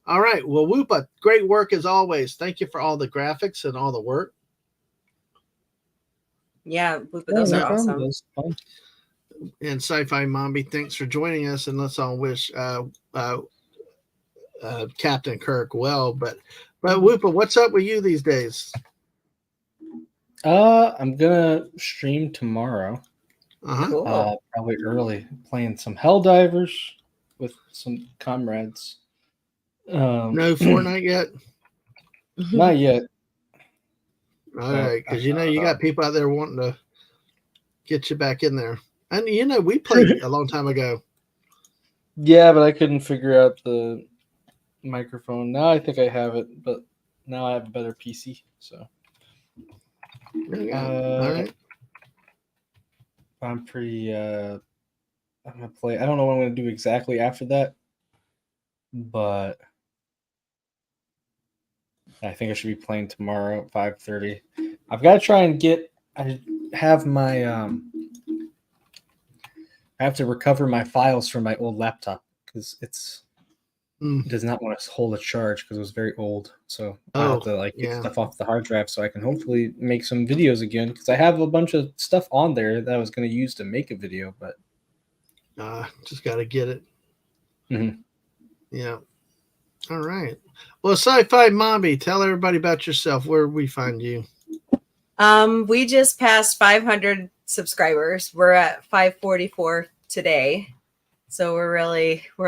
all right. Well, Woopah, great work as always. Thank you for all the graphics and all the work. Yeah, those are awesome. And SciFi Mombie, thanks for joining us, and let's all wish Captain Kirk well. But Woopah, what's up with you these days? I'm gonna stream tomorrow. Cool. Probably early, playing some Helldivers with some comrades. No Fortnite yet? Not yet. All right, because you know you got people out there wanting to get you back in there. And you know, we played a long time ago. Yeah, but I couldn't figure out the microphone. Now I think I have it, but now I have a better PC. So All right. I'm pretty I'm gonna play. I don't know what I'm gonna do exactly after that, but I think I should be playing tomorrow at 5:30. I've got to try and I have my I have to recover my files from my old laptop because it does not want to hold a charge because it was very old. So I have to get stuff off the hard drive so I can hopefully make some videos again, because I have a bunch of stuff on there that I was going to use to make a video, but just got to get it. Mm-hmm. Yeah. All right. Well, SciFi Mombie, tell everybody about yourself. Where we find you? We just passed 500 subscribers. We're at 544 today, so we're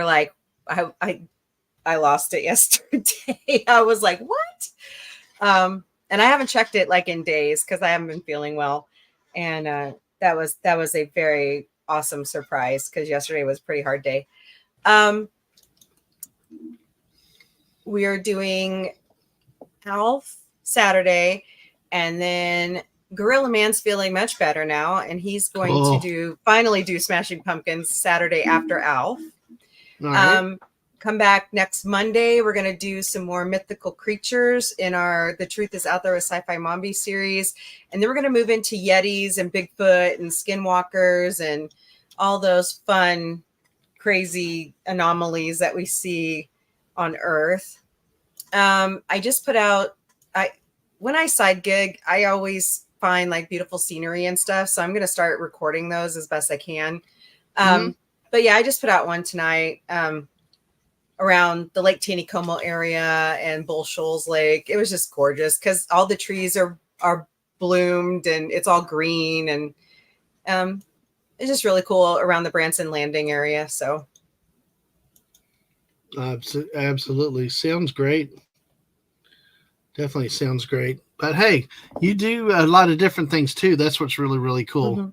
like, I lost it yesterday. I was like, what? And I haven't checked it like in days because I haven't been feeling well, and that was a very awesome surprise because yesterday was a pretty hard day. We are doing Alf Saturday, and then Gorilla Man's feeling much better now, and he's going to finally do Smashing Pumpkins Saturday after Alf. All right. Come back next Monday. We're going to do some more mythical creatures in our The Truth Is Out There with SciFi Mombie series, and then we're going to move into Yetis and Bigfoot and Skinwalkers and all those fun, crazy anomalies that we see on Earth. I just put out, when I side gig, I always find like beautiful scenery and stuff. So I'm going to start recording those as best I can. But yeah, I just put out one tonight around the Lake Taneycomo area and Bull Shoals Lake. It was just gorgeous because all the trees are bloomed and it's all green, and it's just really cool around the Branson Landing area. So absolutely. Sounds great. Definitely sounds great. But hey, you do a lot of different things too. That's what's really, really cool. Mm-hmm.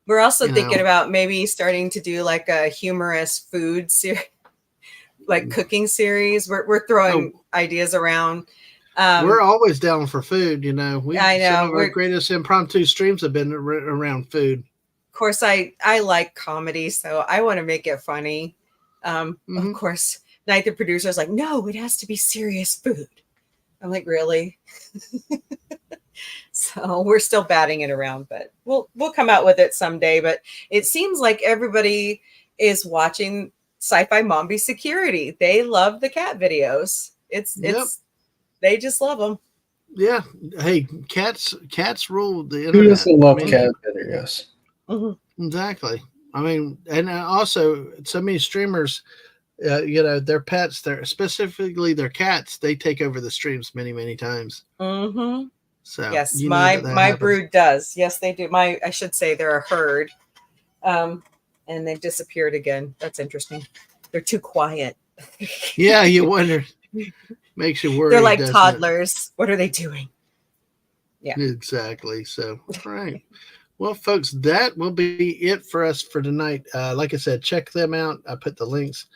We're also thinking about maybe starting to do like a humorous food series, like cooking series. We're throwing ideas around. We're always down for food, you know. I know. Some of our greatest impromptu streams have been around food. Of course, I like comedy, so I want to make it funny. Of course, Night the producer's like, no, it has to be serious food. I'm like, really? So we're still batting it around, but we'll come out with it someday. But it seems like everybody is watching SciFi Mombie Security. They love the cat videos. It's they just love them. Yeah. Hey, cats rule the internet. Who doesn't love cat videos? Exactly. I mean, and also so many streamers, you know, their pets, specifically their cats, they take over the streams many, many times. So yes, my brood does. Yes, they do. I should say they're a herd, and they've disappeared again. That's interesting. They're too quiet. Yeah, you wonder. Makes you worry. They're like toddlers. What are they doing? Yeah, exactly. So, all right. Well, folks, that will be it for us for tonight. Like I said, check them out. I put the links.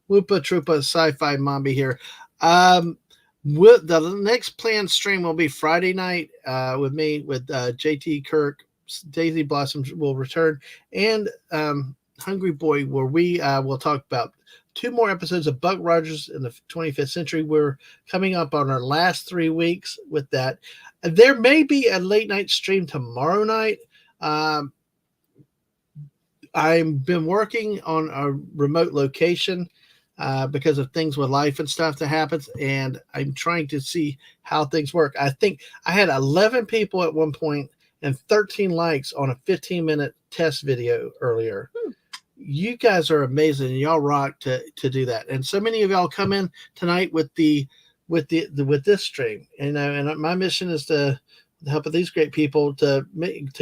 Woopah Troopah, SciFi Mombie here. The next planned stream will be Friday night with me, with JT Kirk. Daisy Blossoms will return, and Hungry Boy, where we will talk about 2 more episodes of Buck Rogers in the 25th Century. We're coming up on our last 3 weeks with that. There may be a late night stream tomorrow night. I've been working on a remote location because of things with life and stuff that happens, and I'm trying to see how things work. I think I had 11 people at one point and 13 likes on a 15-minute test video earlier. You guys are amazing, and y'all rock to do that. And so many of y'all come in tonight with this stream, you know. And my mission is to help with these great people to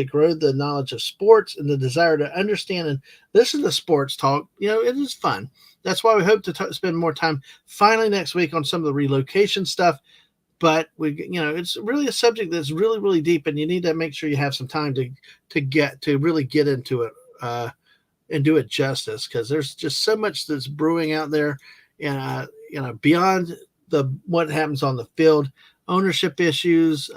grow the knowledge of sports and the desire to understand and listen to sports talk. You know, it is fun. That's why we hope to spend more time finally next week on some of the relocation stuff. But it's really a subject that's really, really deep, and you need to make sure you have some time to really get into it and do it justice, because there's just so much that's brewing out there, and beyond what happens on the field, ownership issues,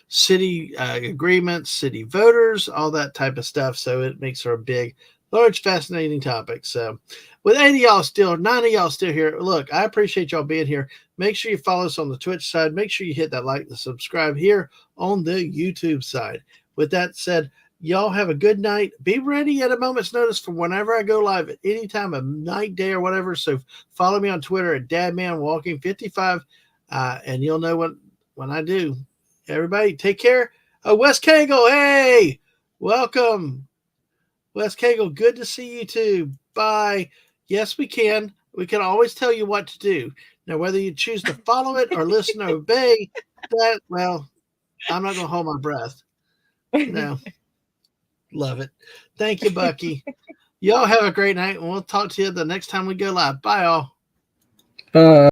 city agreements, city voters, all that type of stuff. So it makes for a big, large, fascinating topic. So with 90 y'all still here, look, I appreciate y'all being here. Make sure you follow us on the Twitch side. Make sure you hit that like and subscribe here on the YouTube side. With that said, y'all have a good night. Be ready at a moment's notice for whenever I go live at any time of night, day, or whatever. So follow me on Twitter at DadmanWalking55, and you'll know when I do. Everybody, take care. Wes Cagle, hey, welcome. Wes Cagle, good to see you too. Bye. Yes, we can. We can always tell you what to do. Now, whether you choose to follow it or listen or obey, that, well, I'm not going to hold my breath. No. Love it. Thank you, Bucky. Y'all have a great night, and we'll talk to you the next time we go live. Bye, all.